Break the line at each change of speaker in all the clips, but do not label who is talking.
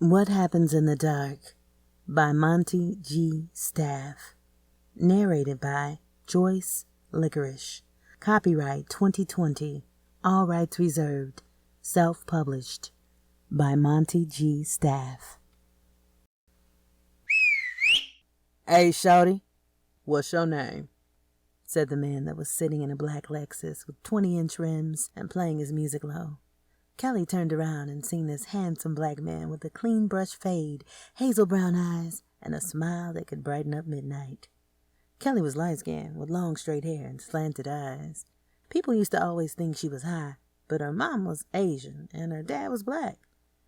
What Happens in the Dark by Monty G. Staff. Narrated by Joyce Licorice. Copyright 2020. All rights reserved. Self-published by Monty G. Staff.
"Hey, shawty, what's your name?" said the man that was sitting in a black Lexus with 20-inch rims and playing his music low. Kelly turned around and seen this handsome black man with a clean brush fade, hazel brown eyes, and a smile that could brighten up midnight. Kelly was light-skinned with long straight hair and slanted eyes. People used to always think she was high, but her mom was Asian and her dad was black.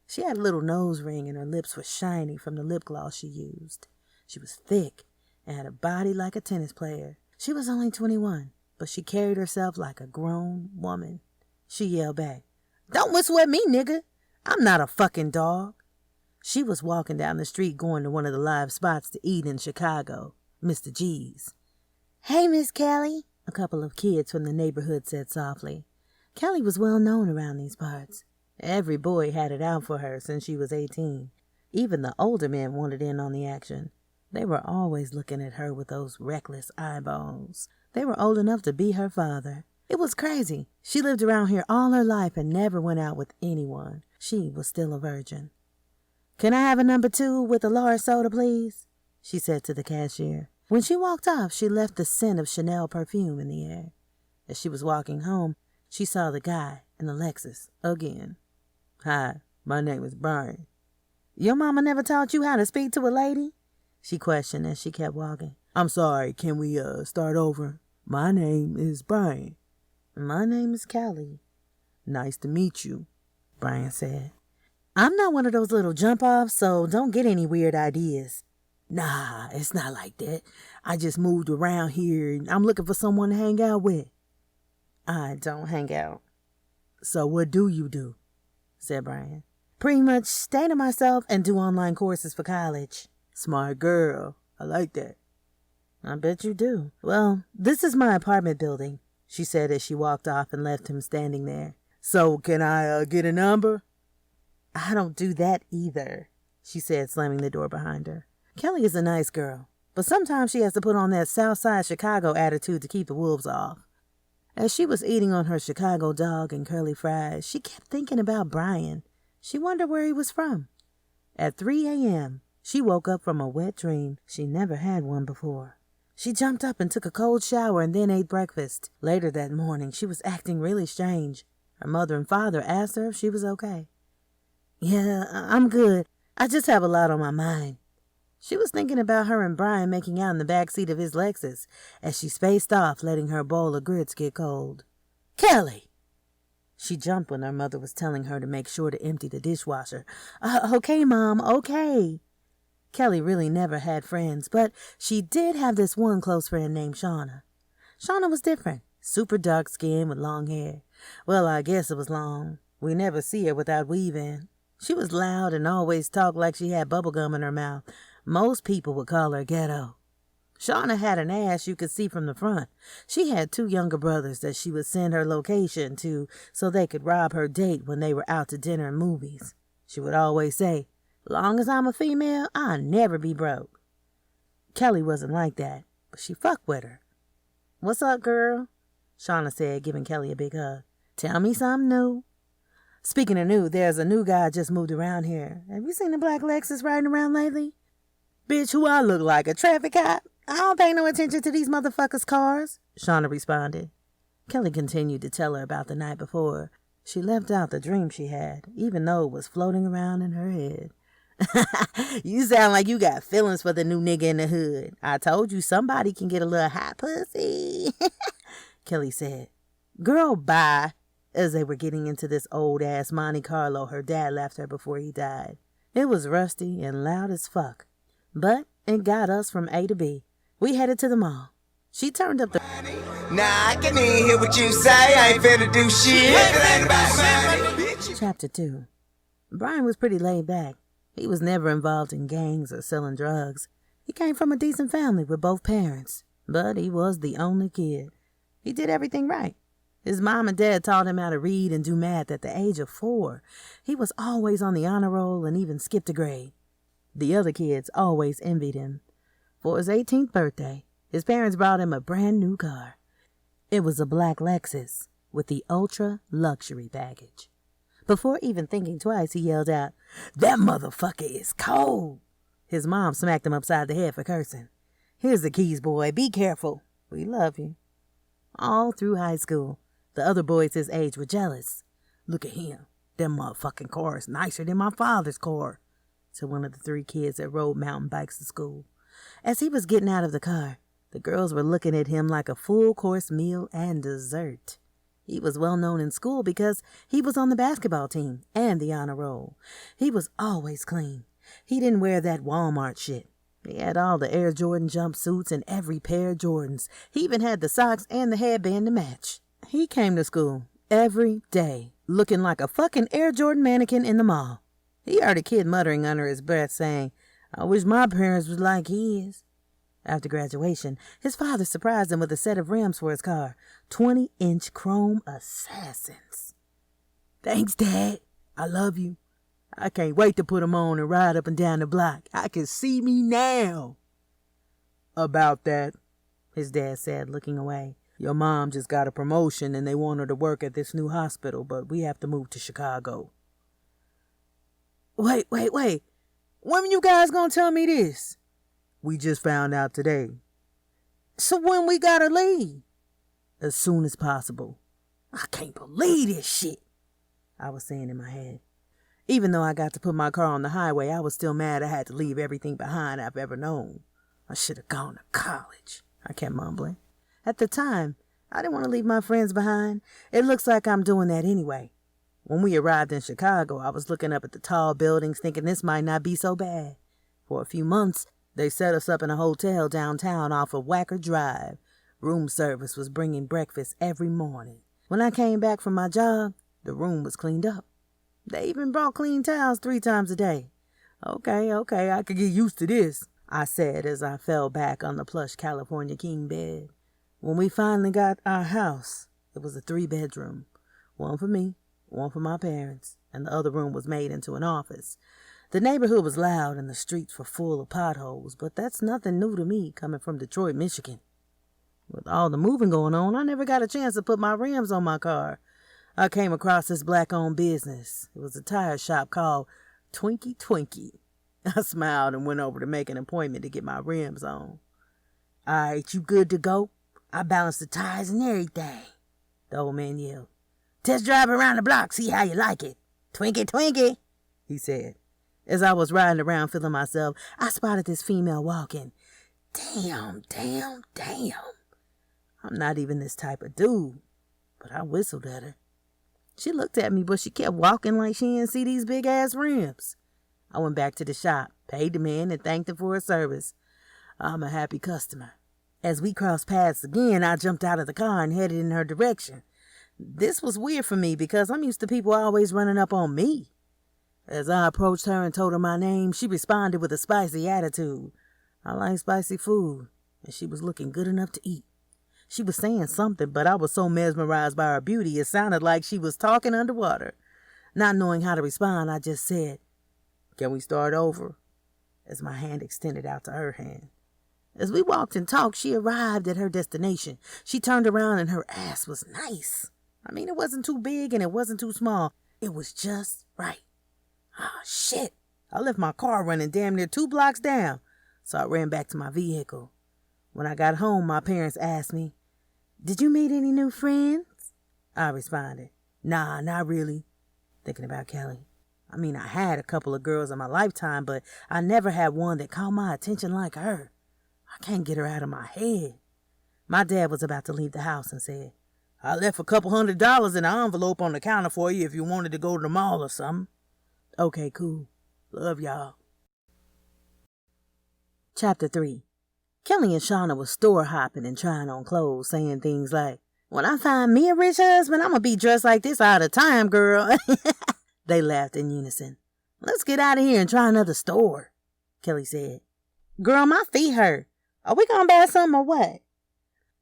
She had a little nose ring and her lips were shiny from the lip gloss she used. She was thick and had a body like a tennis player. She was only 21, but she carried herself like a grown woman. She yelled back, "Don't whistle at me, nigga. I'm not a fucking dog." She was walking down the street going to one of the live spots to eat in Chicago, Mr. G's. "Hey, Miss Kelly," a couple of kids from the neighborhood said softly. Kelly was well known around these parts. Every boy had it out for her since she was 18. Even the older men wanted in on the action. They were always looking at her with those reckless eyeballs. They were old enough to be her father. It was crazy. She lived around here all her life and never went out with anyone. She was still a virgin. "Can I have a number 2 with a large soda, please?" she said to the cashier. When she walked off, she left the scent of Chanel perfume in the air. As she was walking home, she saw the guy in the Lexus again. "Hi, my name is Brian." "Your mama never taught you how to speak to a lady?" she questioned as she kept walking. "I'm sorry, can we start over? My name is Brian." "My name is Kelly." "Nice to meet you," Brian said. "I'm not one of those little jump-offs, so don't get any weird ideas." "Nah, it's not like that. I just moved around here and I'm looking for someone to hang out with." "I don't hang out." "So what do you do?" said Brian. "Pretty much stay to myself and do online courses for college." "Smart girl. I like that." "I bet you do. Well, this is my apartment building," she said as she walked off and left him standing there. "So can I get a number?" "I don't do that either," she said, slamming the door behind her. Kelly is a nice girl, but sometimes she has to put on that Southside Chicago attitude to keep the wolves off. As she was eating on her Chicago dog and curly fries, she kept thinking about Brian. She wondered where he was from. At 3 a.m., she woke up from a wet dream. She never had one before. She jumped up and took a cold shower and then ate breakfast. Later that morning, she was acting really strange. Her mother and father asked her if she was okay. "Yeah, I'm good. I just have a lot on my mind." She was thinking about her and Brian making out in the back seat of his Lexus as she spaced off, letting her bowl of grits get cold. "Kelly!" She jumped when her mother was telling her to make sure to empty the dishwasher. Okay, Mom, okay." Kelly really never had friends, but she did have this one close friend named Shauna. Shauna was different, super dark skin with long hair. Well, I guess it was long. We never see her without weaving. She was loud and always talked like she had bubble gum in her mouth. Most people would call her ghetto. Shauna had an ass you could see from the front. She had 2 younger brothers that she would send her location to so they could rob her date when they were out to dinner and movies. She would always say, "Long as I'm a female, I'll never be broke." Kelly wasn't like that, but she fucked with her. "What's up, girl?" Shauna said, giving Kelly a big hug. "Tell me something new." "Speaking of new, there's a new guy just moved around here. Have you seen the black Lexus riding around lately?" "Bitch, who I look like, a traffic cop? I don't pay no attention to these motherfuckers' cars," Shauna responded. Kelly continued to tell her about the night before. She left out the dream she had, even though it was floating around in her head. "You sound like you got feelings for the new nigga in the hood. I told you somebody can get a little hot pussy," Kelly said. "Girl, bye." As they were getting into this old-ass Monte Carlo her dad left her before he died. It was rusty and loud as fuck, but it got us from A to B. We headed to the mall. She turned up the...
"Nah, I can even hear what you say. I ain't finna do shit.
Chapter 2. Brian was pretty laid back. He was never involved in gangs or selling drugs. He came from a decent family with both parents, but he was the only kid. He did everything right. His mom and dad taught him how to read and do math at the age of 4. He was always on the honor roll and even skipped a grade. The other kids always envied him. For his 18th birthday, his parents brought him a brand new car. It was a black Lexus with the ultra luxury package. Before even thinking twice, he yelled out, "That motherfucker is cold!" His mom smacked him upside the head for cursing. "Here's the keys, boy. Be careful. We love you." All through high school, the other boys his age were jealous. "Look at him. That motherfucking car is nicer than my father's car," said one of the 3 kids that rode mountain bikes to school. As he was getting out of the car, the girls were looking at him like a full-course meal and dessert. He was well known in school because he was on the basketball team and the honor roll. He was always clean. He didn't wear that Walmart shit. He had all the Air Jordan jumpsuits and every pair of Jordans. He even had the socks and the headband to match. He came to school every day looking like a fucking Air Jordan mannequin in the mall. He heard a kid muttering under his breath saying, "I wish my parents was like his." After graduation, his father surprised him with a set of rims for his car, 20-inch chrome assassins. "Thanks, Dad. I love you. I can't wait to put them on and ride up and down the block. I can see me now." "About that," his dad said, looking away. "Your mom just got a promotion and they want her to work at this new hospital, but we have to move to Chicago." Wait. When you guys gonna tell me this?" "We just found out today." "So when we gotta leave?" "As soon as possible." "I can't believe this shit," I was saying in my head. Even though I got to put my car on the highway, I was still mad I had to leave everything behind I've ever known. I should have gone to college, I kept mumbling. At the time, I didn't want to leave my friends behind. It looks like I'm doing that anyway. When we arrived in Chicago, I was looking up at the tall buildings thinking this might not be so bad. For a few months, they set us up in a hotel downtown off of Wacker Drive. Room service was bringing breakfast every morning. When I came back from my job, the room was cleaned up. They even brought clean towels 3 times a day. Okay, I could get used to this, I said as I fell back on the plush California king bed. When we finally got our house, it was a 3-bedroom. One for me, one for my parents, and the other room was made into an office. The neighborhood was loud and the streets were full of potholes, but that's nothing new to me coming from Detroit, Michigan. With all the moving going on, I never got a chance to put my rims on my car. I came across this black-owned business. It was a tire shop called Twinkie. I smiled and went over to make an appointment to get my rims on. "All right, you good to go? I balanced the tires and everything," the old man yelled. "Test drive around the block, see how you like it. Twinkie," he said. As I was riding around feeling myself, I spotted this female walking. Damn. I'm not even this type of dude, but I whistled at her. She looked at me, but she kept walking like she didn't see these big-ass rims. I went back to the shop, paid the man, and thanked him for his service. I'm a happy customer. As we crossed paths again, I jumped out of the car and headed in her direction. This was weird for me because I'm used to people always running up on me. As I approached her and told her my name, she responded with a spicy attitude. I like spicy food, and she was looking good enough to eat. She was saying something, but I was so mesmerized by her beauty, it sounded like she was talking underwater. Not knowing how to respond, I just said, "Can we start over?" as my hand extended out to her hand. As we walked and talked, she arrived at her destination. She turned around and her ass was nice. I mean, it wasn't too big and it wasn't too small. It was just right. Ah, shit. I left my car running damn near 2 blocks down, so I ran back to my vehicle. When I got home, my parents asked me, "Did you meet any new friends?" I responded, "Nah, not really," thinking about Kelly. I mean, I had a couple of girls in my lifetime, but I never had one that caught my attention like her. I can't get her out of my head. My dad was about to leave the house and said, "I left a couple $100 in an envelope on the counter for you if you wanted to go to the mall or something." Okay, cool. Love y'all. Chapter 3. Kelly and Shauna was store hopping and trying on clothes, saying things like, "When I find me a rich husband, I'm going to be dressed like this all the time, girl." They laughed in unison. "Let's get out of here and try another store," Kelly said. "Girl, my feet hurt. Are we going to buy something or what?"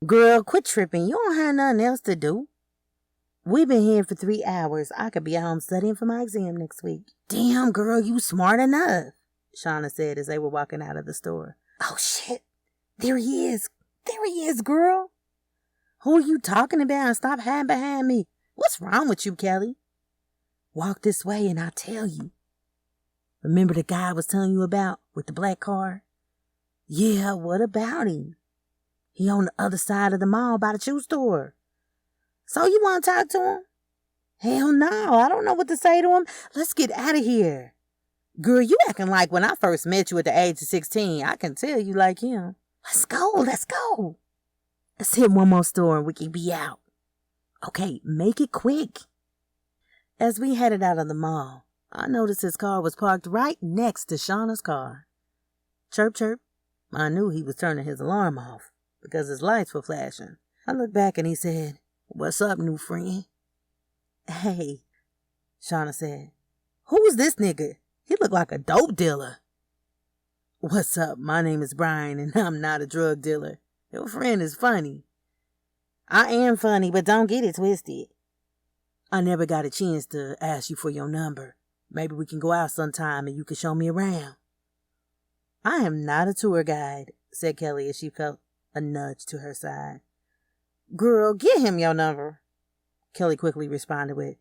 "Girl, quit tripping. You don't have nothing else to do."
We've been here for 3 hours. I could be home studying for my exam next week. Damn, girl, you smart enough, Shauna said as they were walking out of the store. Oh, shit. There he is. There he is, girl. Who are you talking about? Stop hiding behind me. What's wrong with you, Kelly? Walk this way and I'll tell you. Remember the guy I was telling you about with the black car? Yeah, what about him? He on the other side of the mall by the shoe store. So you want to talk to him? Hell no, I don't know what to say to him. Let's get out of here. Girl, you acting like when I first met you at the age of 16. I can tell you like him. Let's go, let's go. Let's hit one more store and we can be out. Okay, make it quick. As we headed out of the mall, I noticed his car was parked right next to Shauna's car. Chirp, chirp. I knew he was turning his alarm off because his lights were flashing. I looked back and he said, "What's up, new friend?" Hey, Shauna said. Who's this nigga? He looked like a dope dealer. What's up? My name is Brian and I'm not a drug dealer. Your friend is funny. I am funny, but don't get it twisted. I never got a chance to ask you for your number. Maybe we can go out sometime and you can show me around. I am not a tour guide, said Kelly as she felt a nudge to her side. Girl, get him your number, Kelly quickly responded with.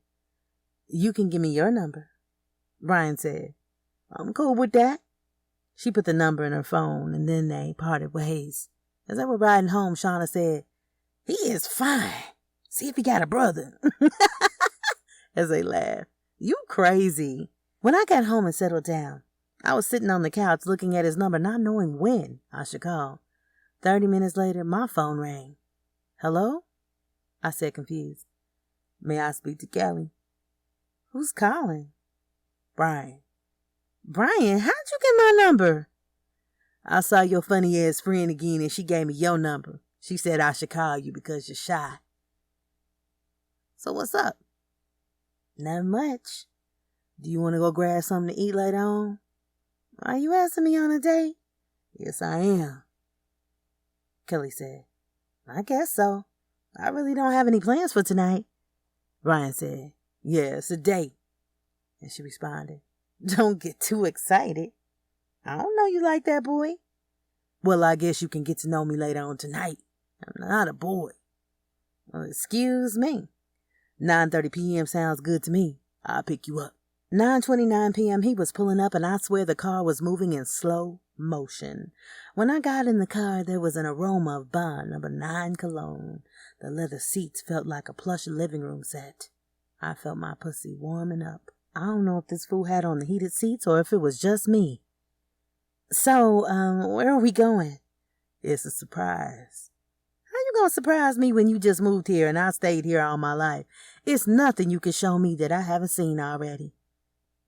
You can give me your number, Brian said. I'm cool with that. She put the number in her phone and then they parted ways. As they were riding home, Shauna said, He is fine. See if he got a brother. As they laughed. You crazy. When I got home and settled down, I was sitting on the couch looking at his number, not knowing when I should call. 30 minutes later, my phone rang. Hello? I said, confused. May I speak to Kelly? Who's calling? Brian. Brian, how'd you get my number? I saw your funny ass friend again and she gave me your number. She said I should call you because you're shy. So what's up? Not much. Do you want to go grab something to eat later on? Are you asking me on a date? Yes, I am. Kelly said, I guess so. I really don't have any plans for tonight. Brian said, yeah, it's a date. And she responded, don't get too excited. I don't know you like that, boy. Well, I guess you can get to know me later on tonight. I'm not a boy. Well, excuse me. 9:30 p.m. sounds good to me. I'll pick you up. 9:29 p.m. he was pulling up and I swear the car was moving in slow motion. When I got in the car, there was an aroma of Bond No. 9 cologne. The leather seats felt like a plush living room set. I felt my pussy warming up. I don't know if this fool had on the heated seats or if it was just me. So, where are we going? It's a surprise. How you gonna surprise me when you just moved here and I stayed here all my life? It's nothing you can show me that I haven't seen already.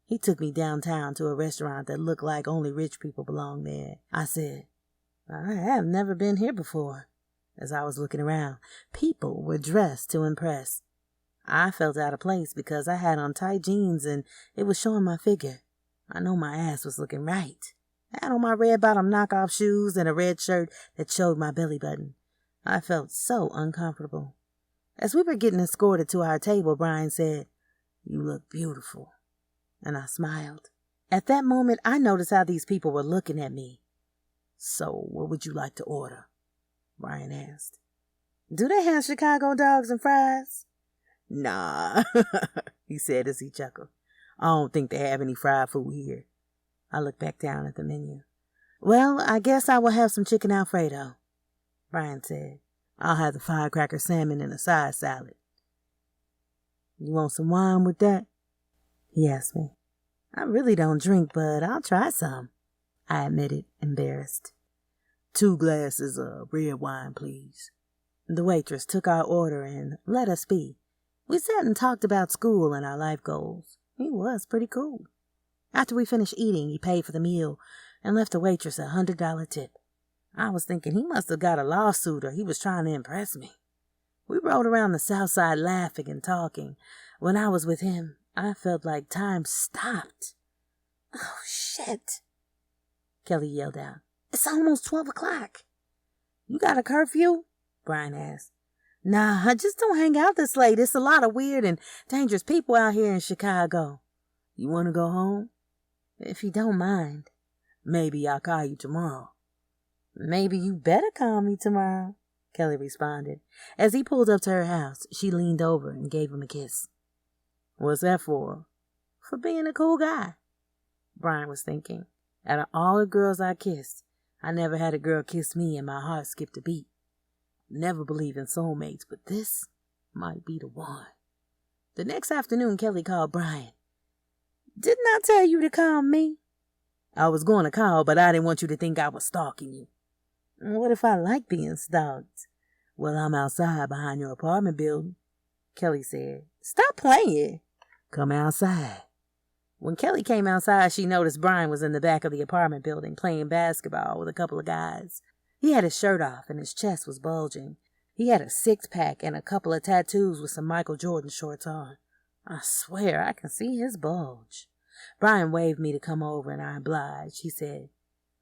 He took me downtown to a restaurant that looked like only rich people belong there. I said, I have never been here before. As I was looking around, people were dressed to impress. I felt out of place because I had on tight jeans and it was showing my figure. I know my ass was looking right. I had on my red bottom knockoff shoes and a red shirt that showed my belly button. I felt so uncomfortable. As we were getting escorted to our table, Brian said, You look beautiful. And I smiled. At that moment, I noticed how these people were looking at me. So, what would you like to order? Brian asked. Do they have Chicago dogs and fries? Nah, he said as he chuckled. I don't think they have any fried food here. I looked back down at the menu. Well, I guess I will have some chicken Alfredo, Brian said. I'll have the firecracker salmon and a side salad. You want some wine with that? He asked me. I really don't drink, but I'll try some, I admitted, embarrassed. 2 glasses of red wine, please. The waitress took our order and let us be. We sat and talked about school and our life goals. He was pretty cool. After we finished eating, he paid for the meal and left the waitress a $100 tip. I was thinking he must have got a lawsuit or he was trying to impress me. We rode around the south side laughing and talking. When I was with him, I felt like time stopped. Oh, shit, Kelly yelled out. It's almost 12 o'clock. You got a curfew? Brian asked. Nah, I just don't hang out this late. It's a lot of weird and dangerous people out here in Chicago. You want to go home? If you don't mind.
Maybe I'll call you tomorrow.
Maybe you better call me tomorrow, Kelly responded. As he pulled up to her house, she leaned over and gave him a kiss.
What's that for?
For being a cool guy, Brian was thinking. Out of all the girls I kissed, I never had a girl kiss me and my heart skipped a beat.
Never believed in soulmates, but this might be the one.
The next afternoon, Kelly called Brian. Didn't I tell you to call me?
I was going to call, but I didn't want you to think I was stalking you.
What if I like being stalked?
Well, I'm outside behind your apartment building,
Kelly said. Stop playing.
Come outside.
When Kelly came outside, she noticed Brian was in the back of the apartment building playing basketball with a couple of guys. He had his shirt off and his chest was bulging. He had a six-pack and a couple of tattoos with some Michael Jordan shorts on. I swear I can see his bulge. Brian waved me to come over and I obliged. He said,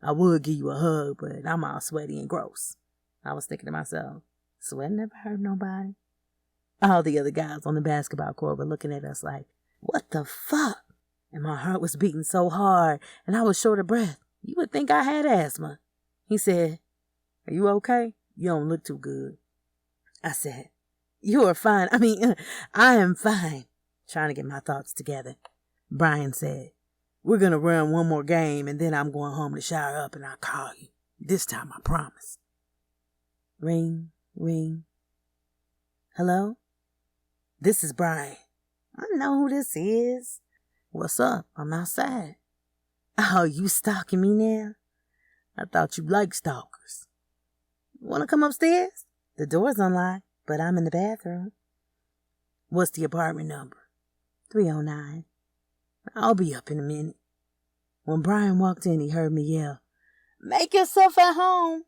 I would give you a hug, but I'm all sweaty and gross.
I was thinking to myself, sweat never hurt nobody. All the other guys on the basketball court were looking at us like, what the fuck? And my heart was beating so hard and I was short of breath. You would think I had asthma. He said,
are you okay? You don't look too good.
I said, you are fine. I am fine. Trying to get my thoughts together.
Brian said, we're going to run one more game and then I'm going home to shower up and I'll call you. This time I promise.
Ring, ring. Hello?
This is Brian.
I know who this is.
What's up? I'm outside.
Oh, you stalking me now?
I thought you liked stalkers.
Want to come upstairs? The door's unlocked, but I'm in the bathroom.
What's the apartment number?
309.
I'll be up in a minute. When Brian walked in, he heard me yell,
make yourself at home.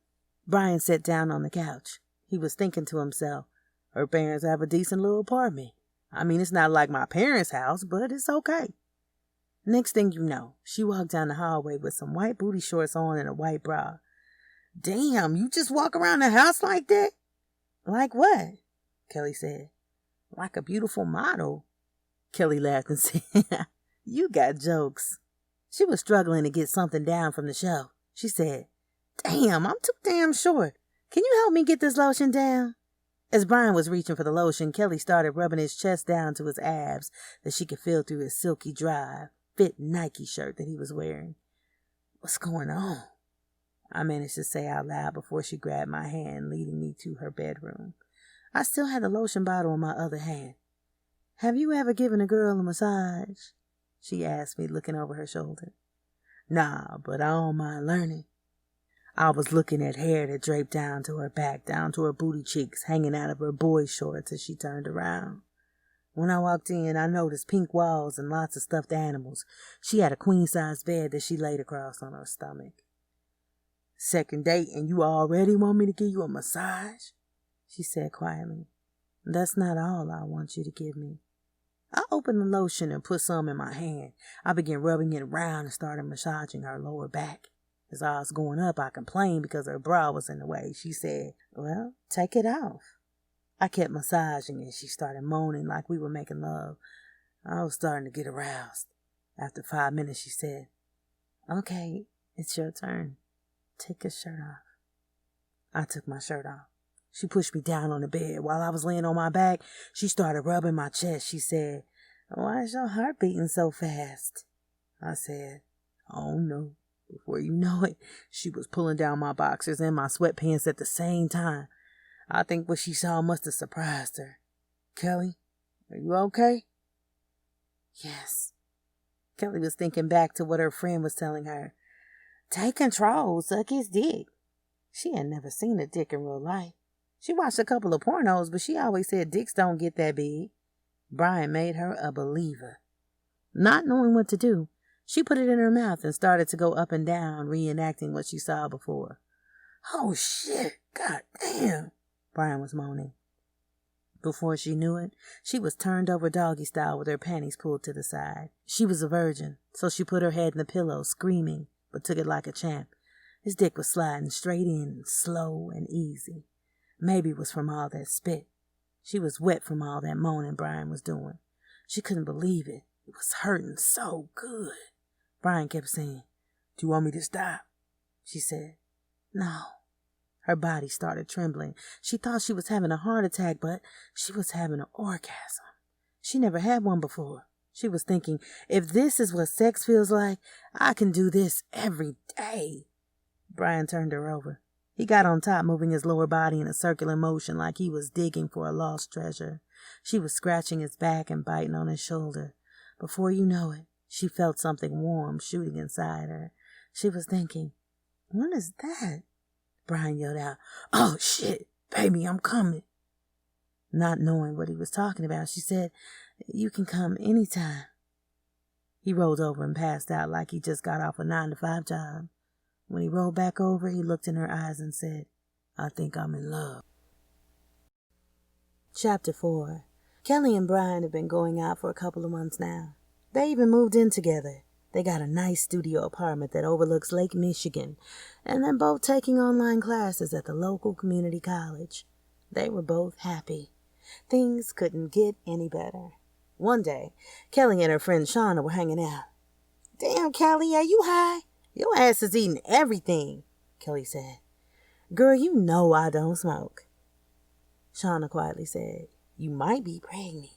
Brian sat down on the couch. He was thinking to himself, her parents have a decent little apartment. It's not like my parents' house, but it's okay. Next thing you know, she walked down the hallway with some white booty shorts on and a white bra. Damn, you just walk around the house like that?
Like what?
Kelly said. Like a beautiful model. Kelly laughed and said, you got jokes. She was struggling to get something down from the shelf. She said, damn, I'm too damn short. Can you help me get this lotion down? As Brian was reaching for the lotion, Kelly started rubbing his chest down to his abs that she could feel through his silky, dry, fit Nike shirt that he was wearing. What's going on? I managed to say out loud before she grabbed my hand, leading me to her bedroom. I still had the lotion bottle in my other hand. Have you ever given a girl a massage? She asked me, looking over her shoulder. Nah, but I don't mind learning. I was looking at hair that draped down to her back, down to her booty cheeks, hanging out of her boy shorts as she turned around. When I walked in, I noticed pink walls and lots of stuffed animals. She had a queen-size bed that she laid across on her stomach. Second date, and you already want me to give you a massage? She said quietly. That's not all I want you to give me. I opened the lotion and put some in my hand. I began rubbing it around and started massaging her lower back. As I was going up, I complained because her bra was in the way. She said, well, take it off. I kept massaging and she started moaning like we were making love. I was starting to get aroused. After 5 minutes, she said, okay, it's your turn. Take your shirt off. I took my shirt off. She pushed me down on the bed. While I was laying on my back, she started rubbing my chest. She said, why is your heart beating so fast? I said, oh no. Before you know it, she was pulling down my boxers and my sweatpants at the same time. I think what she saw must have surprised her. Kelly, are you okay? Yes. Kelly was thinking back to what her friend was telling her. Take control, suck his dick. She had never seen a dick in real life. She watched a couple of pornos, but she always said dicks don't get that big. Brian made her a believer. Not knowing what to do, she put it in her mouth and started to go up and down, reenacting what she saw before. Oh shit, god damn, Brian was moaning. Before she knew it, she was turned over doggy style with her panties pulled to the side. She was a virgin, so she put her head in the pillow, screaming, but took it like a champ. His dick was sliding straight in, slow and easy. Maybe it was from all that spit.
She was wet from all that moaning Brian was doing. She couldn't believe it. It was hurting so good. Brian kept saying, "Do you want me to stop?" She said, "No." Her body started trembling. She thought she was having a heart attack, but she was having an orgasm. She never had one before. She was thinking, if this is what sex feels like, I can do this every day. Brian turned her over. He got on top, moving his lower body in a circular motion like he was digging for a lost treasure. She was scratching his back and biting on his shoulder. Before you know it, she felt something warm shooting inside her. She was thinking, what is that? Brian yelled out, "Oh, shit, baby, I'm coming." Not knowing what he was talking about, she said, "You can come anytime." He rolled over and passed out like he just got off a 9-to-5 job. When he rolled back over, he looked in her eyes and said, "I think I'm in love." Chapter 4. Kelly and Brian have been going out for a couple of months now. They even moved in together. They got a nice studio apartment that overlooks Lake Michigan, and they're both taking online classes at the local community college. They were both happy. Things couldn't get any better. One day, Kelly and her friend Shauna were hanging out. "Damn, Kelly, are you high? Your ass is eating everything," Kelly said. "Girl, you know I don't smoke." Shauna quietly said, "You might be pregnant."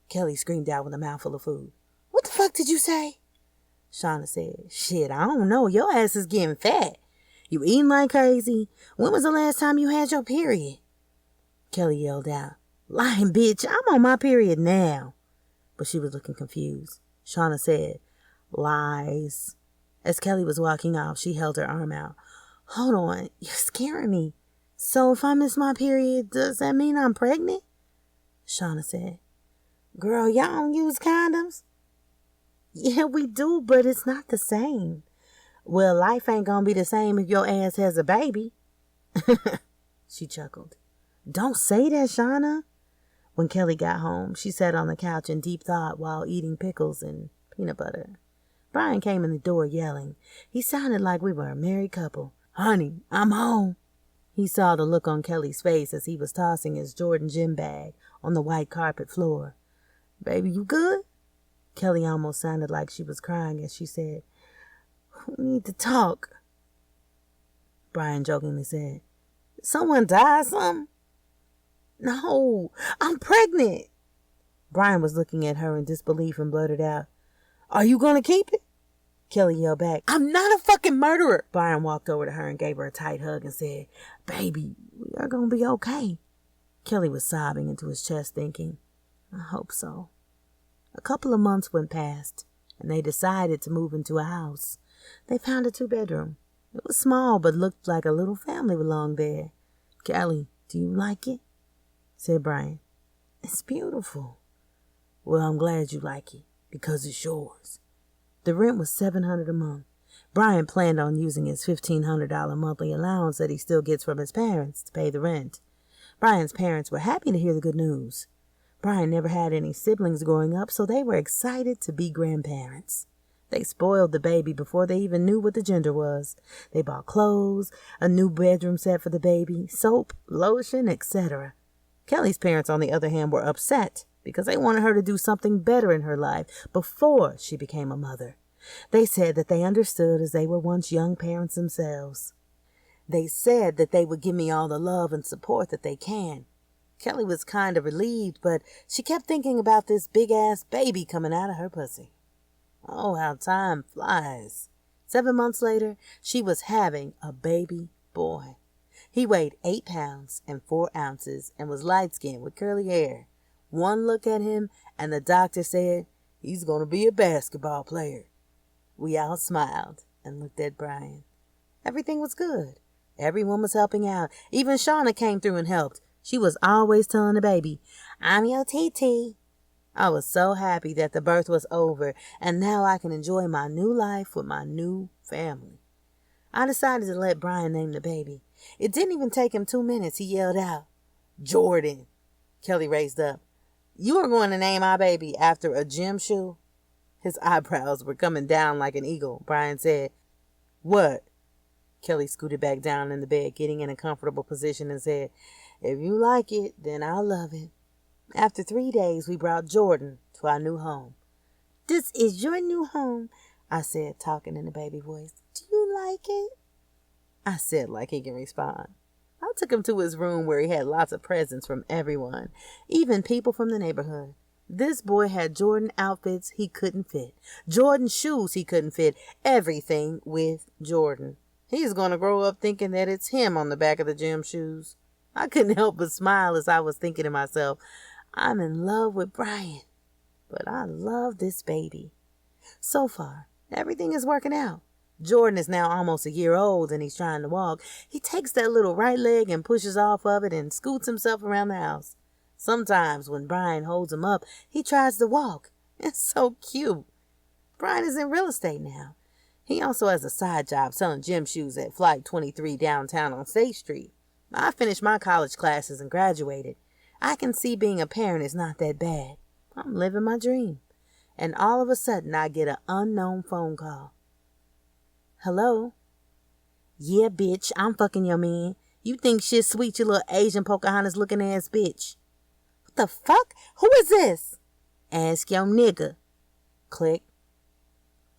Kelly screamed out with a mouthful of food. "What the fuck did you say?" Shauna said, "Shit, I don't know. Your ass is getting fat. You eating like crazy. When was the last time you had your period?" Kelly yelled out, "Lying bitch, I'm on my period now." But she was looking confused. Shauna said, "Lies." As Kelly was walking off, she held her arm out. "Hold on, you're scaring me. So if I miss my period, does that mean I'm pregnant?" Shauna said, "Girl, y'all don't use condoms?" "Yeah, we do, but it's not the same." "Well, life ain't gonna be the same if your ass has a baby." She chuckled. "Don't say that, Shauna." When Kelly got home, she sat on the couch in deep thought while eating pickles and peanut butter. Brian came in the door yelling. He sounded like we were a married couple. "Honey, I'm home." He saw the look on Kelly's face as he was tossing his Jordan gym bag on the white carpet floor. "Baby, you good?" Kelly almost sounded like she was crying as she said, "We need to talk." Brian jokingly said, "Someone died, something?" "No, I'm pregnant." Brian was looking at her in disbelief and blurted out, "Are you going to keep it?" Kelly yelled back, "I'm not a fucking murderer." Brian walked over to her and gave her a tight hug and said, "Baby, we are going to be okay." Kelly was sobbing into his chest thinking, "I hope so." A couple of months went past, and they decided to move into a house. They found a 2-bedroom. It was small, but looked like a little family belonged there. "Kelly, do you like it?" said Brian. "It's beautiful." "Well, I'm glad you like it, because it's yours." The rent was $700 a month. Brian planned on using his $1,500 monthly allowance that he still gets from his parents to pay the rent. Brian's parents were happy to hear the good news. Brian never had any siblings growing up, so they were excited to be grandparents. They spoiled the baby before they even knew what the gender was. They bought clothes, a new bedroom set for the baby, soap, lotion, etc. Kelly's parents, on the other hand, were upset because they wanted her to do something better in her life before she became a mother. They said that they understood as they were once young parents themselves. They said that they would give me all the love and support that they can. Kelly was kind of relieved, but she kept thinking about this big-ass baby coming out of her pussy. Oh, how time flies. 7 months later, she was having a baby boy. He weighed 8 pounds and 4 ounces and was light-skinned with curly hair. One look at him, and the doctor said, "He's going to be a basketball player." We all smiled and looked at Brian. Everything was good. Everyone was helping out. Even Shauna came through and helped. She was always telling the baby, "I'm your TT." I was so happy that the birth was over, and now I can enjoy my new life with my new family. I decided to let Brian name the baby. It didn't even take him 2 minutes. He yelled out, "Jordan." Kelly raised up. "You are going to name our baby after a gym shoe?" His eyebrows were coming down like an eagle. Brian said, "What?" Kelly scooted back down in the bed, getting in a comfortable position, and said, If you like it, then I'll love it. After 3 days, we brought Jordan to our new home. This is your new home, I said, talking in a baby voice. Do you like it? I said like he can respond. I took him to his room where he had lots of presents from everyone, even people from the neighborhood. This boy had Jordan outfits he couldn't fit, Jordan shoes he couldn't fit, everything with Jordan. He's going to grow up thinking that it's him on the back of the gym shoes. I couldn't help but smile as I was thinking to myself, I'm in love with Brian, but I love this baby. So far, everything is working out. Jordan is now almost a year old and he's trying to walk. He takes that little right leg and pushes off of it and scoots himself around the house. Sometimes when Brian holds him up, he tries to walk. It's so cute. Brian is in real estate now. He also has a side job selling gym shoes at Flight 23 downtown on State Street. I finished my college classes and graduated. I can see being a parent is not that bad. I'm living my dream. And all of a sudden I get an unknown phone call. Hello? Yeah, bitch, I'm fucking your man. You think shit's sweet, you little Asian Pocahontas looking ass bitch. What the fuck? Who is this? Ask your nigga. Click.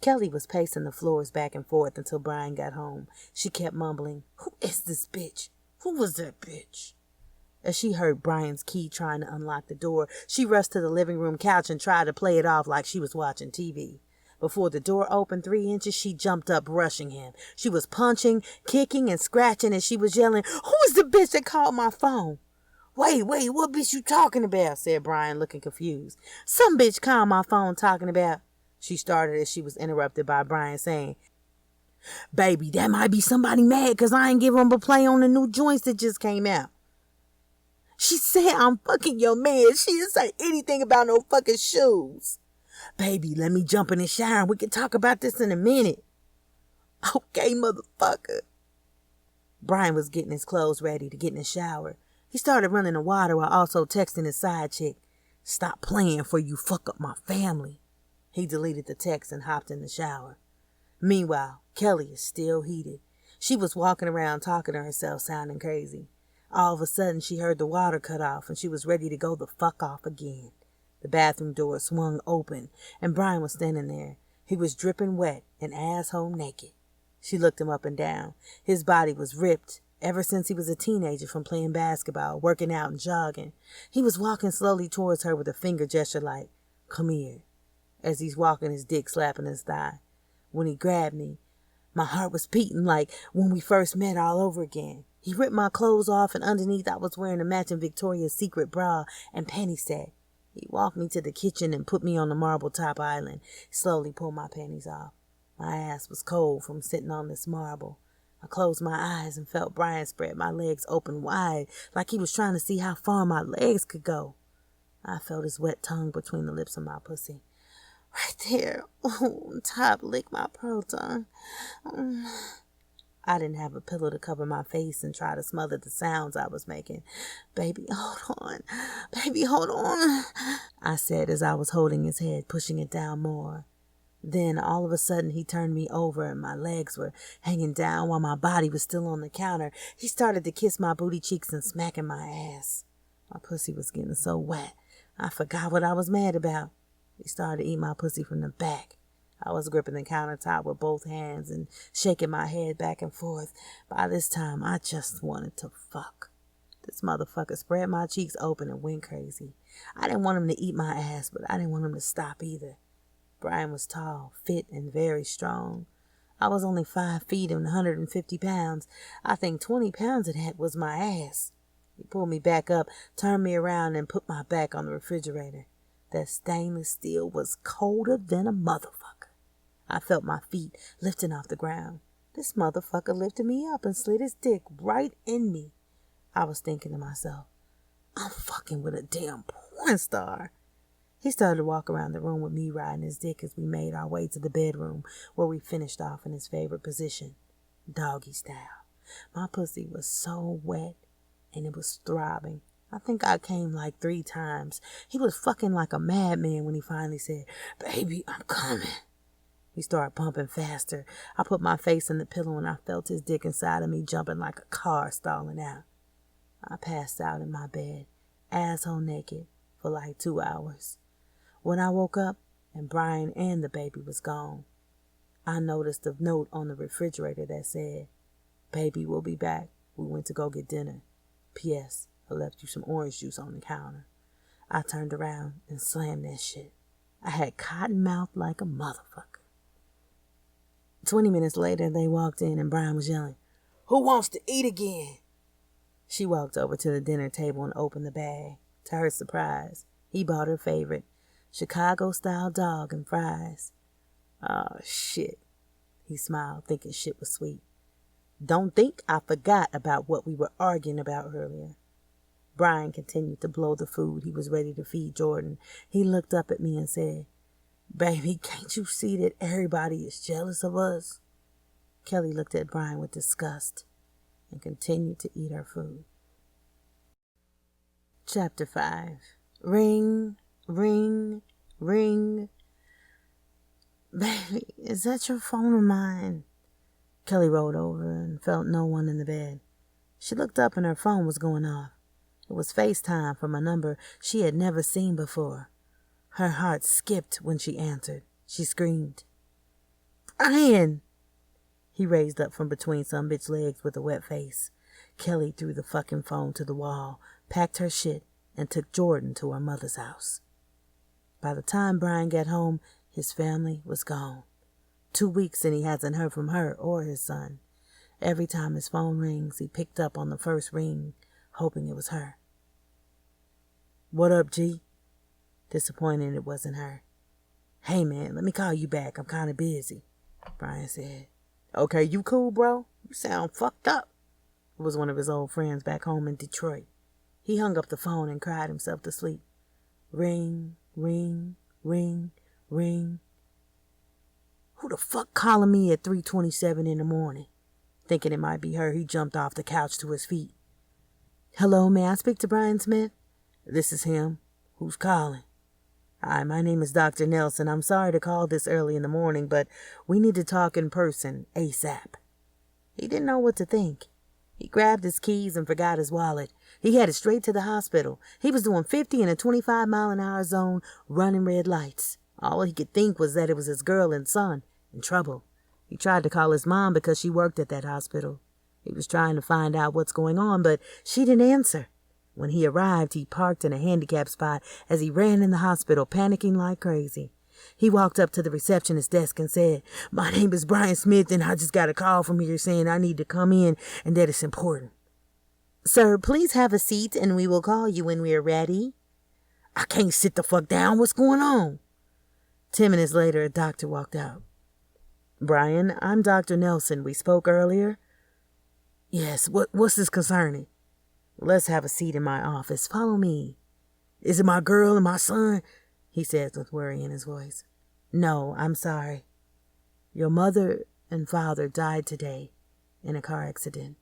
Kelly was pacing the floors back and forth until Brian got home. She kept mumbling, Who is this bitch? Who was that bitch? As she heard Brian's key trying to unlock the door, she rushed to the living room couch and tried to play it off like she was watching TV. Before the door opened 3 inches, she jumped up, rushing him. She was punching, kicking, and scratching as she was yelling, Who is the bitch that called my phone? Wait, what bitch you talking about? Said Brian, looking confused. Some bitch called my phone talking about... She started as she was interrupted by Brian saying, Baby, that might be somebody mad because I ain't give them a play on the new joints that just came out. She said I'm fucking your man. She didn't say anything about no fucking shoes. Baby, let me jump in the shower and we can talk about this in a minute. Okay, motherfucker. Brian was getting his clothes ready to get in the shower. He started running the water while also texting his side chick. Stop playing for you fuck up my family. He deleted the text and hopped in the shower. Meanwhile, Kelly is still heated. She was walking around talking to herself, sounding crazy. All of a sudden, she heard the water cut off and she was ready to go the fuck off again. The bathroom door swung open and Brian was standing there. He was dripping wet and asshole naked. She looked him up and down. His body was ripped ever since he was a teenager from playing basketball, working out and jogging. He was walking slowly towards her with a finger gesture like, Come here, as he's walking, his dick slapping his thigh. When he grabbed me, my heart was beating like when we first met all over again. He ripped my clothes off and underneath I was wearing a matching Victoria's Secret bra and panty set. He walked me to the kitchen and put me on the marble top island, slowly pulled my panties off. My ass was cold from sitting on this marble. I closed my eyes and felt Brian spread my legs open wide like he was trying to see how far my legs could go. I felt his wet tongue between the lips of my pussy. Right there, on top, lick my pearl tongue. I didn't have a pillow to cover my face and try to smother the sounds I was making. Baby, hold on. Baby, hold on, I said as I was holding his head, pushing it down more. Then, all of a sudden, he turned me over and my legs were hanging down while my body was still on the counter. He started to kiss my booty cheeks and smacking my ass. My pussy was getting so wet, I forgot what I was mad about. He started to eat my pussy from the back. I was gripping the countertop with both hands and shaking my head back and forth. By this time, I just wanted to fuck. This motherfucker spread my cheeks open and went crazy. I didn't want him to eat my ass, but I didn't want him to stop either. Brian was tall, fit, and very strong. I was only 5 feet and 150 pounds. I think 20 pounds of that was my ass. He pulled me back up, turned me around, and put my back on the refrigerator. That stainless steel was colder than a motherfucker. I felt my feet lifting off the ground. This motherfucker lifted me up and slid his dick right in me. I was thinking to myself, I'm fucking with a damn porn star. He started to walk around the room with me riding his dick as we made our way to the bedroom where we finished off in his favorite position, doggy style. My pussy was so wet and it was throbbing. I think I came like 3 times. He was fucking like a madman when he finally said, Baby, I'm coming. He started pumping faster. I put my face in the pillow and I felt his dick inside of me jumping like a car stalling out. I passed out in my bed, asshole naked, for like 2 hours. When I woke up and Brian and the baby was gone, I noticed a note on the refrigerator that said, "Baby will be back. We went to go get dinner. P.S. I left you some orange juice on the counter." I turned around and slammed that shit. I had cotton mouth like a motherfucker. 20 minutes later, they walked in and Brian was yelling, "Who wants to eat again?" She walked over to the dinner table and opened the bag. To her surprise, he bought her favorite, Chicago-style dog and fries. "Oh, shit," he smiled, thinking shit was sweet. "Don't think I forgot about what we were arguing about earlier." Brian continued to blow the food he was ready to feed Jordan. He looked up at me and said, "Baby, can't you see that everybody is jealous of us?" Kelly looked at Brian with disgust and continued to eat her food. Chapter 5. Ring, ring, ring. "Baby, is that your phone or mine?" Kelly rolled over and felt no one in the bed. She looked up and her phone was going off. It was FaceTime from a number she had never seen before. Her heart skipped when she answered. She screamed, "Brian!" He raised up from between some bitch legs with a wet face. Kelly threw the fucking phone to the wall, packed her shit, and took Jordan to her mother's house. By the time Brian got home, his family was gone. 2 weeks and he hasn't heard from her or his son. Every time his phone rings, he picked up on the first ring, hoping it was her. "What up, G?" Disappointed it wasn't her. "Hey, man, let me call you back. I'm kind of busy," Brian said. "Okay, you cool, bro? You sound fucked up." It was one of his old friends back home in Detroit. He hung up the phone and cried himself to sleep. Ring, ring, ring, ring. Who the fuck calling me at 3:27 in the morning? Thinking it might be her, he jumped off the couch to his feet. "Hello, may I speak to Brian Smith?" "This is him. Who's calling?" "Hi, my name is Dr. Nelson. I'm sorry to call this early in the morning, but we need to talk in person ASAP." He didn't know what to think. He grabbed his keys and forgot his wallet. He headed straight to the hospital. He was doing 50 in a 25-mile-an-hour zone, running red lights. All he could think was that it was his girl and son in trouble. He tried to call his mom because she worked at that hospital. He was trying to find out what's going on, but she didn't answer. When he arrived, he parked in a handicapped spot as he ran in the hospital, panicking like crazy. He walked up to the receptionist's desk and said, "My name is Brian Smith, and I just got a call from here saying I need to come in and that it's important." "Sir, please have a seat and we will call you when we are ready." "I can't sit the fuck down. What's going on?" 10 minutes later, a doctor walked out. "Brian, I'm Dr. Nelson. We spoke earlier." "Yes, what's this concerning?" "Let's have a seat in my office. Follow me." "Is it my girl and my son?" he said with worry in his voice. "No, I'm sorry. Your mother and father died today in a car accident."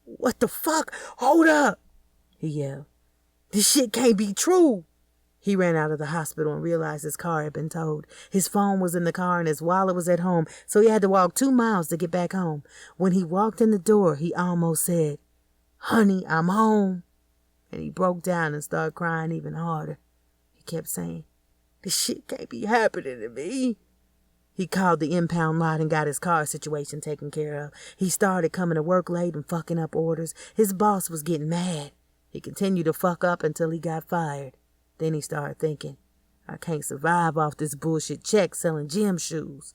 "What the fuck? Hold up!" he yelled. "This shit can't be true." He ran out of the hospital and realized his car had been towed. His phone was in the car and his wallet was at home, so he had to walk 2 miles to get back home. When he walked in the door, he almost said, "Honey, I'm home." And he broke down and started crying even harder. He kept saying, "This shit can't be happening to me." He called the impound lot and got his car situation taken care of. He started coming to work late and fucking up orders. His boss was getting mad. He continued to fuck up until he got fired. Then he started thinking, "I can't survive off this bullshit check selling gym shoes."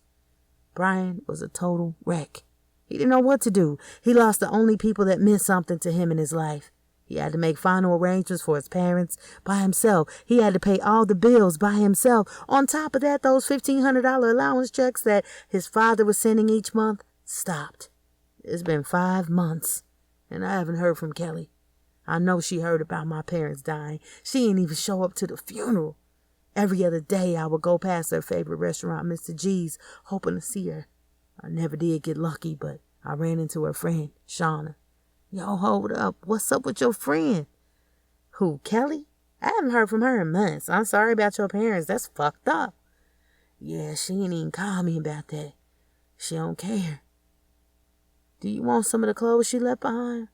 Brian was a total wreck. He didn't know what to do. He lost the only people that meant something to him in his life. He had to make final arrangements for his parents by himself. He had to pay all the bills by himself. On top of that, those $1,500 allowance checks that his father was sending each month stopped. It's been 5 months, and I haven't heard from Kelly. I know she heard about my parents dying. She didn't even show up to the funeral. Every other day I would go past her favorite restaurant, Mr. G's, hoping to see her. I never did get lucky, but I ran into her friend, Shauna. Yo, hold up. What's up with your friend? Who, Kelly? I haven't heard from her in months. I'm sorry about your parents. That's fucked up. Yeah, she ain't even call me about that. She don't care. Do you want some of the clothes she left behind?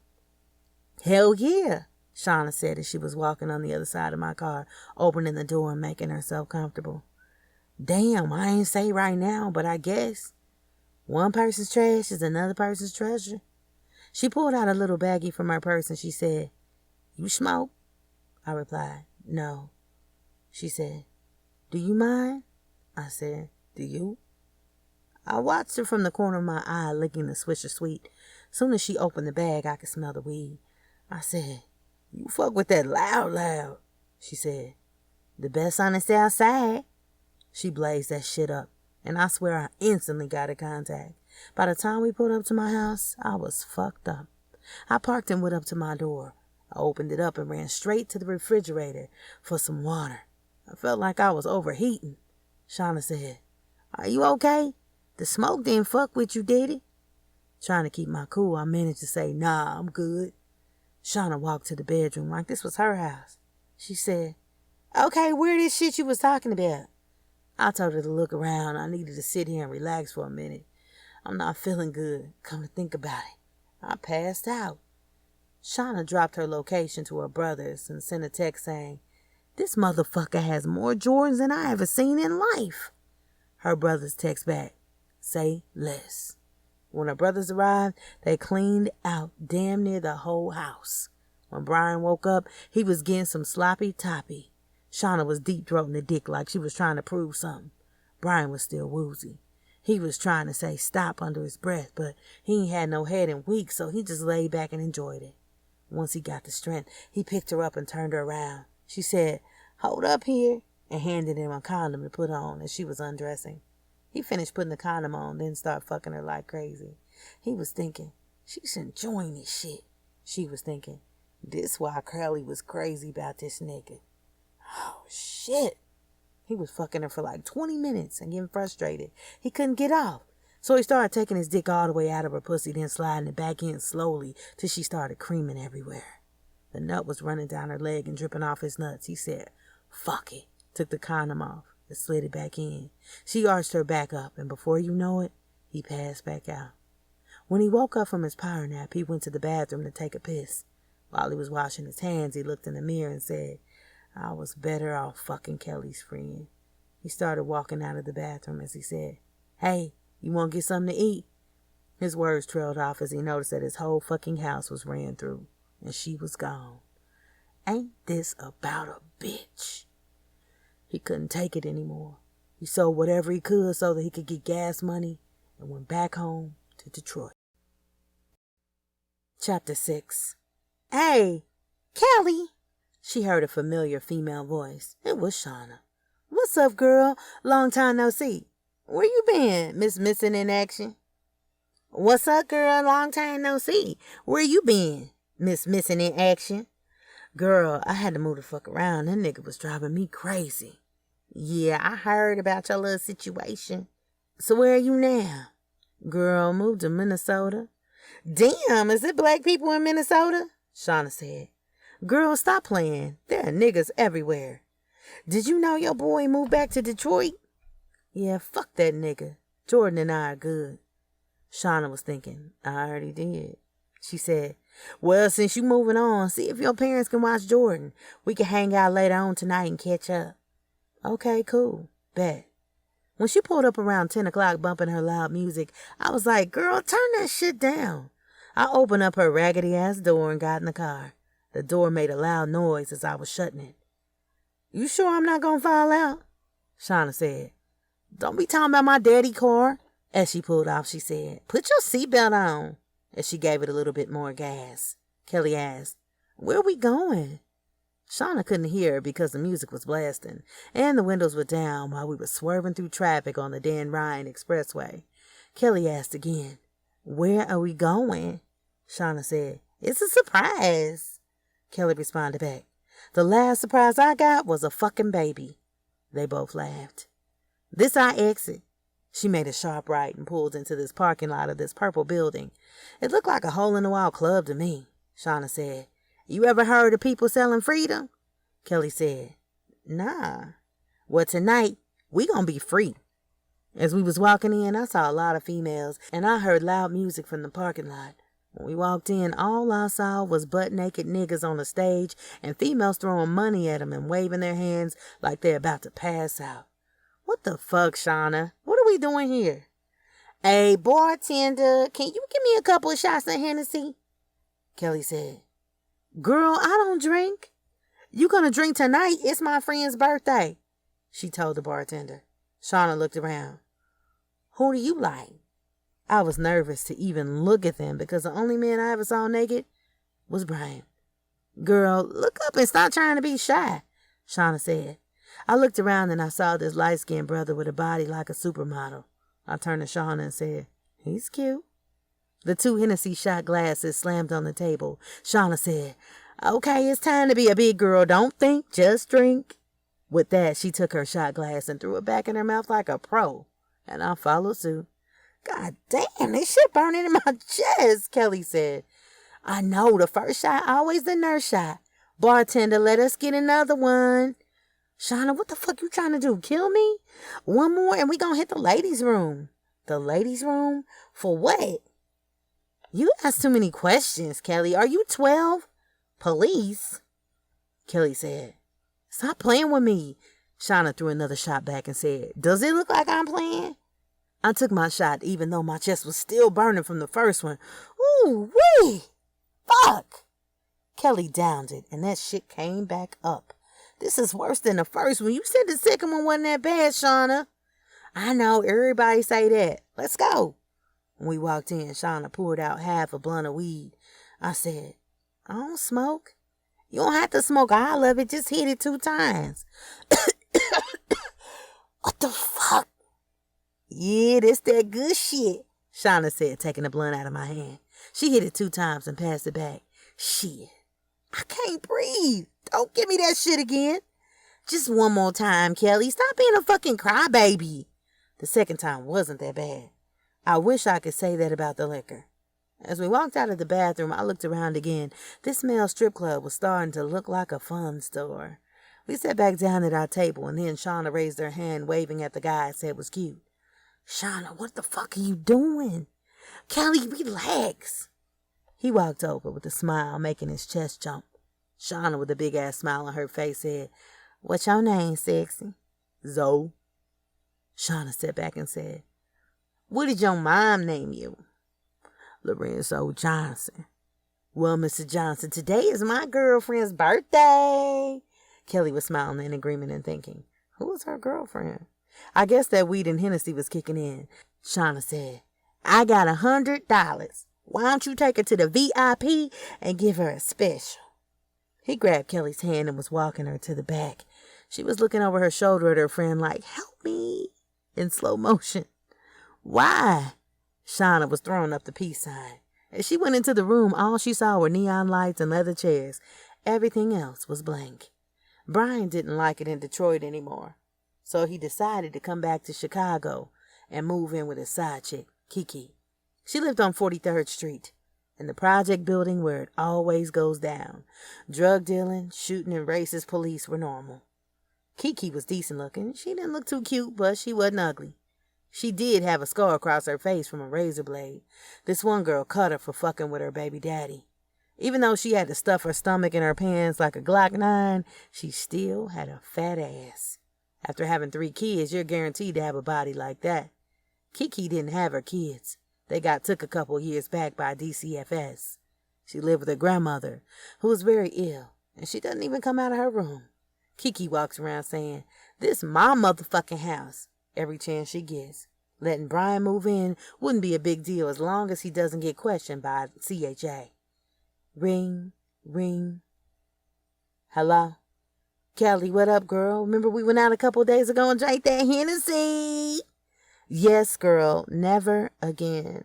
Hell yeah, Shauna said as she was walking on the other side of my car, opening the door and making herself comfortable. Damn, I ain't say right now, but I guess one person's trash is another person's treasure. She pulled out a little baggie from her purse and she said, "You smoke?" I replied, "No." She said, "Do you mind?" I said, "Do you?" I watched her from the corner of my eye, licking the Swisher Sweet. Soon as she opened the bag, I could smell the weed. I said, "You fuck with that loud." She said, "The best on the south side." She blazed that shit up, and I swear I instantly got in contact. By the time we pulled up to my house, I was fucked up. I parked and went up to my door. I opened it up and ran straight to the refrigerator for some water. I felt like I was overheating. Shauna said, "Are you okay? The smoke didn't fuck with you, did it?" Trying to keep my cool, I managed to say, "Nah, I'm good." Shauna walked to the bedroom like this was her house. She said, "Okay, where this shit you was talking about?" I told her to look around. I needed to sit here and relax for a minute. I'm not feeling good, come to think about it. I passed out. Shauna dropped her location to her brothers and sent a text saying, "This motherfucker has more Jordans than I ever seen in life." Her brothers text back, "Say less." When her brothers arrived, they cleaned out damn near the whole house. When Brian woke up, he was getting some sloppy toppy. Shauna was deep-throating the dick like she was trying to prove something. Brian was still woozy. He was trying to say stop under his breath, but he ain't had no head in weeks, so he just laid back and enjoyed it. Once he got the strength, he picked her up and turned her around. She said, "Hold up here," and handed him a condom to put on as she was undressing. He finished putting the condom on, then started fucking her like crazy. He was thinking, she's enjoying this shit. She was thinking, this why Curly was crazy about this nigga. Oh, shit. He was fucking her for like 20 minutes and getting frustrated. He couldn't get off. So he started taking his dick all the way out of her pussy, then sliding it back in slowly till she started creaming everywhere. The nut was running down her leg and dripping off his nuts. He said, "Fuck it," took the condom off and slid it back in. She arched her back up, and before you know it, he passed back out. When he woke up from his power nap, he went to the bathroom to take a piss. While he was washing his hands, he looked in the mirror and said, "I was better off fucking Kelly's friend." He started walking out of the bathroom as he said, "Hey, you want to get something to eat?" His words trailed off as he noticed that his whole fucking house was ran through, and she was gone. Ain't this about a bitch? He couldn't take it anymore. He sold whatever he could so that he could get gas money and went back home to Detroit. Chapter 6. "Hey, Kelly," she heard a familiar female voice. It was Shauna. "What's up, girl? Long time no see. Where you been, Miss Missing in Action?" "What's up, girl? Long time no see. Where you been, Miss Missing in Action?" "Girl, I had to move the fuck around. That nigga was driving me crazy." "Yeah, I heard about your little situation. So where are you now?" "Girl, moved to Minnesota." "Damn, is it black people in Minnesota?" Shauna said. "Girl, stop playing. There are niggas everywhere." "Did you know your boy moved back to Detroit?" "Yeah, fuck that nigga. Jordan and I are good." Shauna was thinking, I already did. She said, "Well, since you moving on, see if your parents can watch Jordan. We can hang out later on tonight and catch up." "Okay, cool. Bet." When she pulled up around 10 o'clock bumping her loud music, I was like, "Girl, turn that shit down." I opened up her raggedy-ass door and got in the car. The door made a loud noise as I was shutting it. "You sure I'm not gonna fall out?" Shauna said. "Don't be talking about my daddy car." As she pulled off, she said, "Put your seatbelt on." As she gave it a little bit more gas, Kelly asked, "Where are we going?" Shauna couldn't hear because the music was blasting, and the windows were down while we were swerving through traffic on the Dan Ryan Expressway. Kelly asked again, "Where are we going?" Shauna said, "It's a surprise." Kelly responded back, "The last surprise I got was a fucking baby." They both laughed. "This our exit." She made a sharp right and pulled into this parking lot of this purple building. It looked like a hole-in-the-wall club to me. Shauna said, "You ever heard of people selling freedom?" Kelly said, "Nah." "Well, tonight, we gonna be free." As we was walking in, I saw a lot of females, and I heard loud music from the parking lot. When we walked in, all I saw was butt-naked niggas on the stage and females throwing money at them and waving their hands like they're about to pass out. What the fuck, Shauna? What are we doing here? Hey, bartender, can you give me a couple of shots of Hennessy? Kelly said. Girl, I don't drink. You gonna drink tonight? It's my friend's birthday, she told the bartender. Shauna looked around. Who do you like? I was nervous to even look at them because the only man I ever saw naked was Brian. Girl, look up and stop trying to be shy, Shauna said. I looked around and I saw this light-skinned brother with a body like a supermodel. I turned to Shauna and said, he's cute. The 2 Hennessy shot glasses slammed on the table. Shauna said, okay, it's time to be a big girl. Don't think, just drink. With that, she took her shot glass and threw it back in her mouth like a pro, and I followed suit. God damn, this shit burning in my chest, Kelly said. I know, the first shot, always the nurse shot. Bartender, let us get another one. Shauna, what the fuck you trying to do? Kill me? One more and we gonna hit the ladies' room. The ladies' room? For what? You ask too many questions, Kelly. Are you 12? Police? Kelly said. Stop playing with me. Shauna threw another shot back and said, does it look like I'm playing? I took my shot even though my chest was still burning from the first one. Ooh, wee! Fuck! Kelly downed it and that shit came back up. This is worse than the first one. You said the second one wasn't that bad, Shauna. I know, everybody say that. Let's go. When we walked in, Shauna poured out half a blunt of weed. I said, I don't smoke. You don't have to smoke all of it. Just hit it 2 times. What the fuck? Yeah, this that good shit, Shauna said, taking the blunt out of my hand. She hit it 2 times and passed it back. Shit. I can't breathe. Don't give me that shit again. Just one more time, Kelly. Stop being a fucking crybaby. The second time wasn't that bad. I wish I could say that about the liquor. As we walked out of the bathroom, I looked around again. This male strip club was starting to look like a fun store. We sat back down at our table, and then Shauna raised her hand, waving at the guy I said was cute. Shauna, what the fuck are you doing? Kelly, relax. He walked over with a smile, making his chest jump. Shauna, with a big-ass smile on her face, said, what's your name, sexy? Zoe. Shauna sat back and said, what did your mom name you? Lorenzo Johnson. Well, Mr. Johnson, today is my girlfriend's birthday. Kelly was smiling in agreement and thinking, who was her girlfriend? I guess that weed and Hennessy was kicking in. Shauna said, I got $100. Why don't you take her to the VIP and give her a special? He grabbed Kelly's hand and was walking her to the back. She was looking over her shoulder at her friend like, help me, in slow motion. Why? Shauna was throwing up the peace sign. As she went into the room, all she saw were neon lights and leather chairs. Everything else was blank. Brian didn't like it in Detroit anymore, so he decided to come back to Chicago and move in with his side chick, Kiki. She lived on 43rd Street, in the project building where it always goes down. Drug dealing, shooting, and racist police were normal. Kiki was decent looking. She didn't look too cute, but she wasn't ugly. She did have a scar across her face from a razor blade. This one girl cut her for fucking with her baby daddy. Even though she had to stuff her stomach in her pants like a Glock 9, she still had a fat ass. After having 3 kids, you're guaranteed to have a body like that. Kiki didn't have her kids. They got took a couple years back by DCFS. She lived with her grandmother, who was very ill, and she doesn't even come out of her room. Kiki walks around saying, this my motherfucking house, every chance she gets. Letting Brian move in wouldn't be a big deal as long as he doesn't get questioned by CHA. Ring, ring. Hello? Kelly, what up, girl? Remember we went out a couple days ago and drank that Hennessy? Yes, girl, never again.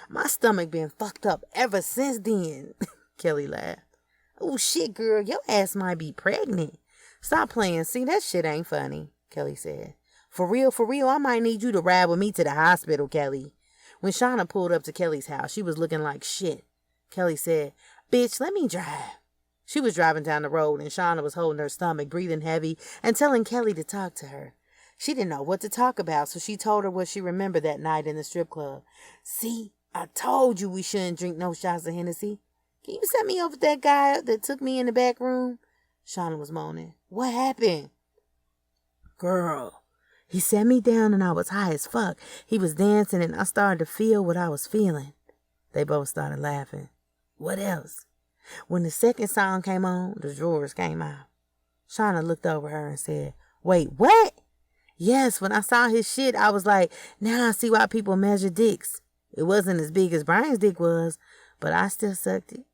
My stomach been fucked up ever since then. Kelly laughed. Oh, shit, girl, your ass might be pregnant. Stop playing. See, that shit ain't funny, Kelly said. For real, I might need you to ride with me to the hospital, Kelly. When Shauna pulled up to Kelly's house, she was looking like shit. Kelly said, bitch, let me drive. She was driving down the road, and Shauna was holding her stomach, breathing heavy, and telling Kelly to talk to her. She didn't know what to talk about, so she told her what she remembered that night in the strip club. See, I told you we shouldn't drink no shots of Hennessy. Can you set me up with that guy that took me in the back room? Shauna was moaning. What happened? Girl, he set me down and I was high as fuck. He was dancing and I started to feel what I was feeling. They both started laughing. What else? When the second song came on, the drawers came out. Shauna looked over her and said, Wait, what? Yes, when I saw his shit, I was like, now I see why people measure dicks. It wasn't as big as Brian's dick was, but I still sucked it.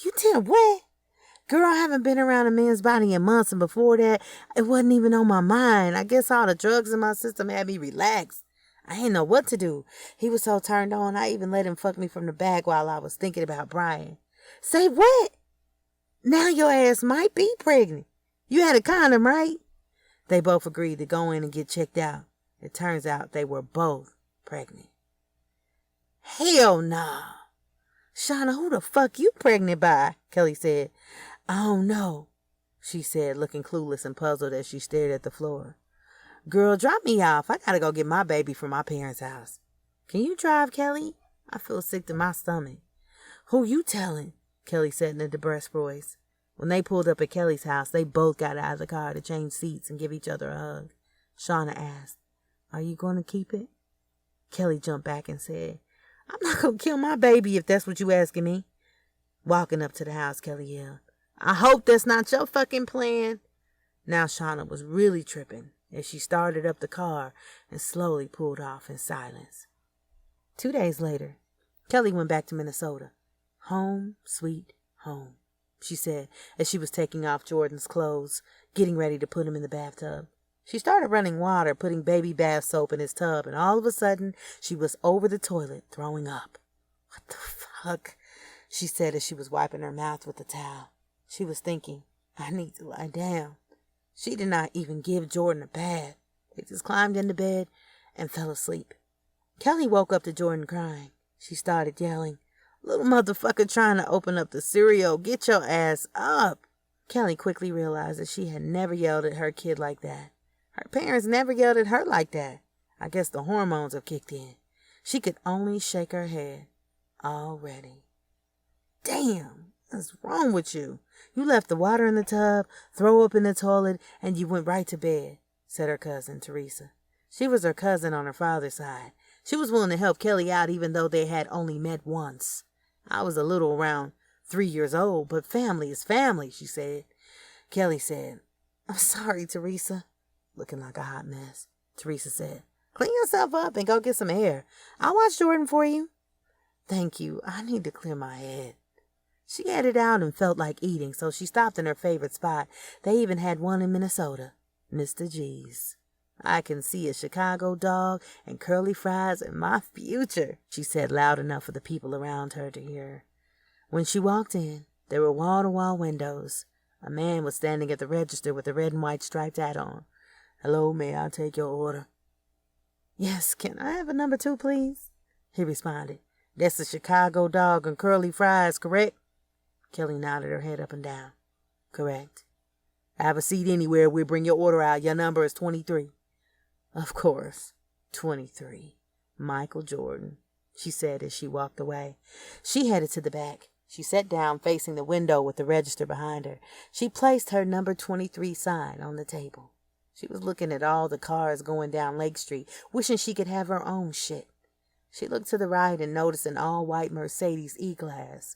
You did what? Girl, I haven't been around a man's body in months, and before that, it wasn't even on my mind. I guess all the drugs in my system had me relaxed. I didn't know what to do. He was so turned on, I even let him fuck me from the back while I was thinking about Brian. Say what? Now your ass might be pregnant. You had a condom, right? They both agreed to go in and get checked out. It turns out they were both pregnant. Hell nah. Shauna, who the fuck you pregnant by? Kelly said. I don't know, she said, looking clueless and puzzled as she stared at the floor. Girl, drop me off. I gotta go get my baby from my parents' house. Can you drive, Kelly? I feel sick to my stomach. Who you telling? Kelly said in a depressed voice. When they pulled up at Kelly's house, they both got out of the car to change seats and give each other a hug. Shauna asked, Are you going to keep it? Kelly jumped back and said, I'm not going to kill my baby if that's what you asking me. Walking up to the house, Kelly yelled, I hope that's not your fucking plan. Now Shauna was really tripping as she started up the car and slowly pulled off in silence. 2 days later, Kelly went back to Minnesota. Home, sweet home, she said as she was taking off Jordan's clothes, getting ready to put him in the bathtub. She started running water, putting baby bath soap in his tub, and all of a sudden, she was over the toilet, throwing up. What the fuck? She said as she was wiping her mouth with the towel. She was thinking, I need to lie down. She did not even give Jordan a bath. They just climbed into bed and fell asleep. Kelly woke up to Jordan crying. She started yelling, Little motherfucker trying to open up the cereal. Get your ass up. Kelly quickly realized that she had never yelled at her kid like that. Her parents never yelled at her like that. I guess the hormones have kicked in. She could only shake her head. Already. Damn, what's wrong with you? You left the water in the tub, throw up in the toilet, and you went right to bed, said her cousin, Teresa. She was her cousin on her father's side. She was willing to help Kelly out even though they had only met once. I was a little around 3 years old, but family is family, she said. Kelly said, I'm sorry, Teresa. Looking like a hot mess. Teresa said, Clean yourself up and go get some air. I'll watch Jordan for you. Thank you. I need to clear my head. She headed out and felt like eating, so she stopped in her favorite spot. They even had one in Minnesota, Mr. G's. I can see a Chicago dog and curly fries in my future, she said loud enough for the people around her to hear. When she walked in, there were wall-to-wall windows. A man was standing at the register with a red and white striped hat on. Hello, may I take your order? Yes, can I have a number 2, please? He responded. That's a Chicago dog and curly fries, correct? Kelly nodded her head up and down. Correct. Have a seat anywhere. We'll bring your order out. Your number is 23. Of course. 23. Michael Jordan, she said as she walked away. She headed to the back. She sat down facing the window with the register behind her. She placed her number 23 sign on the table. She was looking at all the cars going down Lake Street, wishing she could have her own shit. She looked to the right and noticed an all-white Mercedes E-Class.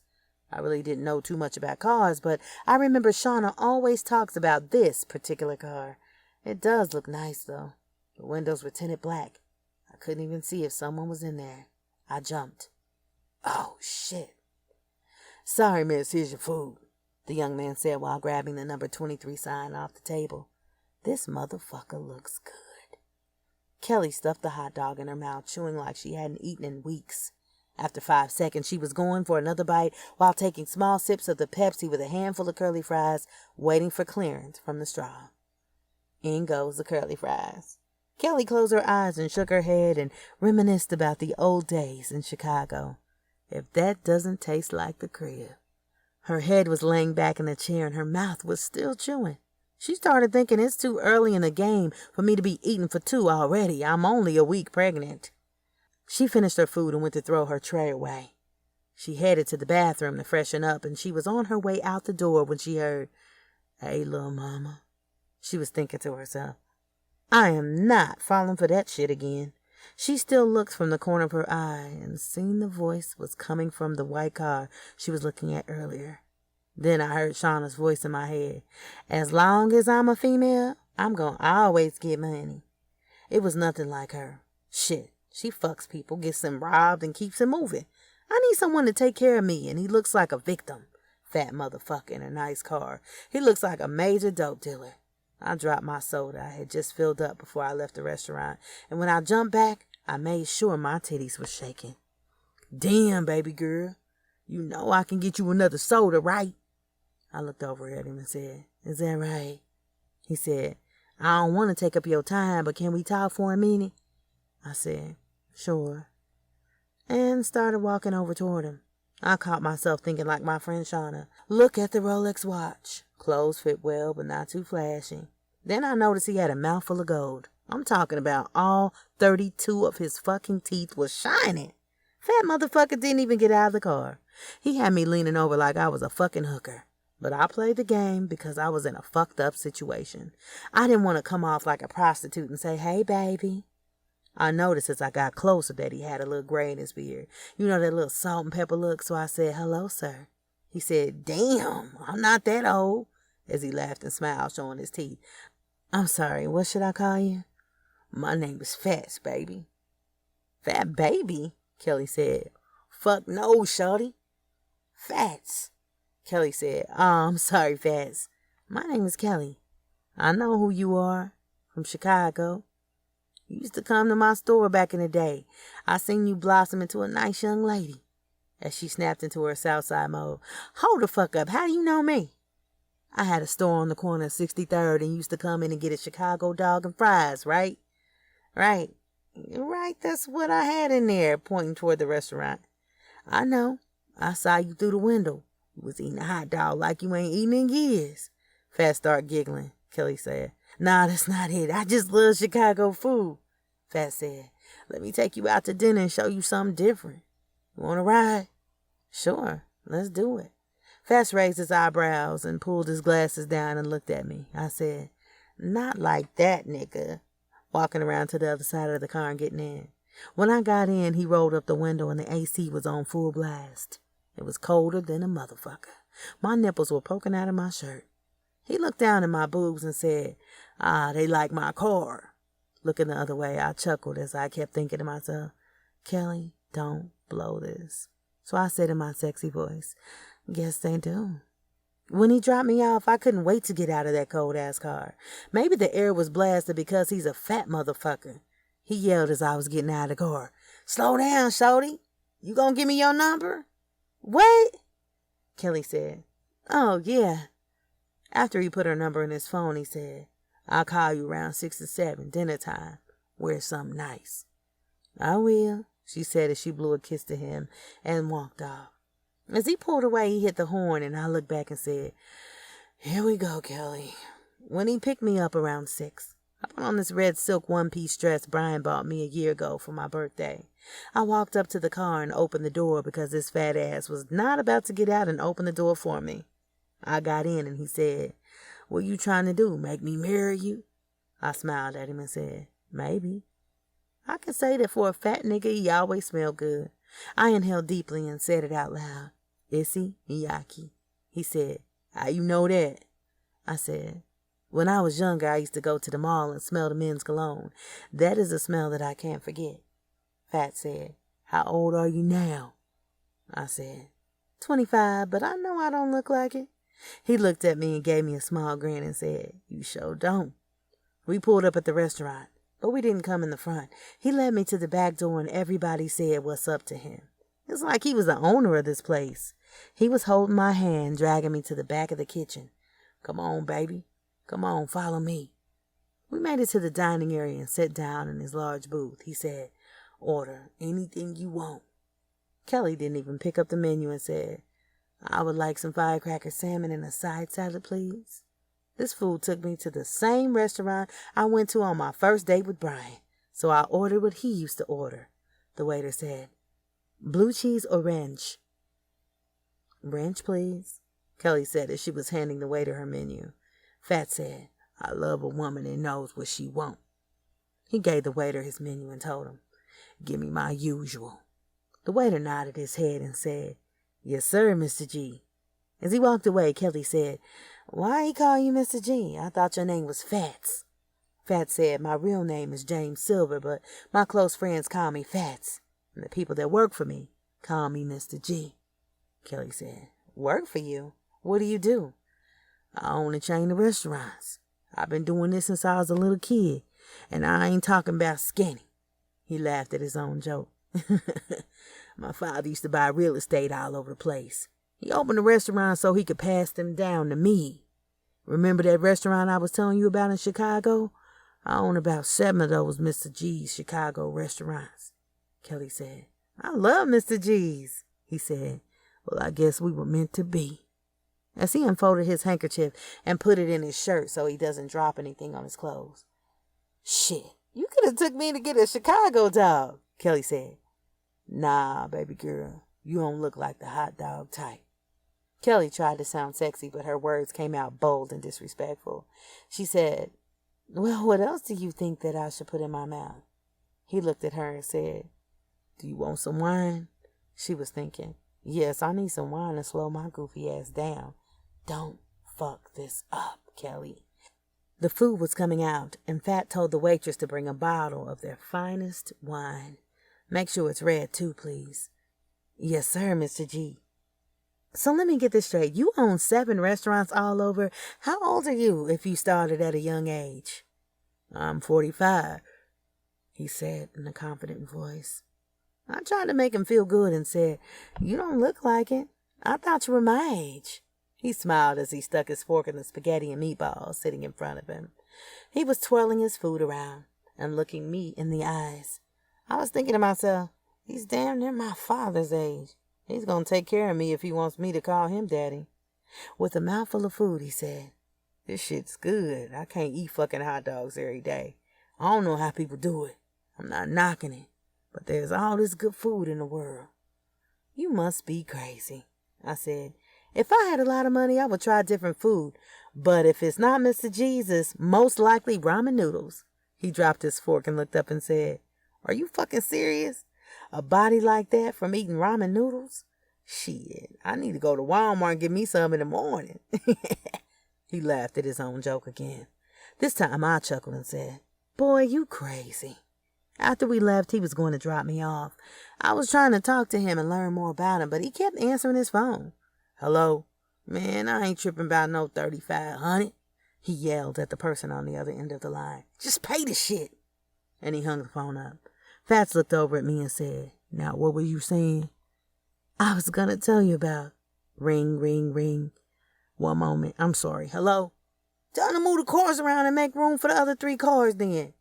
I really didn't know too much about cars, but I remember Shauna always talks about this particular car. It does look nice, though. The windows were tinted black. I couldn't even see if someone was in there. I jumped. Oh, shit. Sorry, miss, here's your food, the young man said while grabbing the number 23 sign off the table. This motherfucker looks good. Kelly stuffed the hot dog in her mouth, chewing like she hadn't eaten in weeks. After 5 seconds, she was going for another bite while taking small sips of the Pepsi with a handful of curly fries, waiting for clearance from the straw. In goes the curly fries. Kelly closed her eyes and shook her head and reminisced about the old days in Chicago. If that doesn't taste like the crib. Her head was laying back in the chair and her mouth was still chewing. She started thinking it's too early in the game for me to be eating for 2 already. I'm only a week pregnant. She finished her food and went to throw her tray away. She headed to the bathroom to freshen up, and she was on her way out the door when she heard, "Hey, little mama." She was thinking to herself, I am not falling for that shit again. She still looked from the corner of her eye and seen the voice was coming from the white car she was looking at earlier. Then I heard Shauna's voice in my head. As long as I'm a female, I'm gonna always get money. It was nothing like her. Shit, she fucks people, gets them robbed, and keeps it moving. I need someone to take care of me, and he looks like a victim. Fat motherfucker in a nice car. He looks like a major dope dealer. I dropped my soda I had just filled up before I left the restaurant, and when I jumped back, I made sure my titties were shaking. Damn, baby girl. You know I can get you another soda, right? I looked over at him and said, Is that right? He said, I don't want to take up your time, but can we talk for a minute? I said, Sure. And started walking over toward him. I caught myself thinking like my friend Shauna. Look at the Rolex watch. Clothes fit well, but not too flashy. Then I noticed he had a mouthful of gold. I'm talking about all 32 of his fucking teeth was shining. Fat motherfucker didn't even get out of the car. He had me leaning over like I was a fucking hooker. But I played the game because I was in a fucked up situation. I didn't want to come off like a prostitute and say, Hey, baby. I noticed as I got closer that he had a little gray in his beard. You know, that little salt and pepper look. So I said, Hello, sir. He said, Damn, I'm not that old. As he laughed and smiled, showing his teeth. I'm sorry, what should I call you? My name is Fats, baby. Fat baby? Kelly said. Fuck no, shorty. Fats. Kelly said, Oh, I'm sorry, Fats. My name is Kelly. I know who you are. From Chicago. You used to come to my store back in the day. I seen you blossom into a nice young lady. As she snapped into her Southside mode. Hold the fuck up. How do you know me? I had a store on the corner of 63rd and used to come in and get a Chicago dog and fries, right? Right, that's what I had in there, pointing toward the restaurant. I know. I saw you through the window. You was eating a hot dog like you ain't eaten in years. Fat started giggling, Kelly said. Nah, that's not it. I just love Chicago food. Fat said, Let me take you out to dinner and show you something different. You want to ride? Sure, let's do it. Fats raised his eyebrows and pulled his glasses down and looked at me. I said, Not like that, nigga. Walking around to the other side of the car and getting in. When I got in, he rolled up the window and the AC was on full blast. It was colder than a motherfucker. My nipples were poking out of my shirt. He looked down at my boobs and said, They like my car. Looking the other way, I chuckled as I kept thinking to myself, Kelly, don't blow this. So I said in my sexy voice, Guess they do. When he dropped me off, I couldn't wait to get out of that cold-ass car. Maybe the air was blasted because he's a fat motherfucker. He yelled as I was getting out of the car. Slow down, shorty. You gonna give me your number? What? Kelly said. Oh, yeah. After he put her number in his phone, he said, I'll call you around 6 or 7, dinner time. Wear something nice. I will, she said as she blew a kiss to him and walked off. As he pulled away, he hit the horn, and I looked back and said, Here we go, Kelly. When he picked me up around 6, I put on this red silk one-piece dress Brian bought me a year ago for my birthday. I walked up to the car and opened the door because this fat ass was not about to get out and open the door for me. I got in, and he said, What you trying to do, make me marry you? I smiled at him and said, Maybe. I can say that for a fat nigga, he always smelled good. I inhaled deeply and said it out loud. Issy Miyake. He said, How you know that? I said, When I was younger, I used to go to the mall and smell the men's cologne. That is a smell that I can't forget. Fat said, How old are you now? I said, 25, but I know I don't look like it. He looked at me and gave me a small grin and said, You sure don't. We pulled up at the restaurant, but we didn't come in the front. He led me to the back door and everybody said what's up to him. It's like he was the owner of this place. He was holding my hand, dragging me to the back of the kitchen. Come on, baby. Come on, follow me. We made it to the dining area and sat down in his large booth. He said, Order anything you want. Kelly didn't even pick up the menu and said, I would like some firecracker salmon and a side salad, please. This food took me to the same restaurant I went to on my first date with Brian, so I ordered what he used to order. the waiter said. Blue cheese or ranch? Ranch, please, Kelly said as she was handing the waiter her menu. Fat said, I love a woman that knows what she wants. He gave the waiter his menu and told him, Give me my usual. The waiter nodded his head and said, Yes, sir, Mr. G. As he walked away, Kelly said, Why he call you Mr. G? I thought your name was Fats. Fats said, My real name is James Silver, but my close friends call me Fats, and the people that work for me call me Mr. G. Kelly said, Work for you? What do you do? I own a chain of restaurants. I've been doing this since I was a little kid, and I ain't talking about skinny. He laughed at his own joke. My father used to buy real estate all over the place. He opened a restaurant so he could pass them down to me. Remember that restaurant I was telling you about in Chicago? I own about 7 of those Mr. G's Chicago restaurants. Kelly said, I love Mr. G's. He said, Well, I guess we were meant to be. As he unfolded his handkerchief and put it in his shirt so he doesn't drop anything on his clothes. Shit, you could have took me to get a Chicago dog, Kelly said. Nah, baby girl, you don't look like the hot dog type. Kelly tried to sound sexy, but her words came out bold and disrespectful. She said, Well, what else do you think that I should put in my mouth? He looked at her and said, Do you want some wine? She was thinking, Yes, I need some wine to slow my goofy ass down. Don't fuck this up, Kelly. The food was coming out, and Fat told the waitress to bring a bottle of their finest wine. Make sure it's red, too, please. Yes, sir, Mr. G. So let me get this straight. You own 7 restaurants all over. How old are you if you started at a young age? I'm 45, he said in a confident voice. I tried to make him feel good and said, You don't look like it. I thought you were my age. He smiled as he stuck his fork in the spaghetti and meatballs sitting in front of him. He was twirling his food around and looking me in the eyes. I was thinking to myself, he's damn near my father's age. He's going to take care of me if he wants me to call him daddy. With a mouthful of food, he said, This shit's good. I can't eat fucking hot dogs every day. I don't know how people do it. I'm not knocking it. But there's all this good food in the world. You must be crazy, I said. If I had a lot of money, I would try different food. But if it's not Mr. G's, it's most likely ramen noodles. He dropped his fork and looked up and said, Are you fucking serious? A body like that from eating ramen noodles? Shit, I need to go to Walmart and get me some in the morning. He laughed at his own joke again. This time I chuckled and said, Boy, you crazy. After we left, he was going to drop me off. I was trying to talk to him and learn more about him, but he kept answering his phone. Hello? Man, I ain't tripping about no 3,500. He yelled at the person on the other end of the line. Just pay the shit. And he hung the phone up. Fats looked over at me and said, Now, what were you saying? I was going to tell you about. Ring, ring, ring. One moment. I'm sorry. Hello? Tell him to move the cars around and make room for the other 3 cars then.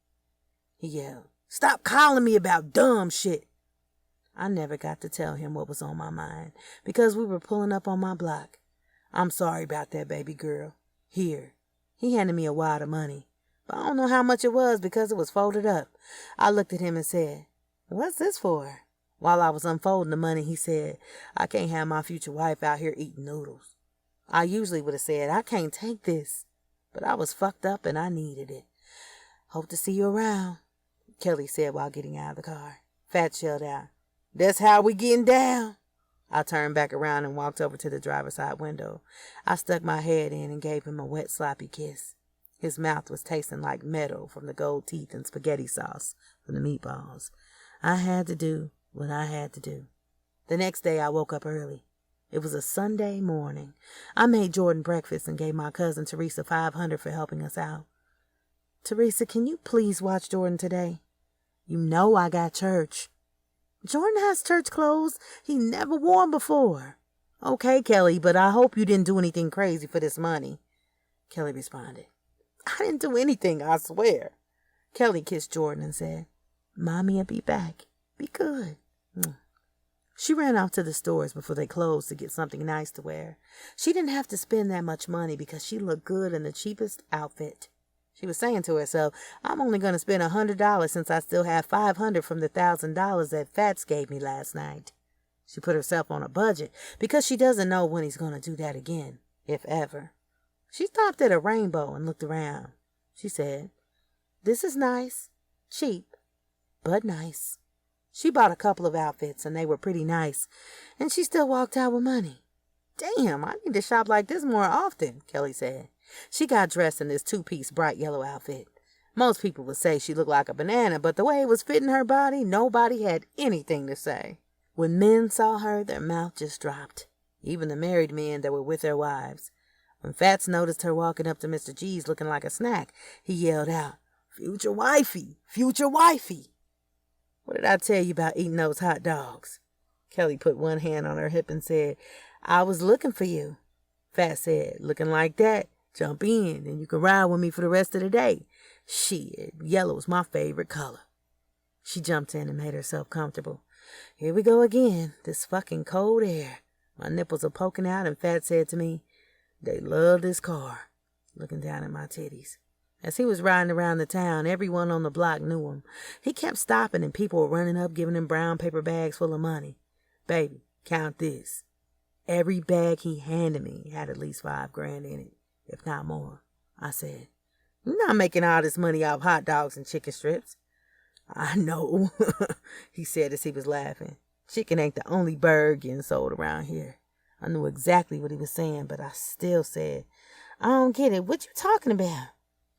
He yelled. Stop calling me about dumb shit. I never got to tell him what was on my mind because we were pulling up on my block. I'm sorry about that, baby girl. Here. He handed me a wad of money, but I don't know how much it was because it was folded up. I looked at him and said, What's this for? While I was unfolding the money, he said, I can't have my future wife out here eating noodles. I usually would have said, I can't take this, but I was fucked up and I needed it. Hope to see you around, Kelly said while getting out of the car. Fat yelled out, That's how we getting down. I turned back around and walked over to the driver's side window. I stuck my head in and gave him a wet, sloppy kiss. His mouth was tasting like metal from the gold teeth and spaghetti sauce from the meatballs. I had to do what I had to do. The next day I woke up early. It was a Sunday morning. I made Jordan breakfast and gave my cousin Teresa $500 for helping us out. Teresa, can you please watch Jordan today? You know I got church. Jordan has church clothes he never worn before. Okay, Kelly, but I hope you didn't do anything crazy for this money. Kelly responded. I didn't do anything, I swear. Kelly kissed Jordan and said, Mommy'll be back. Be good. She ran off to the stores before they closed to get something nice to wear. She didn't have to spend that much money because she looked good in the cheapest outfit. She was saying to herself, I'm only going to spend $100 since I still have $500 from the $1,000 that Fats gave me last night. She put herself on a budget because she doesn't know when he's going to do that again, if ever. She stopped at a Rainbow and looked around. She said, this is nice, cheap, but nice. She bought a couple of outfits and they were pretty nice, and she still walked out with money. Damn, I need to shop like this more often, Kelly said. She got dressed in this two-piece bright yellow outfit. Most people would say she looked like a banana, but the way it was fitting her body, nobody had anything to say. When men saw her, their mouth just dropped. Even the married men that were with their wives. When Fats noticed her walking up to Mr. G's looking like a snack, he yelled out, future wifey, future wifey. What did I tell you about eating those hot dogs? Kelly put one hand on her hip and said, I was looking for you. Fats said, looking like that, jump in and you can ride with me for the rest of the day. Shit, yellow's my favorite color. She jumped in and made herself comfortable. Here we go again, this fucking cold air. My nipples are poking out and Fats said to me, they love this car, looking down at my titties. As he was riding around the town, everyone on the block knew him. He kept stopping and people were running up giving him brown paper bags full of money. Baby, count this. Every bag he handed me had at least $5,000 in it, if not more. I said, you're not making all this money off hot dogs and chicken strips. I know, he said as he was laughing. Chicken ain't the only bird getting sold around here. I knew exactly what he was saying, but I still said, I don't get it. What you talking about?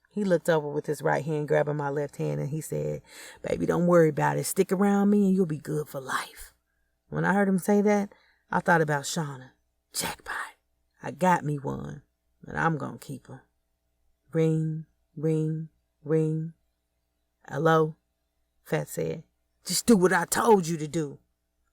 He looked over with his right hand, grabbing my left hand, and he said, baby, don't worry about it. Stick around me and you'll be good for life. When I heard him say that, I thought about Shauna. Jackpot. I got me one, and I'm going to keep her. Ring, ring, ring. Hello? Fat said. Just do what I told you to do,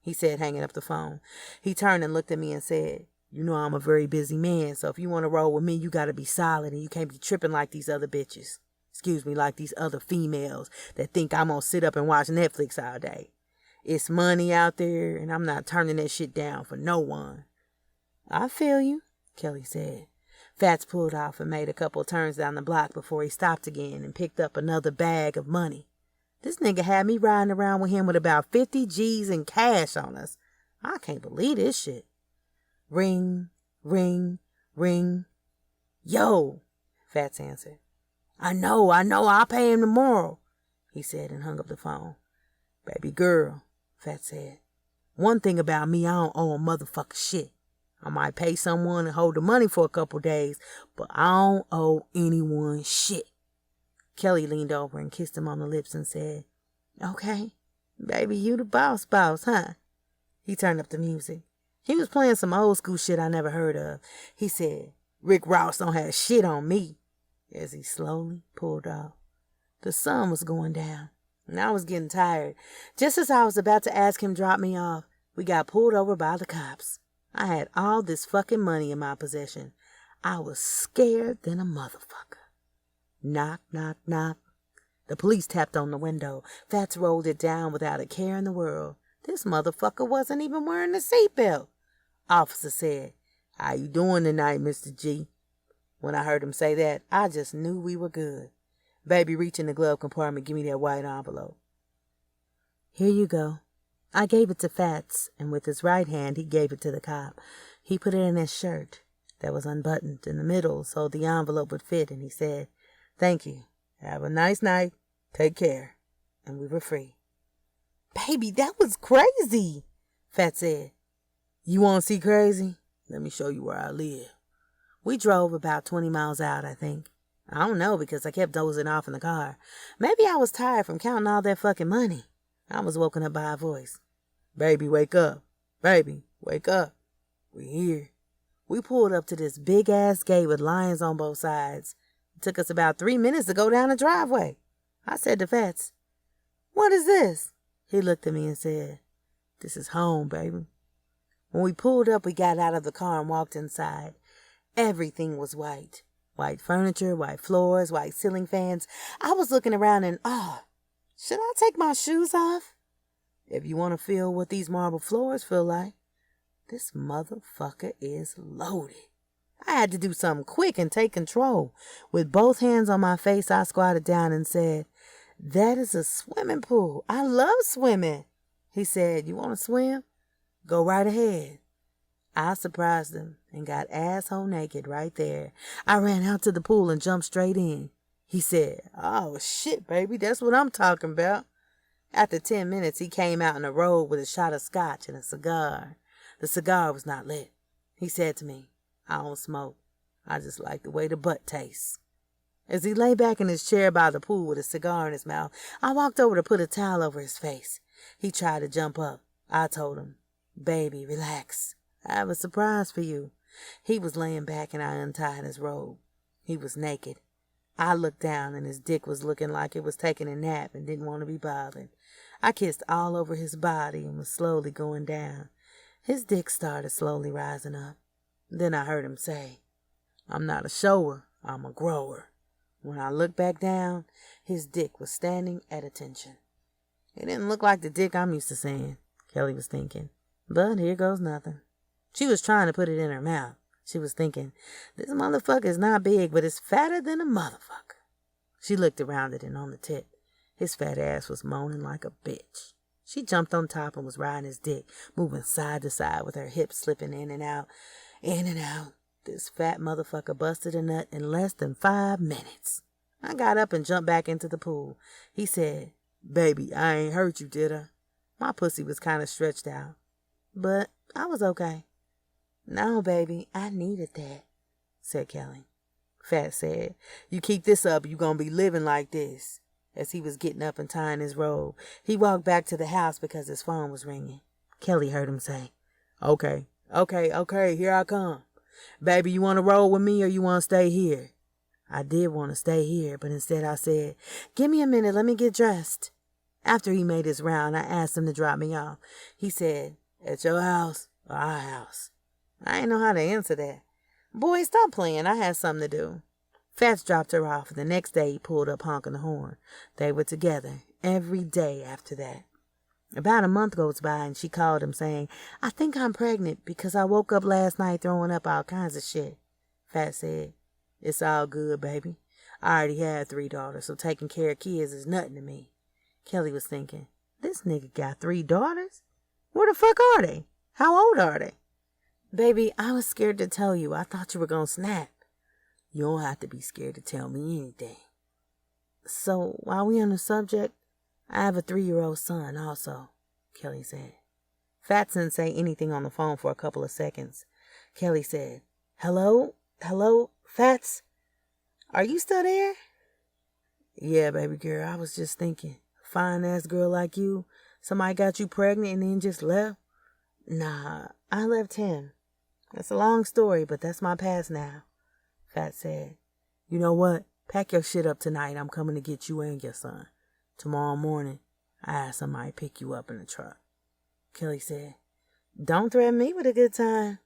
he said, hanging up the phone. He turned and looked at me and said, you know I'm a very busy man, so if you want to roll with me, you got to be solid, and you can't be tripping like these other bitches. Excuse me, like these other females that think I'm going to sit up and watch Netflix all day. It's money out there, and I'm not turning that shit down for no one. I feel you, Kelly said. Fats pulled off and made a couple of turns down the block before he stopped again and picked up another bag of money. This nigga had me riding around with him with about 50 G's in cash on us. I can't believe this shit. Ring, ring, ring. Yo, Fats answered. I know, I'll pay him tomorrow, he said and hung up the phone. Baby girl, Fats said. One thing about me, I don't owe a motherfucker shit. I might pay someone and hold the money for a couple days, but I don't owe anyone shit. Kelly leaned over and kissed him on the lips and said, okay, baby, you the boss, huh? He turned up the music. He was playing some old school shit I never heard of. He said, Rick Ross don't have shit on me, as he slowly pulled off. The sun was going down, and I was getting tired. Just as I was about to ask him to drop me off, we got pulled over by the cops. I had all this fucking money in my possession. I was scared than a motherfucker. Knock, knock, knock. The police tapped on the window. Fats rolled it down without a care in the world. This motherfucker wasn't even wearing a seatbelt. Officer said, how you doing tonight, Mr. G? When I heard him say that, I just knew we were good. Baby, reach in the glove compartment, give me that white envelope. Here you go. I gave it to Fats, and with his right hand, he gave it to the cop. He put it in his shirt that was unbuttoned in the middle so the envelope would fit, and he said, thank you. Have a nice night. Take care. And we were free. Baby, that was crazy, Fats said. You want to see crazy? Let me show you where I live. We drove about 20 miles out, I think. I don't know because I kept dozing off in the car. Maybe I was tired from counting all that fucking money. I was woken up by a voice. Baby, wake up. Baby, wake up. We here. We pulled up to this big-ass gate with lions on both sides. It took us about 3 minutes to go down the driveway. I said to Fats, what is this? He looked at me and said, this is home, baby. When we pulled up, we got out of the car and walked inside. Everything was white. White furniture, white floors, white ceiling fans. I was looking around and, should I take my shoes off? If you want to feel what these marble floors feel like, this motherfucker is loaded. I had to do something quick and take control. With both hands on my face, I squatted down and said, "That is a swimming pool. I love swimming." He said, "You want to swim? Go right ahead." I surprised him and got asshole naked right there. I ran out to the pool and jumped straight in. He said, "Oh, shit, baby, that's what I'm talking about." After 10 minutes, he came out in a robe with a shot of scotch and a cigar. The cigar was not lit. He said to me, "I don't smoke. I just like the way the butt tastes." As he lay back in his chair by the pool with a cigar in his mouth, I walked over to put a towel over his face. He tried to jump up. I told him, "Baby, relax. I have a surprise for you." He was laying back and I untied his robe. He was naked. I looked down and his dick was looking like it was taking a nap and didn't want to be bothered. I kissed all over his body and was slowly going down. His dick started slowly rising up. Then I heard him say, "I'm not a shower, I'm a grower." When I looked back down, his dick was standing at attention. It didn't look like the dick I'm used to seeing, Kelly was thinking. But here goes nothing. She was trying to put it in her mouth. She was thinking, "This motherfucker is not big, but it's fatter than a motherfucker." She looked around it and on the tip. His fat ass was moaning like a bitch. She jumped on top and was riding his dick, moving side to side with her hips slipping in and out, in and out. This fat motherfucker busted a nut in less than 5 minutes. I got up and jumped back into the pool. He said, "Baby, I ain't hurt you, did I?" My pussy was kind of stretched out, but I was okay. "No, baby, I needed that," said Kelly. Fat said, "You keep this up, you gonna be living like this." As he was getting up and tying his robe, he walked back to the house because his phone was ringing. Kelly heard him say, Okay, here I come. Baby, you want to roll with me or you want to stay here?" I did want to stay here, but instead I said, "Give me a minute, let me get dressed." After he made his round, I asked him to drop me off. He said, "At your house or our house?" I didn't know how to answer that. "Boy, stop playing. I had something to do." Fats dropped her off, and the next day he pulled up honking the horn. They were together every day after that. About a month goes by, and she called him saying, "I think I'm pregnant because I woke up last night throwing up all kinds of shit." Fats said, "It's all good, baby. I already had 3 daughters, so taking care of kids is nothing to me." Kelly was thinking, this nigga got 3 daughters? Where the fuck are they? How old are they? "Baby, I was scared to tell you. I thought you were gonna snap." "You don't have to be scared to tell me anything." "So, while we on the subject, I have a 3-year-old son also," Kelly said. Fats didn't say anything on the phone for a couple of seconds. Kelly said, Hello, Fats? Are you still there?" "Yeah, baby girl, I was just thinking. Fine-ass girl like you, somebody got you pregnant and then just left?" "Nah, I left him. It's a long story, but that's my past now," Fat said. "You know what? Pack your shit up tonight. I'm coming to get you and your son. Tomorrow morning, I have somebody pick you up in the truck." Kelly said, "Don't threaten me with a good time."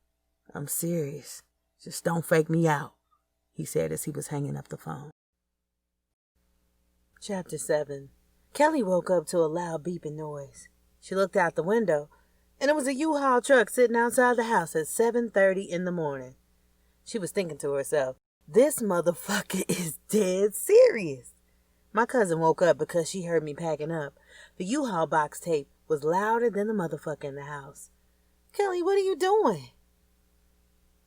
"I'm serious. Just don't fake me out," he said as he was hanging up the phone. Chapter 7. Kelly woke up to a loud beeping noise. She looked out the window, and it was a U-Haul truck sitting outside the house at 7:30 in the morning. She was thinking to herself, this motherfucker is dead serious. My cousin woke up because she heard me packing up. The U-Haul box tape was louder than the motherfucker in the house. "Kelly, what are you doing?"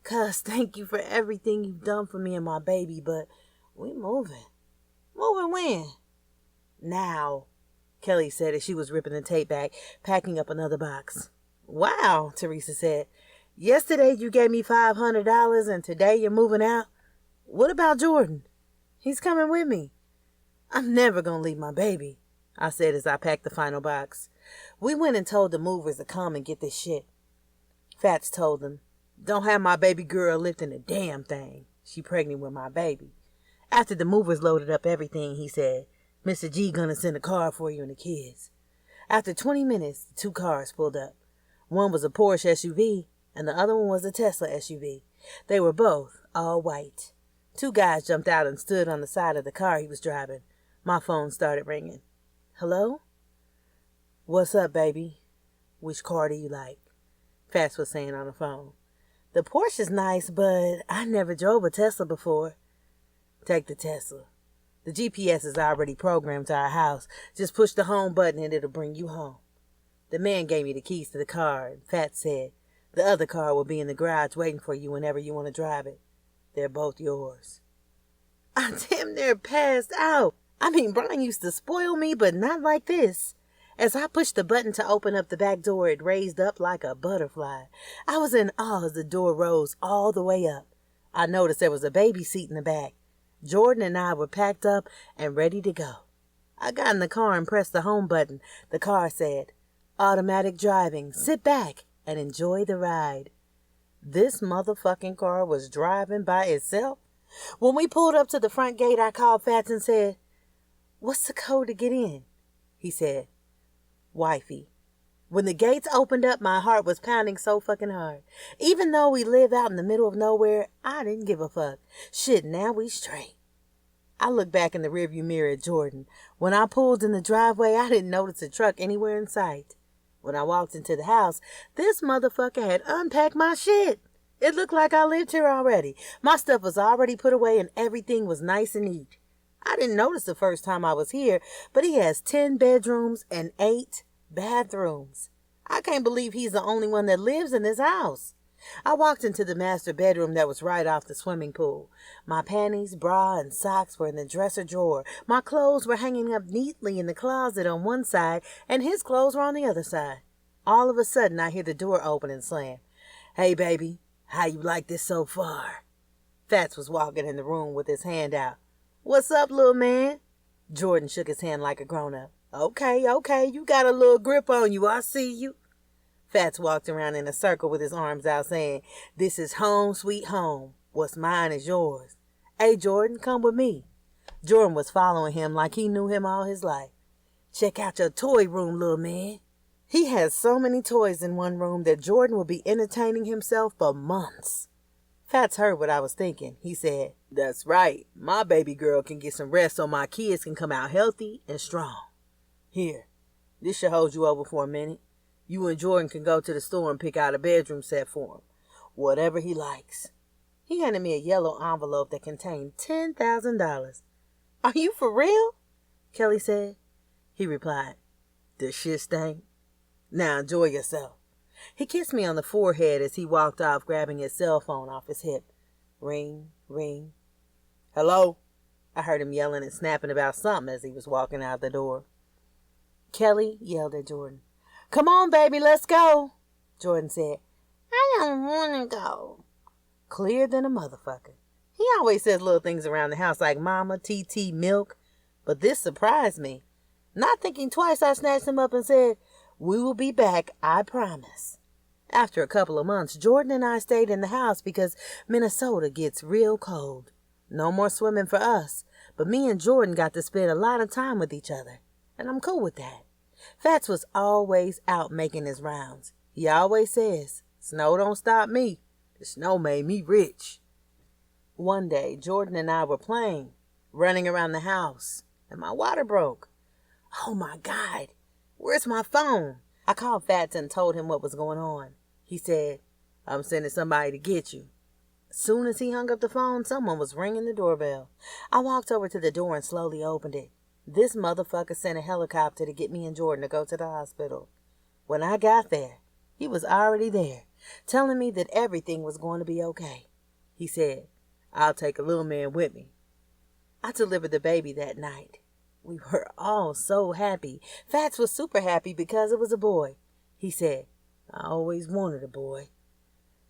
"Cuz, thank you for everything you've done for me and my baby, but we moving." "Moving when?" "Now," Kelly said as she was ripping the tape back, packing up another box. "Wow," Teresa said. "Yesterday you gave me $500 and today you're moving out? What about Jordan? He's coming with me." "I'm never going to leave my baby," I said as I packed the final box. "We went and told the movers to come and get this shit." Fats told them, "Don't have my baby girl lifting a damn thing. She pregnant with my baby." After the movers loaded up everything, he said, "Mr. G gonna send a car for you and the kids." After 20 minutes, the 2 cars pulled up. One was a Porsche SUV, and the other one was a Tesla SUV. They were both all white. 2 guys jumped out and stood on the side of the car he was driving. My phone started ringing. "Hello?" "What's up, baby? Which car do you like?" Fats was saying on the phone. The Porsche's nice, but I never drove a Tesla before. Take the Tesla. The GPS is already programmed to our house. Just push the home button and it'll bring you home. The man gave me the keys to the car, and Fat said the other car will be in the garage waiting for you whenever you want to drive it. They're both yours. I damn near passed out. I mean, Brian used to spoil me, but not like this. As I pushed the button to open up the back door, it raised up like a butterfly. I was in awe as the door rose all the way up. I noticed there was a baby seat in the back. Jordan and I were packed up and ready to go. I got in the car and pressed the home button. The car said, "Automatic driving. Sit back and enjoy the ride." This motherfucking car was driving by itself. When we pulled up to the front gate, I called Fats and said, "What's the code to get in?" He said, "Wifey." When the gates opened up, my heart was pounding so fucking hard. Even though we live out in the middle of nowhere, I didn't give a fuck. Shit, now we straight. I looked back in the rearview mirror at Jordan. When I pulled in the driveway, I didn't notice a truck anywhere in sight. When I walked into the house, this motherfucker had unpacked my shit. It looked like I lived here already. My stuff was already put away and everything was nice and neat. I didn't notice the first time I was here, but he has 10 bedrooms and 8 bathrooms. I can't believe he's the only one that lives in this house. I walked into the master bedroom that was right off the swimming pool. My panties, bra, and socks were in the dresser drawer. My clothes were hanging up neatly in the closet on one side, and his clothes were on the other side. All of a sudden, I hear the door open and slam. "Hey, baby, how you like this so far?" Fats was walking in the room with his hand out. "What's up, little man?" Jordan shook his hand like a grown-up. Okay, you got a little grip on you, I see you." Fats walked around in a circle with his arms out saying, "This is home sweet home. What's mine is yours. Hey, Jordan, come with me." Jordan was following him like he knew him all his life. "Check out your toy room, little man." He had so many toys in one room that Jordan would be entertaining himself for months. Fats heard what I was thinking. He said, "That's right. My baby girl can get some rest so my kids can come out healthy and strong. Here, this should hold you over for a minute. You and Jordan can go to the store and pick out a bedroom set for him. Whatever he likes." He handed me a yellow envelope that contained $10,000. "Are you for real?" Kelly said. He replied, "The shit stank. Now enjoy yourself." He kissed me on the forehead as he walked off, grabbing his cell phone off his hip. Ring, ring. "Hello?" I heard him yelling and snapping about something as he was walking out the door. Kelly yelled at Jordan. "Come on, baby, let's go." Jordan said, "I don't want to go." Clear than a motherfucker. He always says little things around the house like mama, TT, milk. But this surprised me. Not thinking twice, I snatched him up and said, "We will be back, I promise." After a couple of months, Jordan and I stayed in the house because Minnesota gets real cold. No more swimming for us, but me and Jordan got to spend a lot of time with each other, and I'm cool with that. Fats was always out making his rounds. He always says, "Snow don't stop me. The snow made me rich." One day, Jordan and I were playing, running around the house, and my water broke. Oh my God, where's my phone? I called Fats and told him what was going on. He said, "I'm sending somebody to get you." As soon as he hung up the phone, someone was ringing the doorbell. I walked over to the door and slowly opened it. This motherfucker sent a helicopter to get me and Jordan to go to the hospital. When I got there, he was already there, telling me that everything was going to be okay. He said, "I'll take a little man with me." I delivered the baby that night. We were all so happy. Fats was super happy because it was a boy. He said, "I always wanted a boy."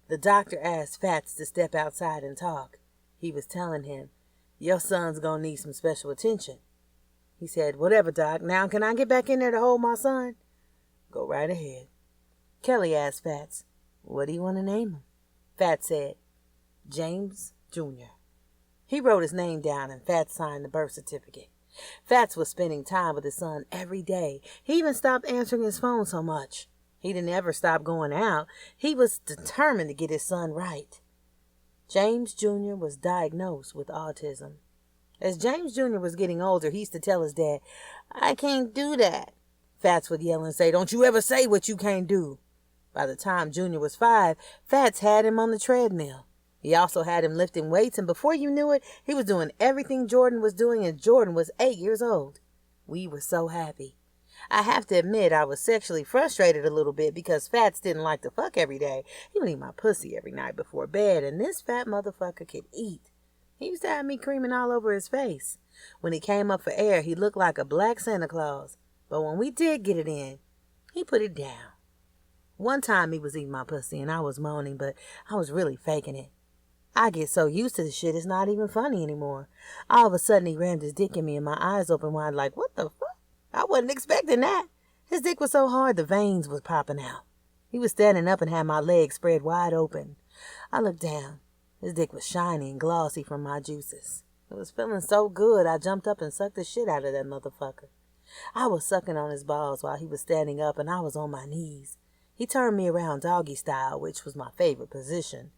The doctor asked Fats to step outside and talk. He was telling him, "Your son's gonna need some special attention." He said, "Whatever, Doc. Now can I get back in there to hold my son?" "Go right ahead." Kelly asked Fats, "What do you want to name him?" Fats said, "James Jr." He wrote his name down and Fats signed the birth certificate. Fats was spending time with his son every day. He even stopped answering his phone so much. He didn't ever stop going out. He was determined to get his son right. James Jr. was diagnosed with autism. As James Jr. was getting older, he used to tell his dad, "I can't do that." Fats would yell and say, "Don't you ever say what you can't do." By the time Junior was 5, Fats had him on the treadmill. He also had him lifting weights, and before you knew it, he was doing everything Jordan was doing, and Jordan was 8 years old. We were so happy. I have to admit I was sexually frustrated a little bit because Fats didn't like to fuck every day. He would eat my pussy every night before bed, and this fat motherfucker could eat. He used to have me creaming all over his face. When he came up for air, he looked like a black Santa Claus. But when we did get it in, he put it down. One time he was eating my pussy and I was moaning, but I was really faking it. I get so used to the shit, it's not even funny anymore. All of a sudden he rammed his dick in me and my eyes open wide like, what the fuck? I wasn't expecting that. His dick was so hard the veins was popping out. He was standing up and had my legs spread wide open. I looked down. His dick was shiny and glossy from my juices. It was feeling so good I jumped up and sucked the shit out of that motherfucker. I was sucking on his balls while he was standing up and I was on my knees. He turned me around doggy style, which was my favorite position.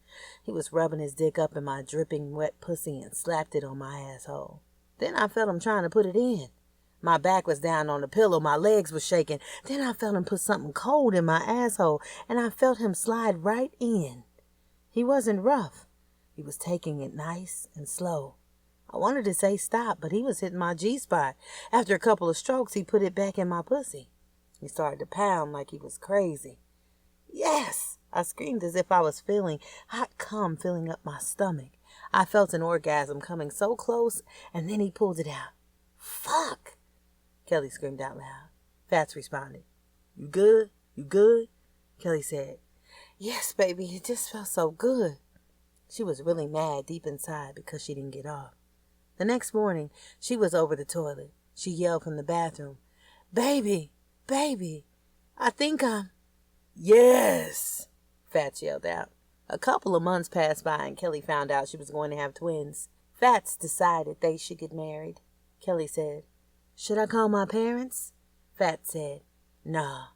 He was rubbing his dick up in my dripping wet pussy and slapped it on my asshole. Then I felt him trying to put it in. My back was down on the pillow, my legs were shaking. Then I felt him put something cold in my asshole and I felt him slide right in. He wasn't rough. He was taking it nice and slow. I wanted to say stop, but he was hitting my G-spot. After a couple of strokes, he put it back in my pussy. He started to pound like he was crazy. Yes! I screamed as if I was feeling hot cum filling up my stomach. I felt an orgasm coming so close, and then he pulled it out. Fuck! Kelly screamed out loud. Fats responded. You good? You good? Kelly said. Yes, baby, it just felt so good. She was really mad deep inside because she didn't get off. The next morning, she was over the toilet. She yelled from the bathroom, Baby, baby, I think I'm... Yes, Fats yelled out. A couple of months passed by and Kelly found out she was going to have twins. Fats decided they should get married. Kelly said, Should I call my parents? Fats said, Nah,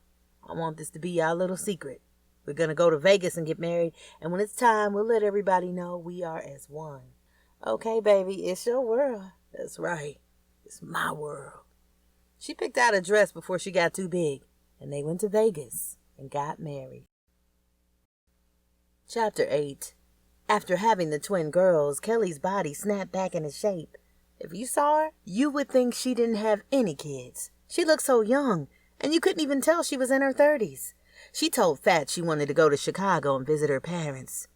I want this to be our little secret. We're going to go to Vegas and get married, and when it's time, we'll let everybody know we are as one. Okay, baby, it's your world. That's right. It's my world. She picked out a dress before she got too big, and they went to Vegas and got married. Chapter 8. After having the twin girls, Kelly's body snapped back into shape. If you saw her, you would think she didn't have any kids. She looked so young, and you couldn't even tell she was in her 30s. She told Fats she wanted to go to Chicago and visit her parents.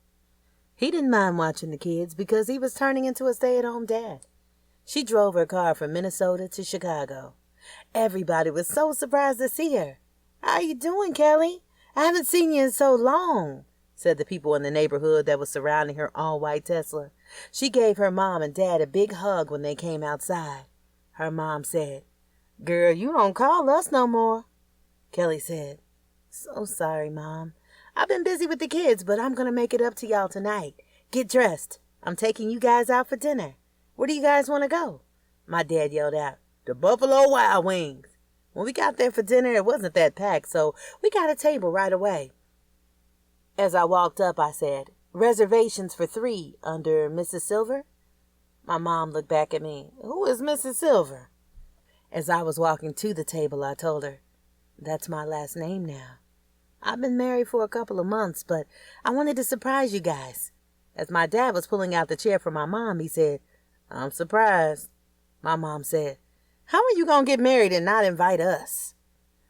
He didn't mind watching the kids because he was turning into a stay-at-home dad. She drove her car from Minnesota to Chicago. Everybody was so surprised to see her. How you doing, Kelly? I haven't seen you in so long, said the people in the neighborhood that was surrounding her all-white Tesla. She gave her mom and dad a big hug when they came outside. Her mom said, Girl, you don't call us no more. Kelly said, So sorry, Mom. I've been busy with the kids, but I'm going to make it up to y'all tonight. Get dressed. I'm taking you guys out for dinner. Where do you guys want to go? My dad yelled out, The Buffalo Wild Wings. When we got there for dinner, it wasn't that packed, so we got a table right away. As I walked up, I said, Reservations for 3 under Mrs. Silver? My mom looked back at me. Who is Mrs. Silver? As I was walking to the table, I told her, That's my last name now. I've been married for a couple of months, but I wanted to surprise you guys. As my dad was pulling out the chair for my mom, he said, I'm surprised. My mom said, How are you going to get married and not invite us?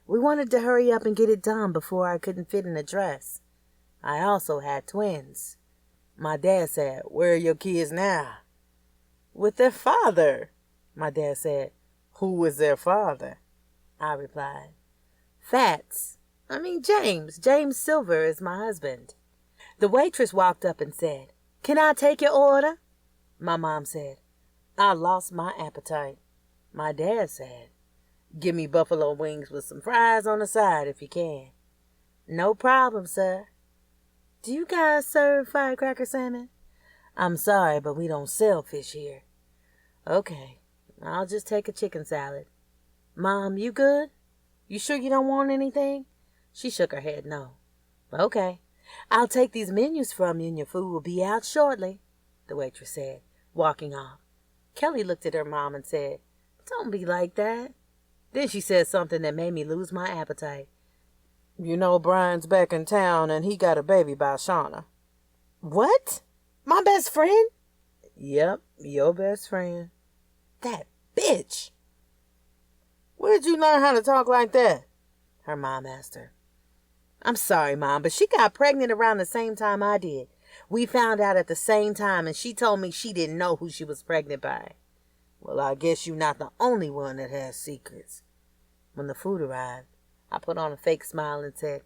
We wanted to hurry up and get it done before I couldn't fit in a dress. I also had twins. My dad said, Where are your kids now? With their father. My dad said, Who is their father? I replied, James. James Silver is my husband. The waitress walked up and said, Can I take your order? My mom said, I lost my appetite. My dad said, Give me buffalo wings with some fries on the side if you can. No problem, sir. Do you guys serve firecracker salmon? I'm sorry, but we don't sell fish here. Okay, I'll just take a chicken salad. Mom, you good? You sure you don't want anything? She shook her head no. Okay, I'll take these menus from you and your food will be out shortly, the waitress said, walking off. Kelly looked at her mom and said, Don't be like that. Then she said something that made me lose my appetite.
You know Brian's back in town and he got a baby by Shauna.
What? My best friend?
Yep, your best friend.
That bitch.
Where'd you learn how to talk like that?
Her mom asked her. I'm sorry, Mom, but she got pregnant around the same time I did. We found out at the same time, and she told me she didn't know who she was pregnant by.
Well, I guess you're not the only one that has secrets.
When the food arrived, I put on a fake smile and said,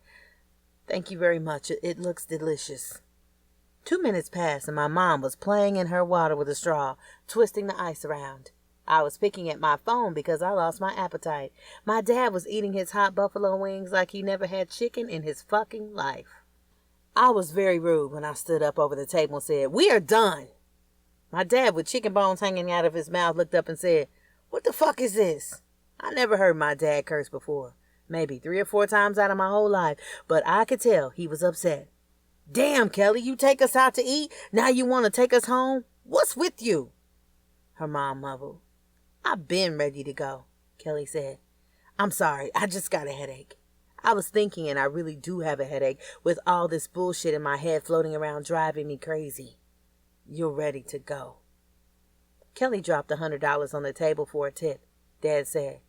Thank you very much. It looks delicious. 2 minutes passed, and my mom was playing in her water with a straw, twisting the ice around. I was picking at my phone because I lost my appetite. My dad was eating his hot buffalo wings like he never had chicken in his fucking life. I was very rude when I stood up over the table and said, We are done. My dad, with chicken bones hanging out of his mouth, looked up and said, What the fuck is this? I never heard my dad curse before. Maybe 3 or 4 times out of my whole life, but I could tell he was upset. Damn, Kelly, you take us out to eat? Now you want to take us home? What's with you? Her mom mumbled. I've been ready to go, Kelly said. I'm sorry, I just got a headache. I was thinking, and I really do have a headache, with all this bullshit in my head floating around driving me crazy. You're ready to go. Kelly dropped $100 on the table for a tip. Dad said,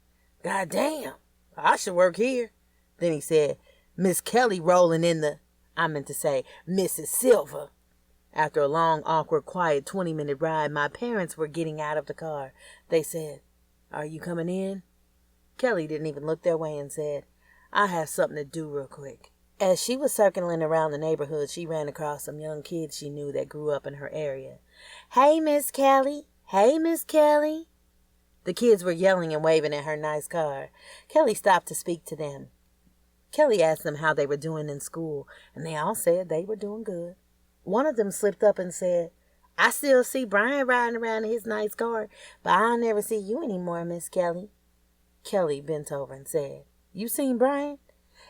God damn, I should work here. Then he said, Miss Kelly rolling in the, I meant to say, Mrs. Silver. After a long, awkward, quiet 20-minute ride, my parents were getting out of the car. They said, Are you coming in? Kelly didn't even look their way and said, I have something to do real quick. As she was circling around the neighborhood, she ran across some young kids she knew that grew up in her area. Hey, Miss Kelly. Hey, Miss Kelly. The kids were yelling and waving at her nice car. Kelly stopped to speak to them. Kelly asked them how they were doing in school, and they all said they were doing good. One of them slipped up and said, I still see Brian riding around in his nice car, but I'll never see you anymore, Miss Kelly. Kelly bent over and said, You seen Brian?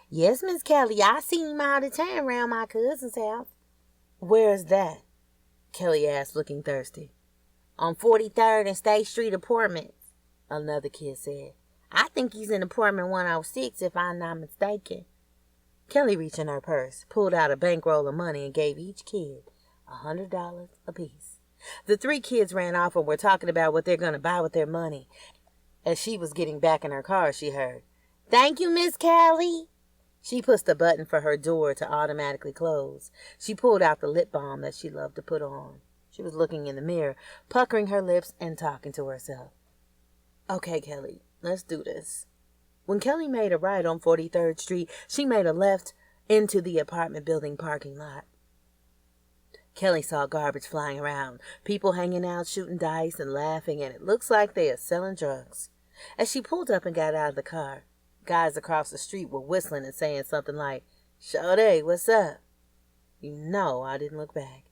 Yes, Miss Kelly, I seen him all the time around my cousin's house. Where's that? Kelly asked, looking thirsty. On 43rd and State Street Apartments, another kid said. I think he's in apartment 106 if I'm not mistaken. Kelly reached in her purse, pulled out a bankroll of money, and gave each kid $100 apiece. The 3 kids ran off and were talking about what they're going to buy with their money. As she was getting back in her car, she heard, Thank you, Miss Kelly. She pushed the button for her door to automatically close. She pulled out the lip balm that she loved to put on. She was looking in the mirror, puckering her lips and talking to herself. Okay, Kelly, let's do this. When Kelly made a right on 43rd Street, she made a left into the apartment building parking lot. Kelly saw garbage flying around, people hanging out, shooting dice and laughing, and it looks like they are selling drugs. As she pulled up and got out of the car, guys across the street were whistling and saying something like, Sade, what's up? You know I didn't look back.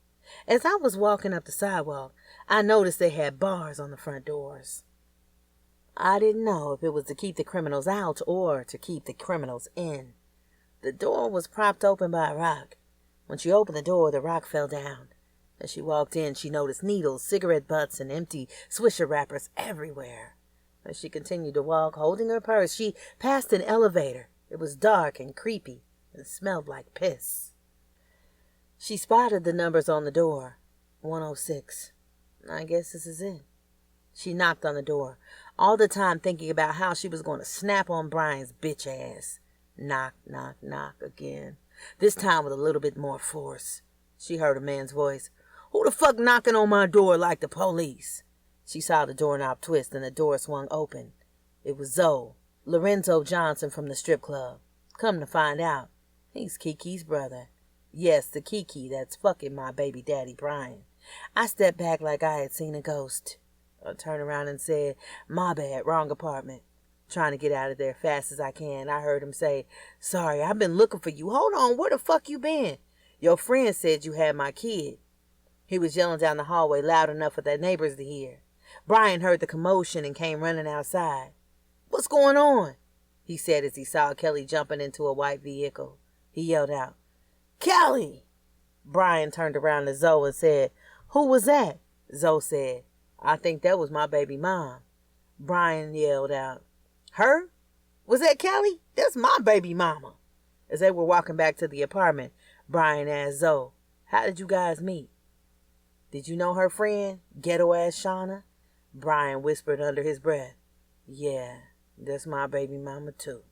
As I was walking up the sidewalk, I noticed they had bars on the front doors. I didn't know if it was to keep the criminals out or to keep the criminals in. The door was propped open by a rock. When she opened the door, the rock fell down. As she walked in, she noticed needles, cigarette butts, and empty Swisher wrappers everywhere. As she continued to walk, holding her purse, she passed an elevator. It was dark and creepy and smelled like piss. She spotted the numbers on the door. 106. I guess this is it. She knocked on the door, all the time thinking about how she was going to snap on Brian's bitch ass. Knock, knock, knock again. This time with a little bit more force. She heard a man's voice. Who the fuck knocking on my door like the police? She saw the doorknob twist and the door swung open. It was Zoe, Lorenzo Johnson from the strip club. Come to find out, he's Kiki's brother. Yes, the Kiki that's fucking my baby daddy Brian. I stepped back like I had seen a ghost. I turned around and said, My bad, wrong apartment. Trying to get out of there fast as I can, I heard him say, Sorry, I've been looking for you. Hold on, where the fuck you been? Your friend said you had my kid. He was yelling down the hallway loud enough for the neighbors to hear. Brian heard the commotion and came running outside. What's going on? He said as he saw Kelly jumping into a white vehicle. He yelled out, Kelly! Brian turned around to Zoe and said, Who was that? Zoe said, I think that was my baby mom. Brian yelled out, Her? Was that Kelly? That's my baby mama. As they were walking back to the apartment, Brian asked Zoe, "How did you guys meet?" "Did you know her friend, ghetto-ass Shauna?" Brian whispered under his breath. "Yeah, that's my baby mama too."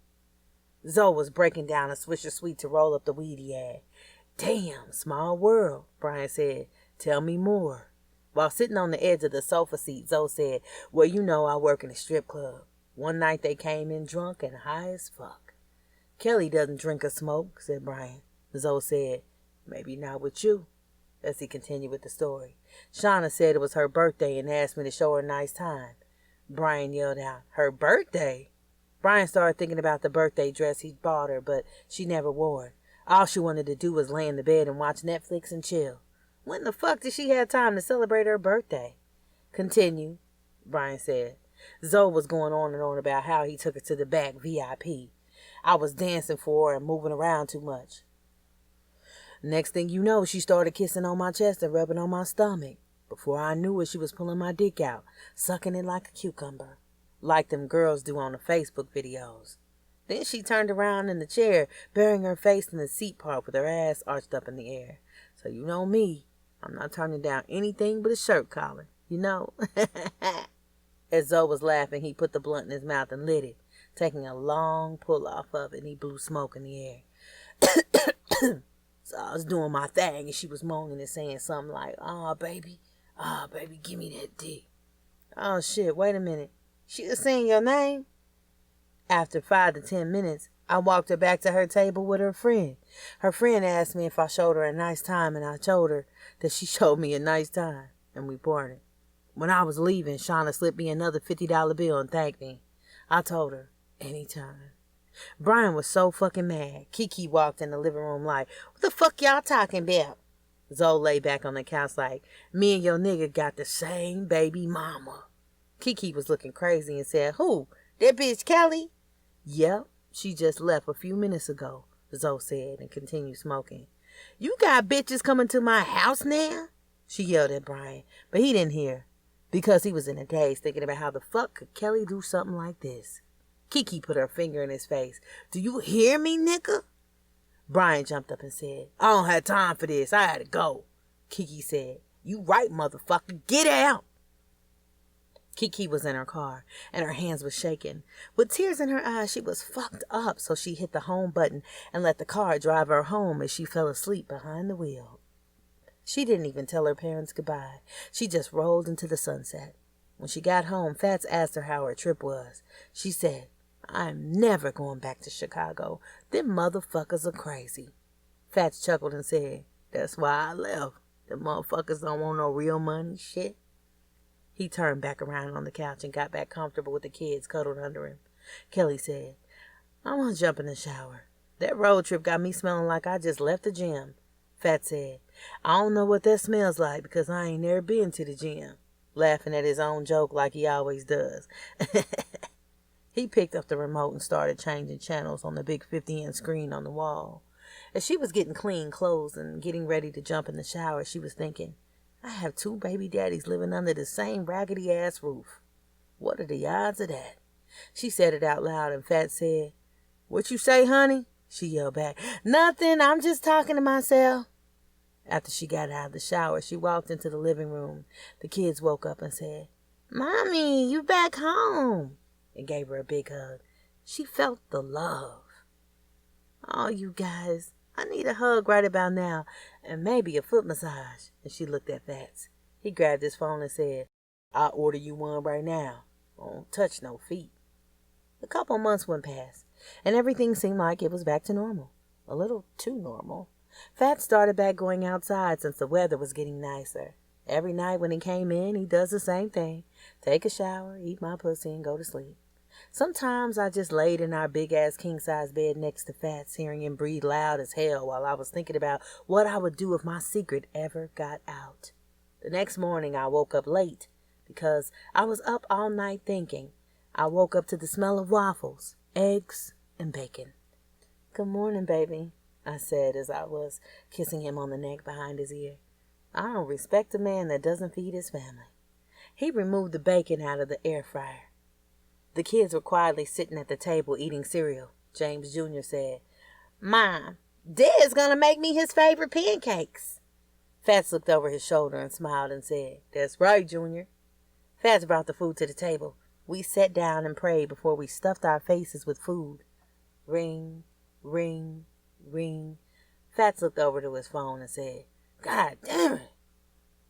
Zoe was breaking down a Swisher Sweet to roll up the weed he had. "Damn, small world," Brian said. "Tell me more." While sitting on the edge of the sofa seat, Zoe said, "Well, you know I work in a strip club. One night they came in drunk and high as fuck." "Kelly doesn't drink or smoke," said Brian. Zoe said, "Maybe not with you," as he continued with the story. "Shauna said it was her birthday and asked me to show her a nice time." Brian yelled out, "Her birthday?" Brian started thinking about the birthday dress he'd bought her, but she never wore it. All she wanted to do was lay in the bed and watch Netflix and chill. When the fuck did she have time to celebrate her birthday? "Continue," Brian said. Zoe was going on and on about how he took her to the back VIP. "I was dancing for her and moving around too much. Next thing you know, she started kissing on my chest and rubbing on my stomach. Before I knew it, she was pulling my dick out, sucking it like a cucumber, like them girls do on the Facebook videos. Then she turned around in the chair, burying her face in the seat part with her ass arched up in the air. So you know me, I'm not turning down anything but a shirt collar, you know." As Zoe was laughing, he put the blunt in his mouth and lit it. Taking a long pull off of it, he blew smoke in the air. So I was doing my thing, and she was moaning and saying something like, "Ah, baby, give me that dick." "Oh, shit, wait a minute. She was saying your name?" After 5 to 10 minutes, I walked her back to her table with her friend. Her friend asked me if I showed her a nice time, and I told her that she showed me a nice time, and we parted. When I was leaving, Shauna slipped me another $50 bill and thanked me. I told her, "Anytime." Brian was so fucking mad. Kiki walked in the living room like, "What the fuck y'all talking about?" Zoe lay back on the couch like, "Me and your nigga got the same baby mama." Kiki was looking crazy and said, "Who? That bitch Kelly?" "Yep, she just left a few minutes ago," Zoe said and continued smoking. "You got bitches coming to my house now?" she yelled at Brian, but he didn't hear because he was in a daze thinking about how the fuck could Kelly do something like this. Kiki put her finger in his face. "Do you hear me, nigga?" Brian jumped up and said, "I don't have time for this. I had to go." Kiki said, "You right, motherfucker. Get out." Kiki was in her car, and her hands were shaking. With tears in her eyes, she was fucked up, so she hit the home button and let the car drive her home as she fell asleep behind the wheel. She didn't even tell her parents goodbye. She just rolled into the sunset. When she got home, Fats asked her how her trip was. She said, "I'm never going back to Chicago. Them motherfuckers are crazy." Fats chuckled and said, "That's why I left. Them motherfuckers don't want no real money shit." He turned back around on the couch and got back comfortable with the kids cuddled under him. Kelly said, "I want to jump in the shower. That road trip got me smelling like I just left the gym." Fats said, "I don't know what that smells like because I ain't never been to the gym," laughing at his own joke like he always does. He picked up the remote and started changing channels on the big 50-inch screen on the wall. As she was getting clean clothes and getting ready to jump in the shower, she was thinking, I have 2 baby daddies living under the same raggedy-ass roof. What are the odds of that? She said it out loud, and Fat said, "What you say, honey?" She yelled back, "Nothing, I'm just talking to myself." After she got out of the shower, she walked into the living room. The kids woke up and said, "Mommy, you back home," and gave her a big hug. She felt the love. "Oh, you guys, I need a hug right about now, and maybe a foot massage." And she looked at Fats. He grabbed his phone and said, "I'll order you one right now. Don't touch no feet." A couple months went past, and everything seemed like it was back to normal. A little too normal. Fats started back going outside since the weather was getting nicer. Every night when he came in, he does the same thing. Take a shower, eat my pussy, and go to sleep. Sometimes I just laid in our big-ass king-size bed next to Fats, hearing him breathe loud as hell while I was thinking about what I would do if my secret ever got out. The next morning I woke up late because I was up all night thinking. I woke up to the smell of waffles, eggs, and bacon. "Good morning, baby," I said as I was kissing him on the neck behind his ear. I don't respect a man that doesn't feed his family. He removed the bacon out of the air fryer. The kids were quietly sitting at the table eating cereal. James Jr. said, Mom, Dad's gonna make me his favorite pancakes. Fats looked over his shoulder and smiled and said, That's right, Junior. Fats brought the food to the table. We sat down and prayed before we stuffed our faces with food. Ring, ring, ring. Fats looked over to his phone and said, God damn it.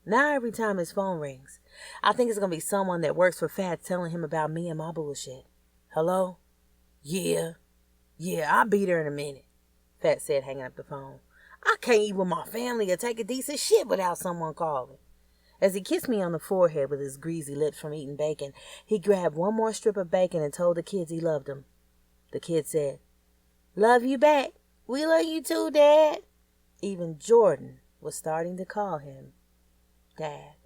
Now every time his phone rings, I think it's going to be someone that works for Fats telling him about me and my bullshit. Hello? Yeah, I'll be there in a minute, Fats said, hanging up the phone. I can't eat with my family or take a decent shit without someone calling. As he kissed me on the forehead with his greasy lips from eating bacon, he grabbed one more strip of bacon and told the kids he loved them. The kids said, Love you back. We love you too, Dad. Even Jordan was starting to call him Dad.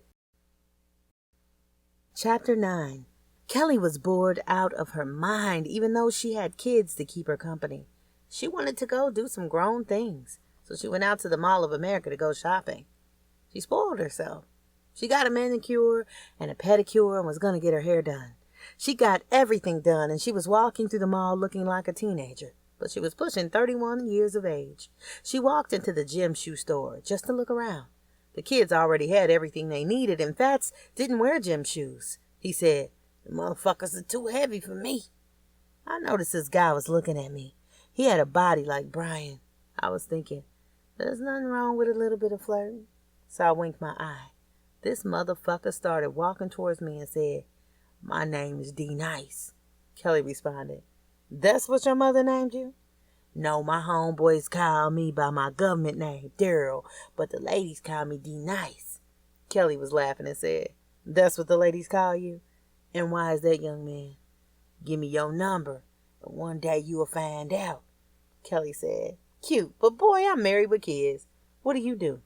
Chapter 9. Kelly was bored out of her mind, even though she had kids to keep her company. She wanted to go do some grown things, so she went out to the Mall of America to go shopping. She spoiled herself. She got a manicure and a pedicure and was going to get her hair done. She got everything done, and she was walking through the mall looking like a teenager, but she was pushing 31 years of age. She walked into the gym shoe store just to look around. The kids already had everything they needed, and Fats didn't wear gym shoes. He said, The motherfuckers are too heavy for me. I noticed this guy was looking at me. He had a body like Brian. I was thinking, there's nothing wrong with a little bit of flirting. So I winked my eye. This motherfucker started walking towards me and said, My name is D Nice. Kelly responded, That's what your mother named you? No, my homeboys call me by my government name, Daryl, but the ladies call me D Nice. Kelly was laughing and said, That's what the ladies call you? And why is that, young man? Give me your number, and one day you will find out. Kelly said, Cute, but boy, I'm married with kids. What do you do?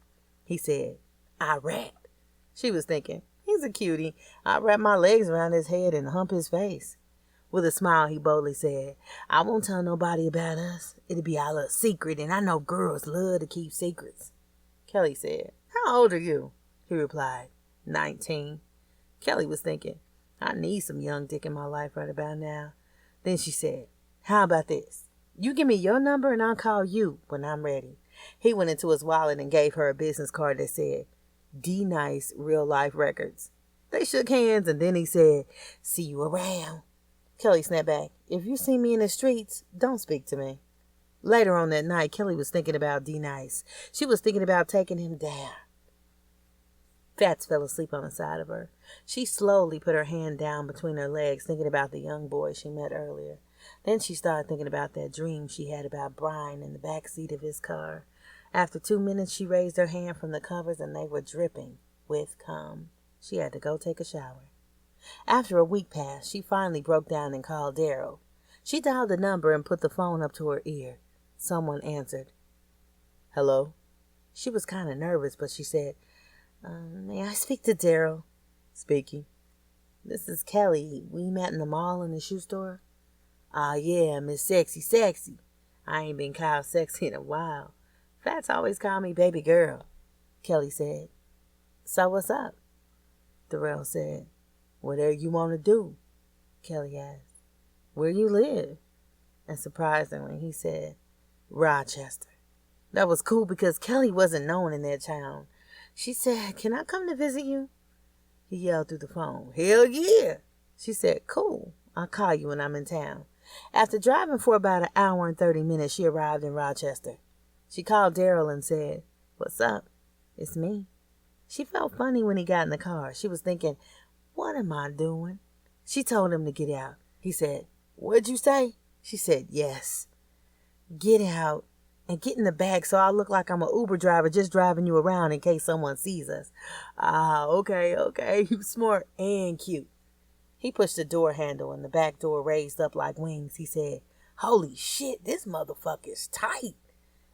He said, I rap. She was thinking, He's a cutie. I wrap my legs around his head and hump his face. With a smile, he boldly said, I won't tell nobody about us. It'll be our little secret, and I know girls love to keep secrets. Kelly said, How old are you? He replied, 19. Kelly was thinking, I need some young dick in my life right about now. Then she said, How about this? You give me your number and I'll call you when I'm ready. He went into his wallet and gave her a business card that said, D Nice Real Life Records. They shook hands and then he said, See you around. Kelly snapped back, If you see me in the streets, don't speak to me. Later on that night, Kelly was thinking about D Nice. She was thinking about taking him down. Fats fell asleep on the side of her. She slowly put her hand down between her legs, thinking about the young boy she met earlier. Then she started thinking about that dream she had about Brian in the back seat of his car. After 2 minutes, she raised her hand from the covers and they were dripping with cum. She had to go take a shower. After a week passed, she finally broke down and called Daryl. She dialed the number and put the phone up to her ear. Someone answered. Hello? She was kind of nervous, but she said, May I speak to Daryl? Speaking. This is Kelly. We met in the mall in the shoe store. Yeah, Miss Sexy. I ain't been called sexy in a while. Fats always call me baby girl, Kelly said. So what's up? Darrell said. Whatever you want to do, Kelly asked. Where you live? And surprisingly, he said, Rochester. That was cool because Kelly wasn't known in that town. She said, Can I come to visit you? He yelled through the phone, Hell yeah. She said, Cool. I'll call you when I'm in town. After driving for about an hour and 30 minutes, she arrived in Rochester. She called Daryl and said, What's up? It's me. She felt funny when he got in the car. She was thinking, What am I doing? She told him to get out. He said, What'd you say? She said, Yes. Get out and get in the back so I look like I'm an Uber driver just driving you around in case someone sees us. Okay. You smart and cute. He pushed the door handle and the back door raised up like wings. He said, Holy shit, this motherfucker's tight.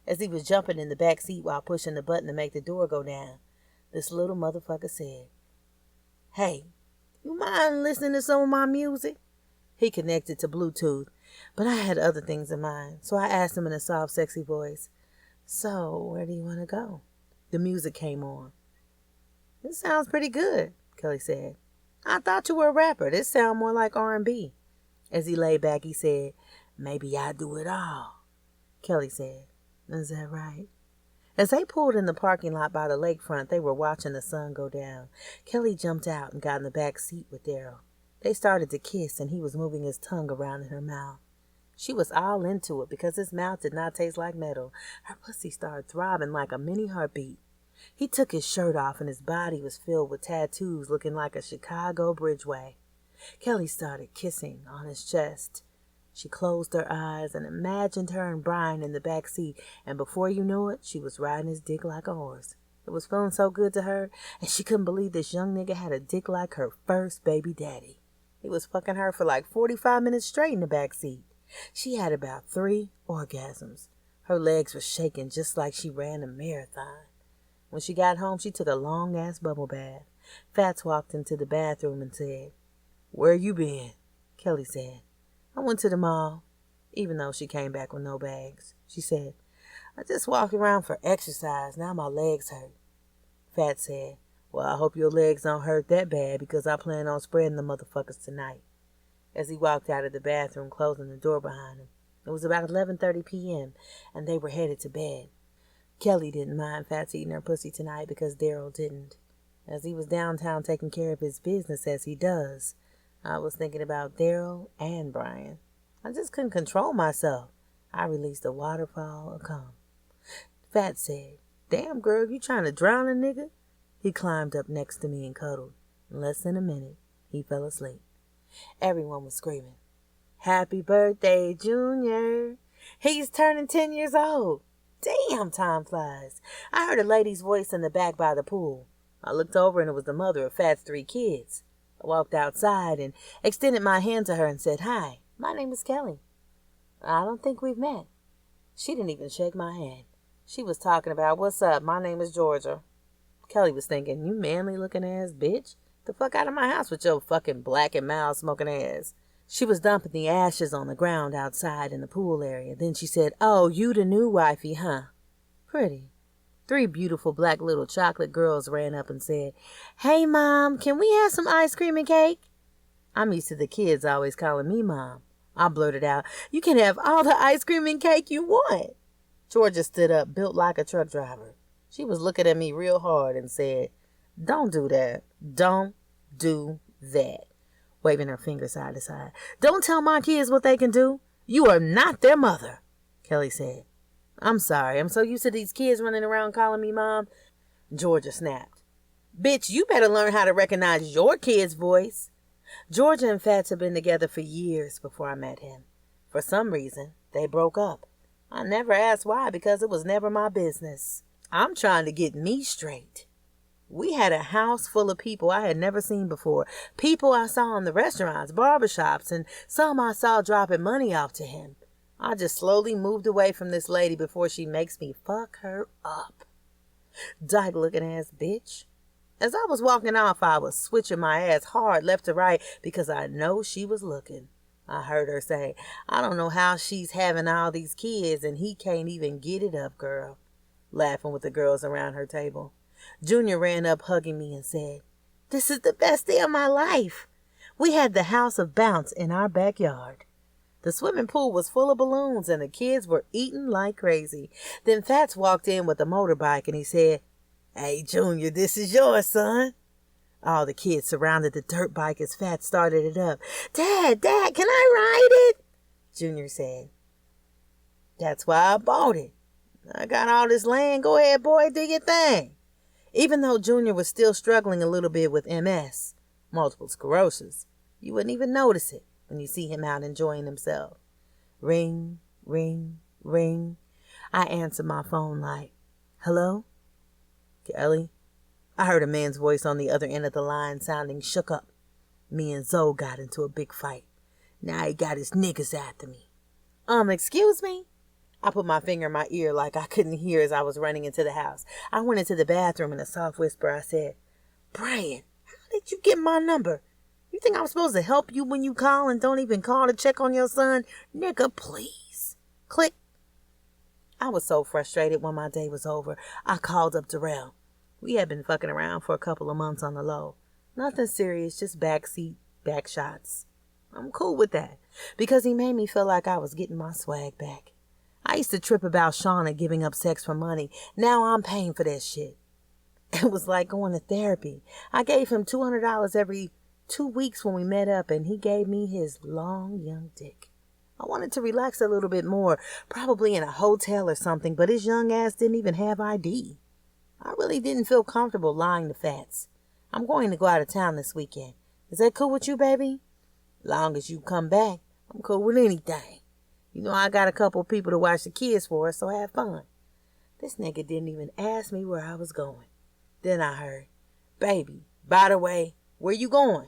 As he was jumping in the back seat while pushing the button to make the door go down, this little motherfucker said, Hey, you mind listening to some of my music? He connected to Bluetooth, but I had other things in mind, so I asked him in a soft, sexy voice, So, where do you want to go? The music came on. It sounds pretty good, Kelly said. I thought you were a rapper. This sounds more like R&B. As he lay back, he said, Maybe I do it all. Kelly said. Is that right? As they pulled in the parking lot by the lakefront, they were watching the sun go down. Kelly jumped out and got in the back seat with Daryl. They started to kiss, and he was moving his tongue around in her mouth. She was all into it because his mouth did not taste like metal. Her pussy started throbbing like a mini heartbeat. He took his shirt off, and his body was filled with tattoos looking like a Chicago bridgeway. Kelly started kissing on his chest. She closed her eyes and imagined her and Brian in the back seat, and before you knew it, she was riding his dick like a horse. It was feeling so good to her, and she couldn't believe this young nigga had a dick like her first baby daddy. He was fucking her for like 45 minutes straight in the back seat. She had about 3 orgasms. Her legs were shaking just like she ran a marathon. When she got home, she took a long-ass bubble bath. Fats walked into the bathroom and said, "Where you been?" Kelly said, "I went to the mall," even though she came back with no bags. She said, "I just walked around for exercise. Now my legs hurt." Fats said, "Well, I hope your legs don't hurt that bad because I plan on spreading the motherfuckers tonight." As he walked out of the bathroom, closing the door behind him. It was about 11:30 p.m., and they were headed to bed. Kelly didn't mind Fats eating her pussy tonight because Daryl didn't. As he was downtown taking care of his business as he does, I was thinking about Daryl and Brian. I just couldn't control myself. I released a waterfall of cum. Fats said, "Damn, girl, you trying to drown a nigga?" He climbed up next to me and cuddled. In less than a minute, he fell asleep. Everyone was screaming, "Happy birthday, Junior. He's turning 10 years old." Damn, time flies. I heard a lady's voice in the back by the pool. I looked over and it was the mother of Fat's 3 kids. I walked outside and extended my hand to her and said, "Hi, my name is Kelly. I don't think we've met." She didn't even shake my hand. She was talking about, "What's up? My name is Georgia." Kelly was thinking, "You manly looking ass bitch. The fuck out of my house with your fucking black and mild smoking ass." She was dumping the ashes on the ground outside in the pool area. Then she said, "Oh, you the new wifey, huh? Pretty." 3 beautiful black little chocolate girls ran up and said, "Hey, Mom, can we have some ice cream and cake?" I'm used to the kids always calling me Mom. I blurted out, "You can have all the ice cream and cake you want." Georgia stood up, built like a truck driver. She was looking at me real hard and said, "Don't do that. Don't do that." Waving her finger side to side. "Don't tell my kids what they can do. You are not their mother." Kelly said, "I'm sorry. I'm so used to these kids running around calling me Mom." Georgia snapped, "Bitch, you better learn how to recognize your kid's voice." Georgia and Fats had been together for years before I met him. For some reason, they broke up. I never asked why because it was never my business. I'm trying to get me straight. We had a house full of people I had never seen before. People I saw in the restaurants, barbershops, and some I saw dropping money off to him. I just slowly moved away from this lady before she makes me fuck her up. Dyke-looking ass bitch. As I was walking off, I was switching my ass hard left to right because I know she was looking. I heard her say, "I don't know how she's having all these kids and he can't even get it up, girl," laughing with the girls around her table. Junior ran up hugging me and said, "This is the best day of my life." We had the house of bounce in our backyard. The swimming pool was full of balloons and the kids were eating like crazy. Then Fats walked in with a motorbike and he said, "Hey, Junior, this is yours, son." All the kids surrounded the dirt bike as Fats started it up. Dad, can I ride it?" Junior said, "That's why I bought it. I got all this land. Go ahead, boy, do your thing." Even though Junior was still struggling a little bit with MS, multiple sclerosis, you wouldn't even notice it when you see him out enjoying himself. Ring, ring, ring. I answered my phone like, "Hello? Kelly?" I heard a man's voice on the other end of the line sounding shook up. Me and Zoe got into a big fight. Now he got his niggas after me. Excuse me?" I put my finger in my ear like I couldn't hear as I was running into the house. I went into the bathroom in a soft whisper. I said, "Brian, how did you get my number? You think I'm supposed to help you when you call and don't even call to check on your son? Nigga, please." Click. I was so frustrated when my day was over. I called up Darrell. We had been fucking around for a couple of months on the low. Nothing serious, just backseat, back shots. I'm cool with that because he made me feel like I was getting my swag back. I used to trip about Shauna giving up sex for money. Now I'm paying for that shit. It was like going to therapy. I gave him $200 every 2 weeks when we met up, and he gave me his long, young dick. I wanted to relax a little bit more, probably in a hotel or something, but his young ass didn't even have ID. I really didn't feel comfortable lying to Fats. I'm going to go out of town this weekend. Is that cool with you, baby? Long as you come back, I'm cool with anything. You know I got a couple of people to watch the kids for us, so have fun. This nigga didn't even ask me where I was going. Then I heard, baby, by the way, where you going?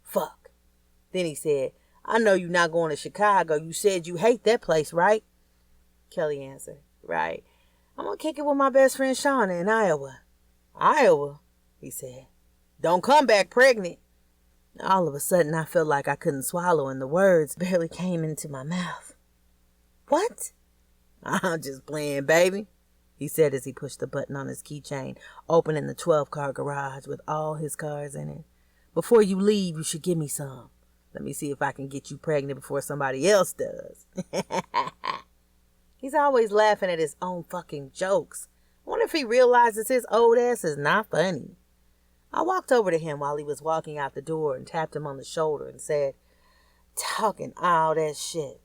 Fuck. Then he said, I know you're not going to Chicago. You said you hate that place, right? Kelly answered, right. I'm going to kick it with my best friend Shauna in Iowa. Iowa? He said. Don't come back pregnant. All of a sudden, I felt like I couldn't swallow and the words barely came into my mouth. What? I'm just playing, baby, he said as he pushed the button on his keychain, opening the 12-car garage with all his cars in it. Before you leave, you should give me some. Let me see if I can get you pregnant before somebody else does. He's always laughing at his own fucking jokes. I wonder if he realizes his old ass is not funny. I walked over to him while he was walking out the door and tapped him on the shoulder and said, talking all that shit.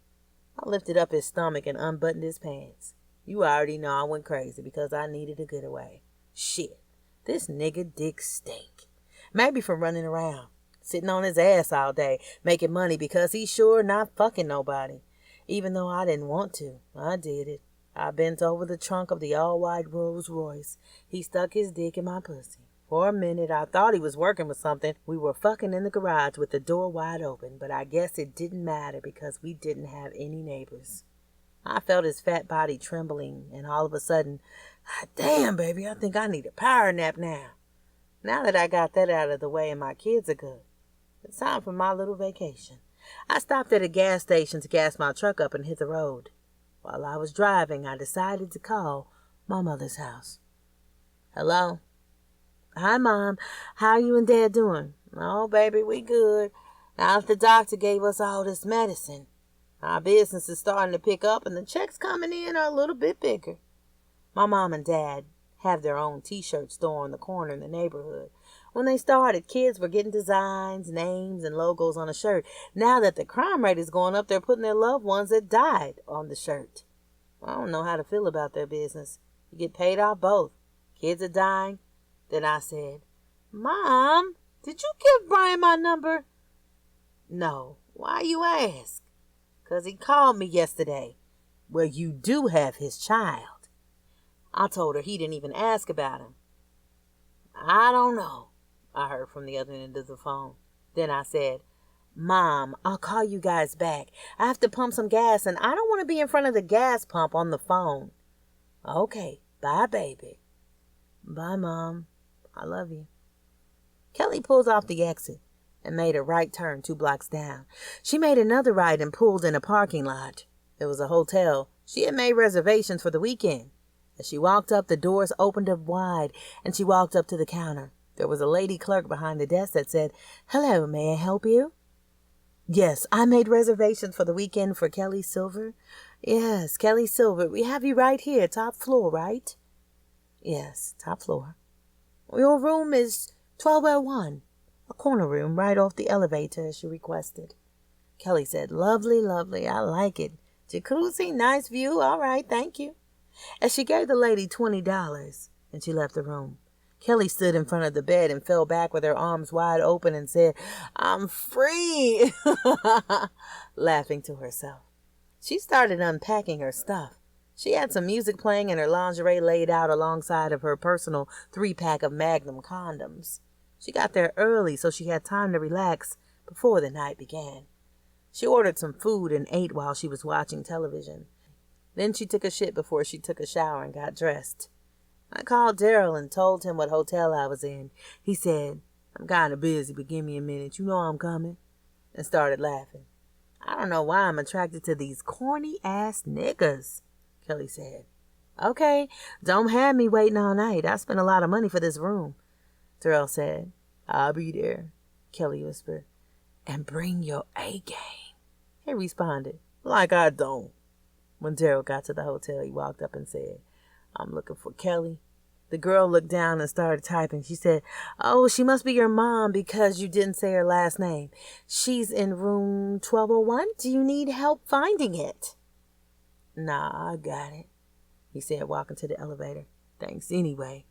I lifted up his stomach and unbuttoned his pants. You already know I went crazy because I needed a getaway. Shit, this nigga dick stink. Maybe from running around, sitting on his ass all day, making money because he's sure not fucking nobody. Even though I didn't want to, I did it. I bent over the trunk of the all-white Rolls Royce. He stuck his dick in my pussy. For a minute, I thought he was working with something. We were fucking in the garage with the door wide open, but I guess it didn't matter because we didn't have any neighbors. I felt his fat body trembling, and all of a sudden, damn, baby, I think I need a power nap now. Now that I got that out of the way and my kids are good, it's time for my little vacation. I stopped at a gas station to gas my truck up and hit the road. While I was driving, I decided to call my mother's house. Hello? Hi, Mom. How are you and Dad doing? Oh, baby, we good. Now that the doctor gave us all this medicine, our business is starting to pick up and the checks coming in are a little bit bigger. My mom and Dad have their own t-shirt store on the corner in the neighborhood. When they started, kids were getting designs, names, and logos on a shirt. Now that the crime rate is going up, they're putting their loved ones that died on the shirt. I don't know how to feel about their business. You get paid off both. Kids are dying. Then I said, Mom, did you give Brian my number? No. Why you ask? 'Cause he called me yesterday. Well, you do have his child. I told her he didn't even ask about him. I don't know, I heard from the other end of the phone. Then I said, Mom, I'll call you guys back. I have to pump some gas and I don't want to be in front of the gas pump on the phone. Okay, bye, baby. Bye, Mom. I love you. Kelly pulled off the exit and made a right turn 2 blocks down. She made another right and pulled in a parking lot. It was a hotel. She had made reservations for the weekend. As she walked up, the doors opened up wide, and she walked up to the counter. There was a lady clerk behind the desk that said, Hello, may I help you? Yes, I made reservations for the weekend for Kelly Silver. Yes, Kelly Silver. We have you right here, top floor, right? Yes, top floor. Your room is 1201, a corner room right off the elevator as you requested. Kelly said, Lovely, lovely, I like it. Jacuzzi, nice view, all right, thank you. As she gave the lady $20, and she left the room, Kelly stood in front of the bed and fell back with her arms wide open and said, I'm free, laughing to herself. She started unpacking her stuff. She had some music playing and her lingerie laid out alongside of her personal 3-pack of Magnum condoms. She got there early so she had time to relax before the night began. She ordered some food and ate while she was watching television. Then she took a shit before she took a shower and got dressed. I called Daryl and told him what hotel I was in. He said, I'm kind of busy, but give me a minute. You know I'm coming. And started laughing. I don't know why I'm attracted to these corny-ass niggas, Kelly said. Okay, don't have me waiting all night. I spent a lot of money for this room. Daryl said, I'll be there, Kelly whispered. And bring your A game. He responded, like I don't. When Daryl got to the hotel, he walked up and said, "I'm looking for Kelly." The girl looked down and started typing. She said, "Oh, she must be your mom because you didn't say her last name. She's in room 1201. Do you need help finding it?" "Nah, I got it," he said, walking to the elevator. "Thanks anyway."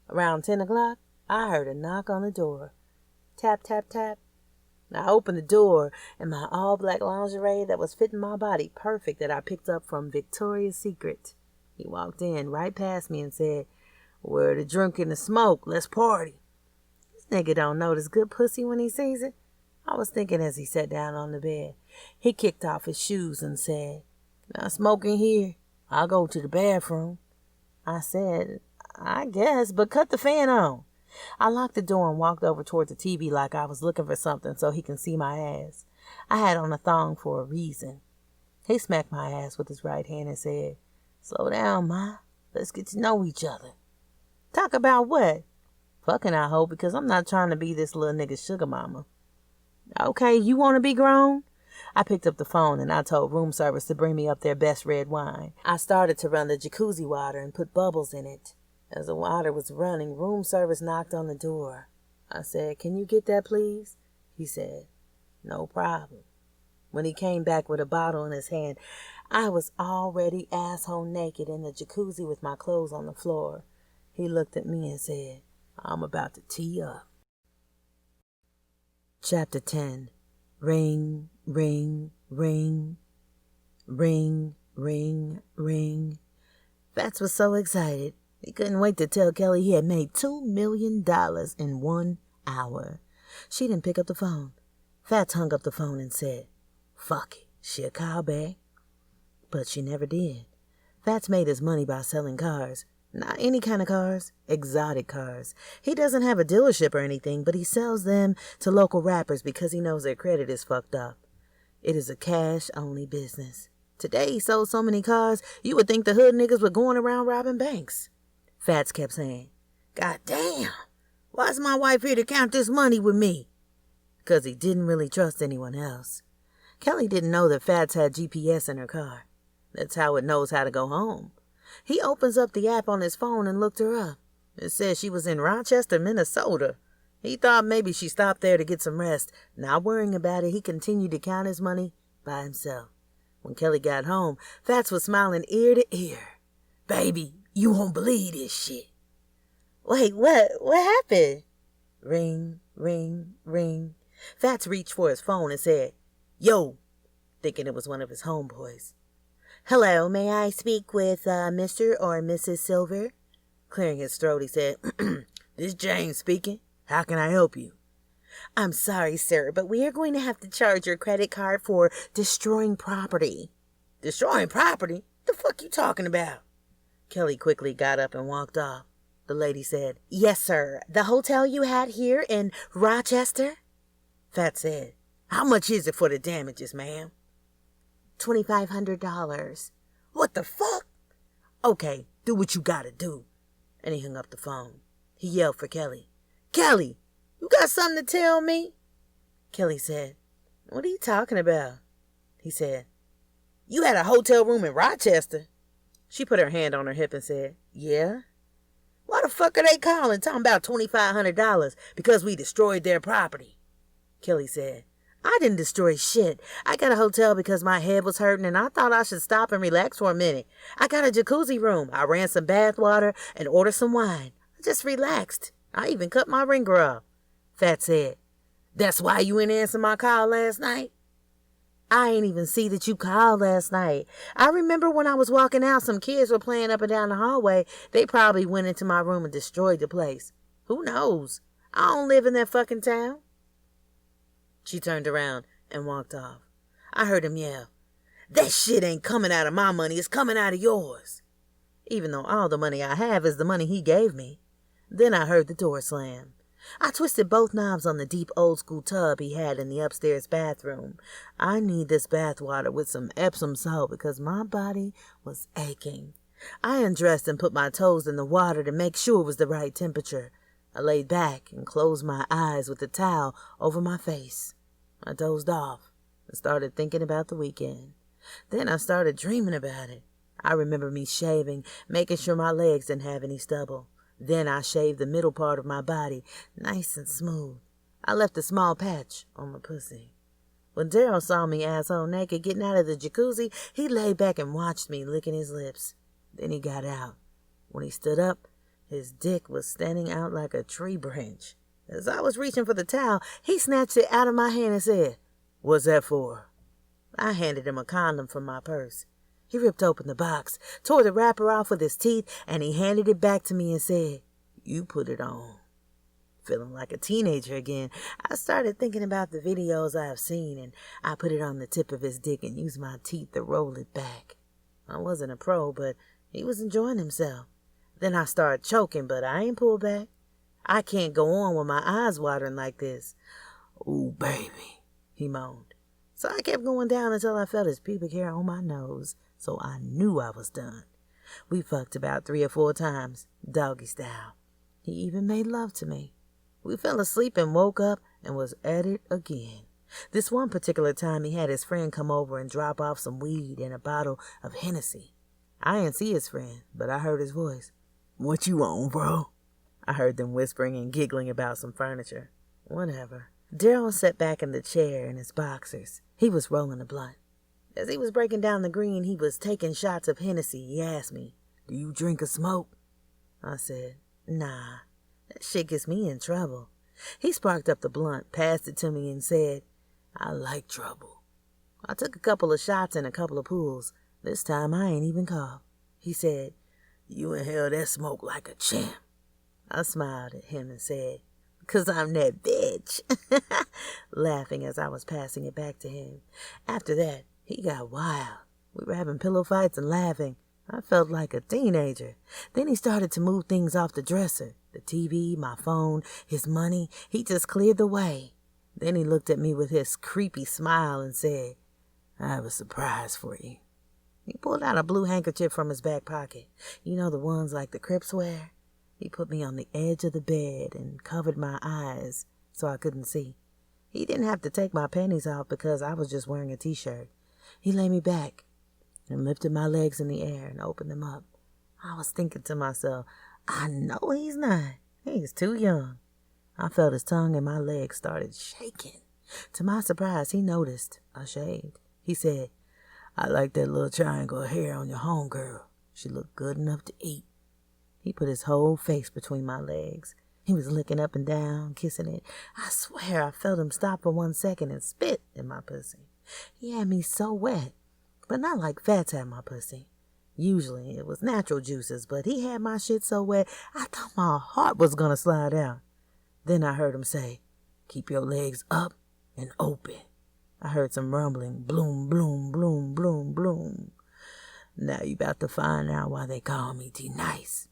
Around 10 o'clock, I heard a knock on the door. Tap, tap, tap. I opened the door in my all-black lingerie that was fitting my body perfect that I picked up from Victoria's Secret. He walked in right past me and said, "Where the drink and the smoke? Let's party." This nigga don't notice good pussy when he sees it. I was thinking as he sat down on the bed. He kicked off his shoes and said, "Can I smoke in here? I'll go to the bathroom." I said, "I guess, but cut the fan on." I locked the door and walked over toward the TV like I was looking for something so he can see my ass. I had on a thong for a reason. He smacked my ass with his right hand and said, "Slow down, Ma. Let's get to know each other." "Talk about what?" "Fucking, I hope, because I'm not trying to be this little nigga's sugar mama." "Okay, you want to be grown?" I picked up the phone and I told room service to bring me up their best red wine. I started to run the jacuzzi water and put bubbles in it. As the water was running, room service knocked on the door. I said, "Can you get that, please?" He said, "No problem." When he came back with a bottle in his hand, I was already asshole naked in the jacuzzi with my clothes on the floor. He looked at me and said, "I'm about to tee up." Chapter 10. Ring, ring, ring. Ring, ring, ring. Fats was so excited. He couldn't wait to tell Kelly he had made $2 million in 1 hour. She didn't pick up the phone. Fats hung up the phone and said, "Fuck it, she'll call back." But she never did. Fats made his money by selling cars. Not any kind of cars, exotic cars. He doesn't have a dealership or anything, but he sells them to local rappers because he knows their credit is fucked up. It is a cash-only business. Today he sold so many cars, you would think the hood niggas were going around robbing banks. Fats kept saying, "God damn, why's my wife here to count this money with me?" Because he didn't really trust anyone else. Kelly didn't know that Fats had GPS in her car. That's how it knows how to go home. He opens up the app on his phone and looked her up. It says she was in Rochester, Minnesota. He thought maybe she stopped there to get some rest. Not worrying about it, he continued to count his money by himself. When Kelly got home, Fats was smiling ear to ear. "Baby, you won't believe this shit." "Wait, what? What happened?" Ring, ring, ring. Fats reached for his phone and said, "Yo," thinking it was one of his homeboys. "Hello, may I speak with Mr. or Mrs. Silver?" Clearing his throat, he said, "This James speaking. How can I help you?" "I'm sorry, sir, but we are going to have to charge your credit card for destroying property." "Destroying property? The fuck you talking about?" Kelly quickly got up and walked off. The lady said, "Yes, sir. The hotel you had here in Rochester?" Fat said, "How much is it for the damages, ma'am?" $2,500. "What the fuck?" "Okay, do what you gotta do." And he hung up the phone. He yelled for Kelly. "Kelly, you got something to tell me?" Kelly said, "What are you talking about?" He said, "You had a hotel room in Rochester." She put her hand on her hip and said, "Yeah." "Why the fuck are they calling, talking about $2,500 because we destroyed their property?" Kelly said, "I didn't destroy shit. I got a hotel because my head was hurting and I thought I should stop and relax for a minute. I got a jacuzzi room. I ran some bath water and ordered some wine. I just relaxed. I even cut my ringer off." Fat said, "That's why you didn't answer my call last night?" "I ain't even see that you called last night. I remember when I was walking out, some kids were playing up and down the hallway. They probably went into my room and destroyed the place. Who knows? I don't live in that fucking town." She turned around and walked off. I heard him yell, "That shit ain't coming out of my money, it's coming out of yours." Even though all the money I have is the money he gave me. Then I heard the door slam. I twisted both knobs on the deep old-school tub he had in the upstairs bathroom. I need this bath water with some Epsom salt because my body was aching. I undressed and put my toes in the water to make sure it was the right temperature. I laid back and closed my eyes with the towel over my face. I dozed off and started thinking about the weekend. Then I started dreaming about it. I remember me shaving, making sure my legs didn't have any stubble. Then I shaved the middle part of my body, nice and smooth. I left a small patch on my pussy. When Daryl saw me asshole naked getting out of the jacuzzi, he lay back and watched me licking his lips. Then he got out. When he stood up, his dick was standing out like a tree branch. As I was reaching for the towel, he snatched it out of my hand and said, "What's that for?" I handed him a condom from my purse. He ripped open the box, tore the wrapper off with his teeth, and he handed it back to me and said, "You put it on." Feeling like a teenager again, I started thinking about the videos I have seen, and I put it on the tip of his dick and used my teeth to roll it back. I wasn't a pro, but he was enjoying himself. Then I started choking, but I ain't pulled back. I can't go on with my eyes watering like this. "Ooh, baby," he moaned. So I kept going down until I felt his pubic hair on my nose, so I knew I was done. We fucked about 3 or 4 times, doggy style. He even made love to me. We fell asleep and woke up and was at it again. This one particular time he had his friend come over and drop off some weed and a bottle of Hennessy. I didn't see his friend, but I heard his voice. "What you on, bro?" I heard them whispering and giggling about some furniture. Whatever. Daryl sat back in the chair in his boxers. He was rolling a blunt. As he was breaking down the green, he was taking shots of Hennessy. He asked me, "Do you drink or smoke?" I said, "Nah, that shit gets me in trouble." He sparked up the blunt, passed it to me, and said, "I like trouble." I took a couple of shots and a couple of pulls. This time I ain't even coughed. He said, "You inhale that smoke like a champ." I smiled at him and said, "'Cause I'm that bitch," laughing as I was passing it back to him. After that, he got wild. We were having pillow fights and laughing. I felt like a teenager. Then he started to move things off the dresser. The TV, my phone, his money. He just cleared the way. Then he looked at me with his creepy smile and said, "I have a surprise for you." He pulled out a blue handkerchief from his back pocket. You know, the ones like the Crips wear? He put me on the edge of the bed and covered my eyes so I couldn't see. He didn't have to take my panties off because I was just wearing a t-shirt. He lay me back and lifted my legs in the air and opened them up. I was thinking to myself, I know he's not. He's too young. I felt his tongue and my legs started shaking. To my surprise, he noticed I shaved. He said, "I like that little triangle of hair on your homegirl. She looked good enough to eat." He put his whole face between my legs. He was licking up and down, kissing it. I swear I felt him stop for 1 second and spit in my pussy. He had me so wet, but not like Fats had my pussy. Usually it was natural juices, but he had my shit so wet I thought my heart was gonna slide out. Then I heard him say, "Keep your legs up and open." I heard some rumbling, bloom, bloom, bloom, bloom, bloom. Now you about to find out why they call me T-Nice.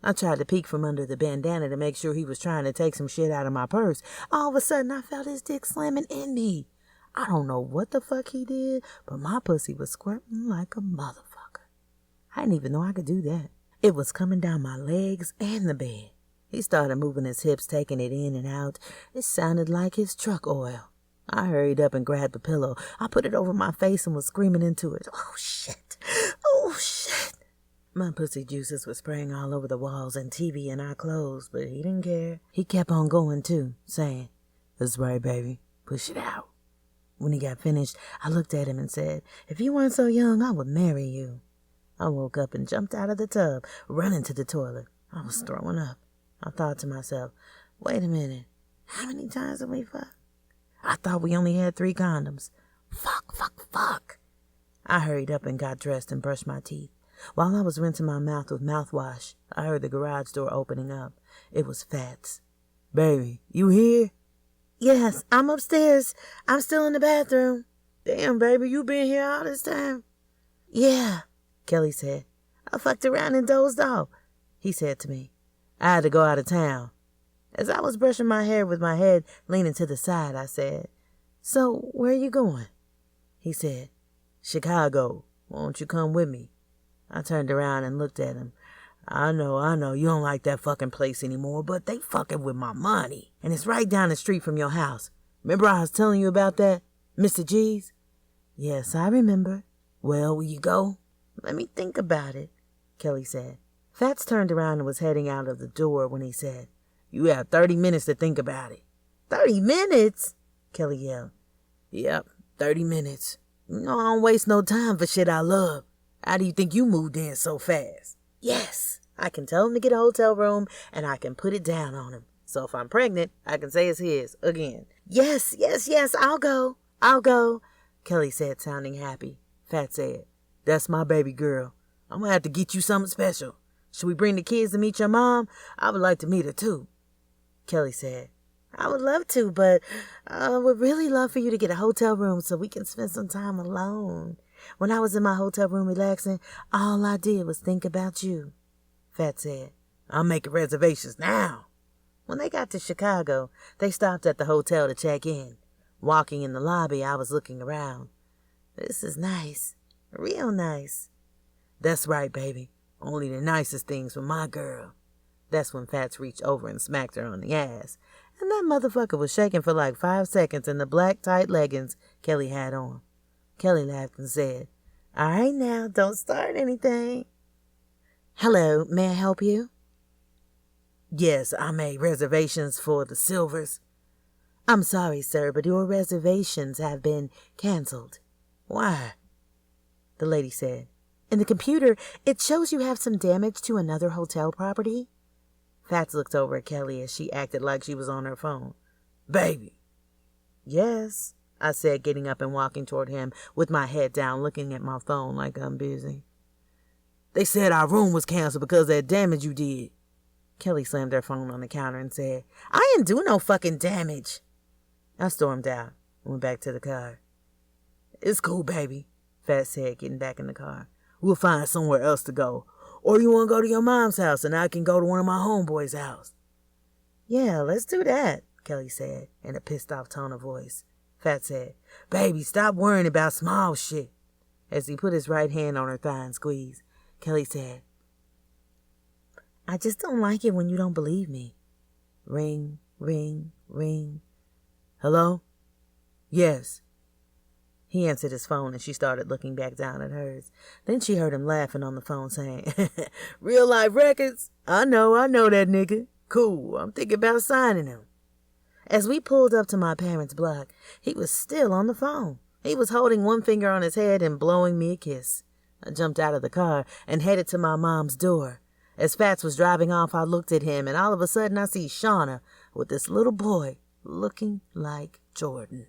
I tried to peek from under the bandana to make sure he was trying to take some shit out of my purse. All of a sudden, I felt his dick slamming in me. I don't know what the fuck he did, but my pussy was squirting like a motherfucker. I didn't even know I could do that. It was coming down my legs and the bed. He started moving his hips, taking it in and out. It sounded like his truck oil. I hurried up and grabbed the pillow. I put it over my face and was screaming into it. "Oh, shit. Oh, shit." My pussy juices were spraying all over the walls and TV and our clothes, but he didn't care. He kept on going, too, saying, "That's right, baby. Push it out." When he got finished, I looked at him and said, "If you weren't so young, I would marry you." I woke up and jumped out of the tub, running to the toilet. I was throwing up. I thought to myself, wait a minute, how many times have we fucked? I thought we only had 3 condoms. Fuck. I hurried up and got dressed and brushed my teeth. While I was rinsing my mouth with mouthwash, I heard the garage door opening up. It was Fats. "Baby, you here?" "Yes, I'm upstairs. I'm still in the bathroom." "Damn, baby, you been here all this time?" "Yeah," Kelly said. "I fucked around and dozed off," he said to me. "I had to go out of town." As I was brushing my hair with my head leaning to the side, I said, "So, where are you going?" He said, "Chicago. Won't you come with me?" I turned around and looked at him. I know, you don't like that fucking place anymore, but they fucking with my money. And it's right down the street from your house. Remember I was telling you about that, Mr. G's?" "Yes, I remember." Well, will you go? Let me think about it, Kelly said. Fats turned around and was heading out of the door when he said, You have 30 minutes to think about it. 30 minutes? Kelly yelled. Yep, 30 minutes. No, I don't waste no time for shit I love. How do you think you moved in so fast? Yes, I can tell him to get a hotel room and I can put it down on him. So if I'm pregnant, I can say it's his again. Yes, I'll go, Kelly said, sounding happy. Fat said, That's my baby girl. I'm gonna have to get you something special. Should we bring the kids to meet your mom? I would like to meet her too. Kelly said, I would love to, but I would really love for you to get a hotel room so we can spend some time alone. When I was in my hotel room relaxing, all I did was think about you. Fat said, I'm making reservations now. When they got to Chicago, they stopped at the hotel to check in. Walking in the lobby, I was looking around. This is nice. Real nice. That's right, baby. Only the nicest things for my girl. That's when Fats reached over and smacked her on the ass. And that motherfucker was shaking for like 5 seconds in the black tight leggings Kelly had on. Kelly laughed and said, All right now, don't start anything. Hello, may I help you? Yes, I made reservations for the Silvers. I'm sorry, sir, but your reservations have been canceled. Why? The lady said, In the computer, it shows you have some damage to another hotel property. Fats looked over at Kelly as she acted like she was on her phone. Baby. Yes, I said, getting up and walking toward him with my head down, looking at my phone like I'm busy. They said our room was canceled because of that damage you did. Kelly slammed her phone on the counter and said, I didn't do no fucking damage. I stormed out and went back to the car. It's cool, baby, Fats said, getting back in the car. We'll find somewhere else to go. Or you want to go to your mom's house and I can go to one of my homeboys' house? Yeah, let's do that, Kelly said, in a pissed off tone of voice. Fats said, Baby, stop worrying about small shit. As he put his right hand on her thigh and squeezed, Kelly said, I just don't like it when you don't believe me. Ring, ring, ring. Hello? Yes. He answered his phone and she started looking back down at hers. Then she heard him laughing on the phone saying, Real Life Records? I know that nigga. Cool, I'm thinking about signing him. As we pulled up to my parents' block, he was still on the phone. He was holding one finger on his head and blowing me a kiss. I jumped out of the car and headed to my mom's door. As Fats was driving off, I looked at him and all of a sudden I see Shauna with this little boy looking like Jordan.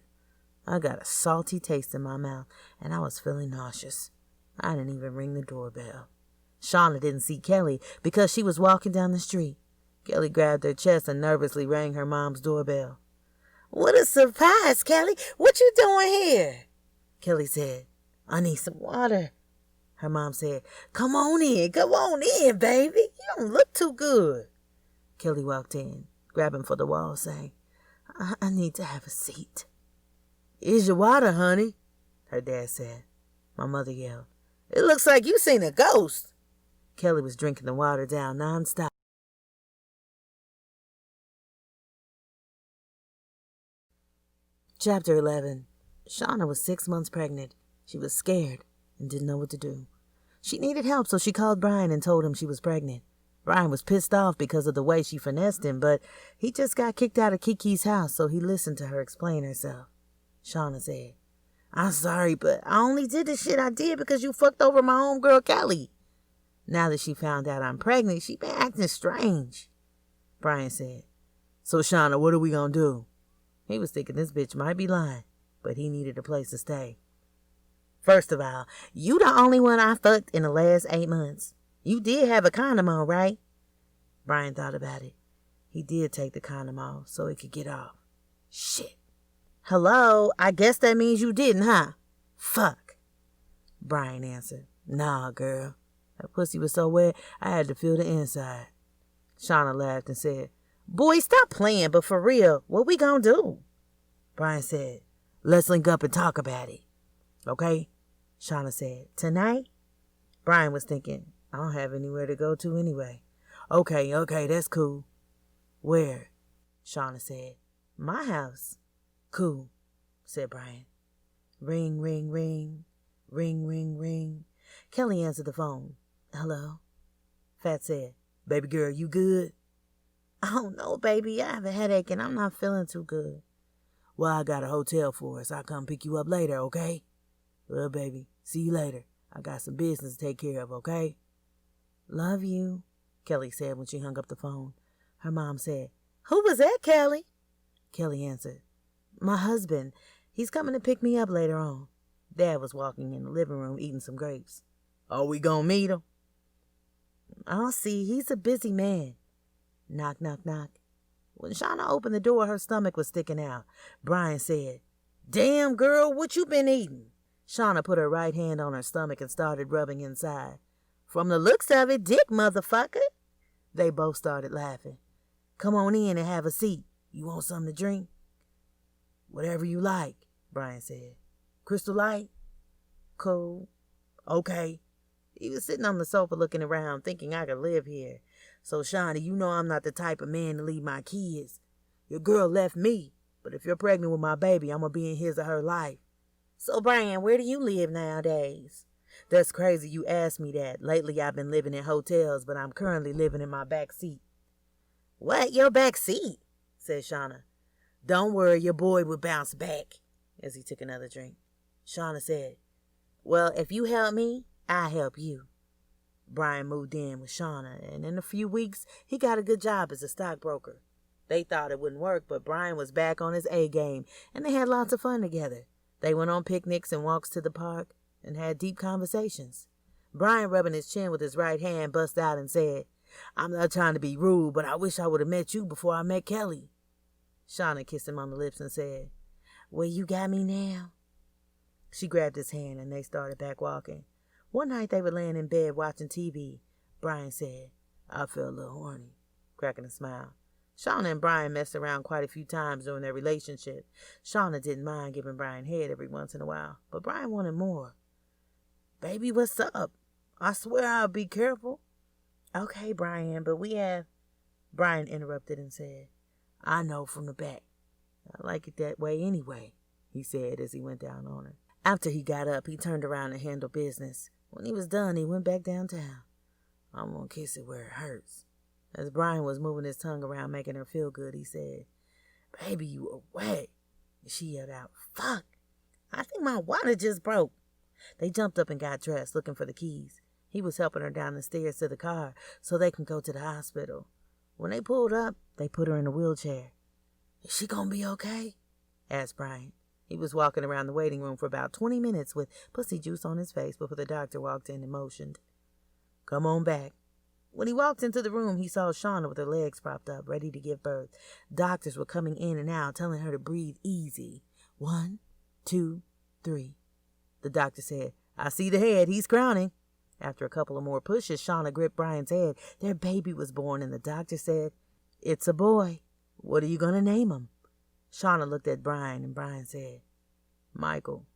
I got a salty taste in my mouth, and I was feeling nauseous. I didn't even ring the doorbell. Shauna didn't see Kelly because she was walking down the street. Kelly grabbed her chest and nervously rang her mom's doorbell. What a surprise, Kelly. What you doing here? Kelly said, I need some water. Her mom said, Come on in, baby. You don't look too good. Kelly walked in, grabbing for the wall, saying, I need to have a seat. Here's your water, honey, her dad said. My mother yelled, It looks like you seen a ghost. Kelly was drinking the water down nonstop. Chapter 11. Shauna was 6 months pregnant. She was scared and didn't know what to do. She needed help, so she called Brian and told him she was pregnant. Brian was pissed off because of the way she finessed him, but he just got kicked out of Kiki's house, so he listened to her explain herself. Shauna said, I'm sorry, but I only did the shit I did because you fucked over my homegirl Kelly. Now that she found out I'm pregnant, she been acting strange. Brian said, So, Shauna, what are we gonna do? He was thinking this bitch might be lying, but he needed a place to stay. First of all, you the only one I fucked in the last 8 months. You did have a condom on, right? Brian thought about it. He did take the condom off so it could get off. Shit. Hello, I guess that means you didn't, huh? Fuck. Brian answered, Nah, girl. That pussy was so wet, I had to feel the inside. Shauna laughed and said, Boy, stop playing, but for real, what we gonna do? Brian said, Let's link up and talk about it. Okay? Shauna said, Tonight? Brian was thinking, I don't have anywhere to go to anyway. Okay, that's cool. Where? Shauna said, My house. Cool, said Brian. Ring, ring, ring. Ring, ring, ring. Kelly answered the phone. Hello? Fat said, Baby girl, you good? Oh, no, baby. I have a headache and I'm not feeling too good. Well, I got a hotel for us. I'll come pick you up later, okay? Well, baby, see you later. I got some business to take care of, okay? Love you, Kelly said when she hung up the phone. Her mom said, Who was that, Kelly? Kelly answered, My husband. He's coming to pick me up later on. Dad was walking in the living room eating some grapes. Are we gonna meet him? I'll see. He's a busy man. Knock, knock, knock. When Shauna opened the door, her stomach was sticking out. Brian said, Damn, girl, what you been eating? Shauna put her right hand on her stomach and started rubbing inside. From the looks of it, dick, motherfucker. They both started laughing. Come on in and have a seat. You want something to drink? Whatever you like, Brian said. Crystal Light? Cool. Okay. He was sitting on the sofa looking around, thinking I could live here. So, Shawnee, you know I'm not the type of man to leave my kids. Your girl left me, but if you're pregnant with my baby, I'm going to be in his or her life. So, Brian, where do you live nowadays? That's crazy you asked me that. Lately, I've been living in hotels, but I'm currently living in my back seat. What, your back seat? Said Shauna. Don't worry, your boy will bounce back, as he took another drink. Shauna said, Well, if you help me, I'll help you. Brian moved in with Shauna, and in a few weeks, he got a good job as a stockbroker. They thought it wouldn't work, but Brian was back on his A game, and they had lots of fun together. They went on picnics and walks to the park and had deep conversations. Brian, rubbing his chin with his right hand, bust out and said, I'm not trying to be rude, but I wish I would have met you before I met Kelly. Shauna kissed him on the lips and said, Well, you got me now? She grabbed his hand and they started back walking. One night they were laying in bed watching TV. Brian said, I feel a little horny, cracking a smile. Shauna and Brian messed around quite a few times during their relationship. Shauna didn't mind giving Brian head every once in a while, but Brian wanted more. Baby, what's up? I swear I'll be careful. Okay, Brian, but we have... Brian interrupted and said, I know from the back. I like it that way anyway, he said as he went down on her. After he got up, he turned around and handled business. When he was done, he went back downtown. I'm gonna kiss it where it hurts. As Brian was moving his tongue around, making her feel good, he said, Baby, you are wet. She yelled out, Fuck, I think my water just broke. They jumped up and got dressed, looking for the keys. He was helping her down the stairs to the car so they can go to the hospital. When they pulled up, they put her in a wheelchair. Is she gonna be okay? Asked Brian. He was walking around the waiting room for about 20 minutes with pussy juice on his face before the doctor walked in and motioned. Come on back. When he walked into the room, he saw Shauna with her legs propped up, ready to give birth. Doctors were coming in and out, telling her to breathe easy. 1, 2, 3. The doctor said, I see the head. He's crowning. After a couple of more pushes, Shauna gripped Brian's head. Their baby was born, and the doctor said, It's a boy. What are you going to name him? Shauna looked at Brian, and Brian said, Michael.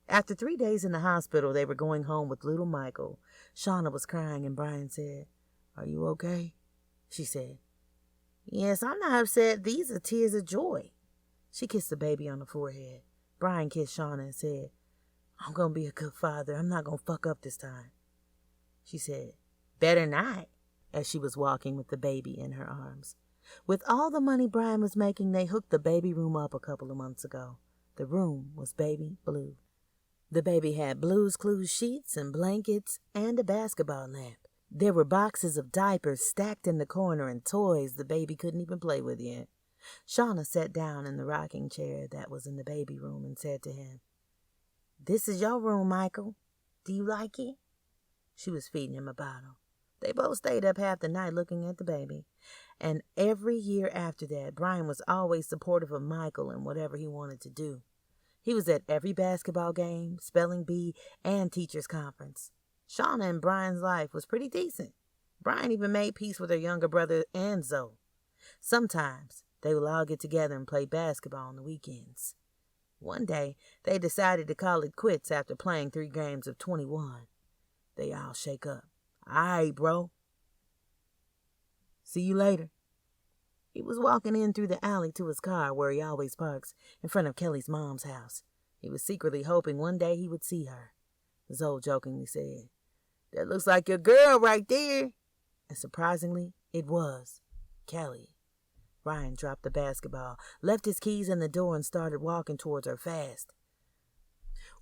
After 3 days in the hospital, they were going home with little Michael. Shauna was crying, and Brian said, Are you okay? She said, Yes, I'm not upset. These are tears of joy. She kissed the baby on the forehead. Brian kissed Shauna and said, I'm going to be a good father. I'm not going to fuck up this time. She said, Better not, as she was walking with the baby in her arms. With all the money Brian was making, they hooked the baby room up a couple of months ago. The room was baby blue. The baby had Blue's Clues sheets and blankets and a basketball lamp. There were boxes of diapers stacked in the corner and toys the baby couldn't even play with yet. Shauna sat down in the rocking chair that was in the baby room and said to him, This is your room, Michael. Do you like it? She was feeding him a bottle. They both stayed up half the night looking at the baby. And every year after that, Brian was always supportive of Michael in whatever he wanted to do. He was at every basketball game, spelling bee, and teacher's conference. Shauna and Brian's life was pretty decent. Brian even made peace with her younger brother, Enzo. Sometimes they would all get together and play basketball on the weekends. One day, they decided to call it quits after playing 3 games of 21. They all shake up. All right, bro. See you later. He was walking in through the alley to his car where he always parks, in front of Kelly's mom's house. He was secretly hoping one day he would see her. Zoe jokingly said. That looks like your girl right there. And surprisingly, it was Kelly. Brian dropped the basketball, left his keys in the door, and started walking towards her fast.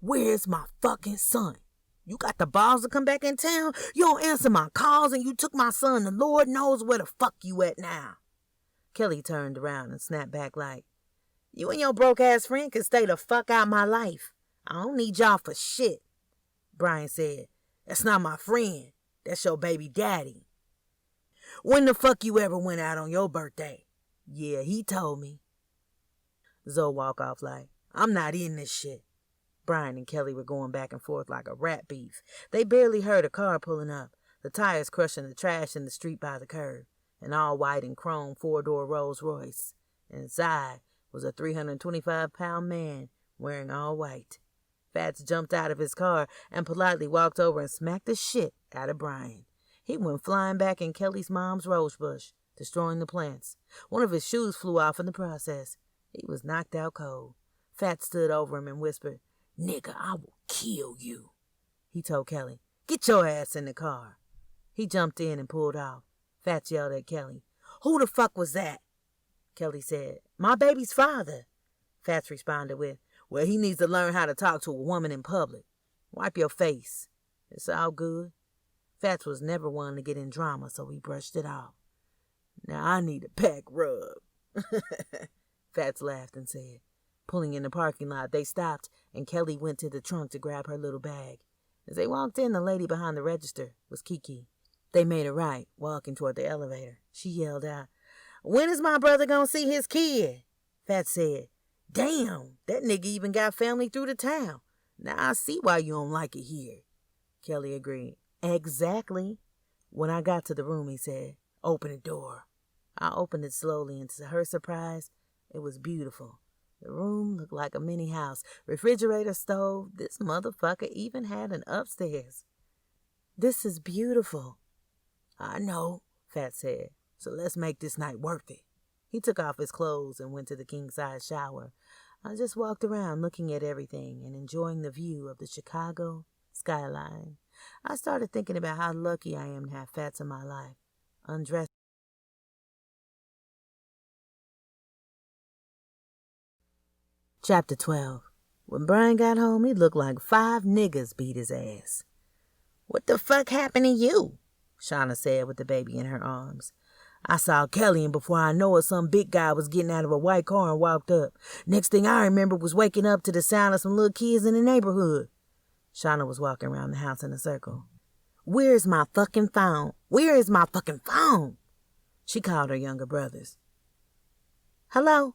Where's my fucking son? You got the balls to come back in town? You don't answer my calls, and you took my son. The Lord knows where the fuck you at now. Kelly turned around and snapped back like, you and your broke-ass friend can stay the fuck out my life. I don't need y'all for shit. Brian said, that's not my friend. That's your baby daddy. When the fuck you ever went out on your birthday? Yeah, he told me. Zoe walked off like, I'm not in this shit. Brian and Kelly were going back and forth like a rat beef. They barely heard a car pulling up, the tires crushing the trash in the street by the curb, an all-white and chrome four-door Rolls Royce. Inside was a 325-pound man wearing all white. Fats jumped out of his car and politely walked over and smacked the shit out of Brian. He went flying back in Kelly's mom's rose bush, destroying the plants. One of his shoes flew off in the process. He was knocked out cold. Fats stood over him and whispered, Nigga, I will kill you. He told Kelly, get your ass in the car. He jumped in and pulled off. Fats yelled at Kelly, who the fuck was that? Kelly said, my baby's father. Fats responded with, well, he needs to learn how to talk to a woman in public. Wipe your face. It's all good. Fats was never one to get in drama, so he brushed it off. Now I need a back rub. Fats laughed and said. Pulling in the parking lot, they stopped, and Kelly went to the trunk to grab her little bag. As they walked in, the lady behind the register was Kiki. They made a right, walking toward the elevator. She yelled out, when is my brother gonna see his kid? Fats said, damn, that nigga even got family through the town. Now I see why you don't like it here. Kelly agreed. Exactly. When I got to the room, he said, open the door. I opened it slowly, and to her surprise, it was beautiful. The room looked like a mini house. Refrigerator, stove. This motherfucker even had an upstairs. This is beautiful. I know, Fats said. So let's make this night worth it. He took off his clothes and went to the king-size shower. I just walked around looking at everything and enjoying the view of the Chicago skyline. I started thinking about how lucky I am to have Fats in my life. Undressed. Chapter 12. When Brian got home, he looked like 5 niggas beat his ass. What the fuck happened to you? Shauna said with the baby in her arms. I saw Kelly, and before I know it, some big guy was getting out of a white car and walked up. Next thing I remember was waking up to the sound of some little kids in the neighborhood. Shauna was walking around the house in a circle. Where's my fucking phone? Where is my fucking phone? She called her younger brothers. Hello?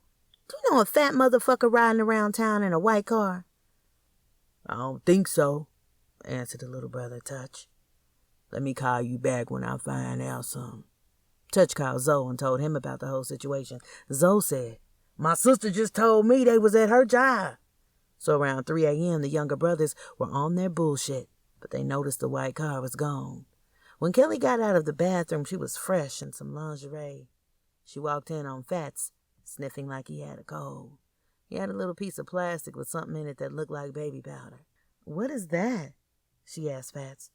Do you know a fat motherfucker riding around town in a white car? I don't think so, answered the little brother, Touch. Let me call you back when I find out something. Touch called Zoe and told him about the whole situation. Zoe said, my sister just told me they was at her job. So around 3 a.m., the younger brothers were on their bullshit, but they noticed the white car was gone. When Kelly got out of the bathroom, she was fresh in some lingerie. She walked in on Fats, sniffing like he had a cold. He had a little piece of plastic with something in it that looked like baby powder. What is that? She asked Fats.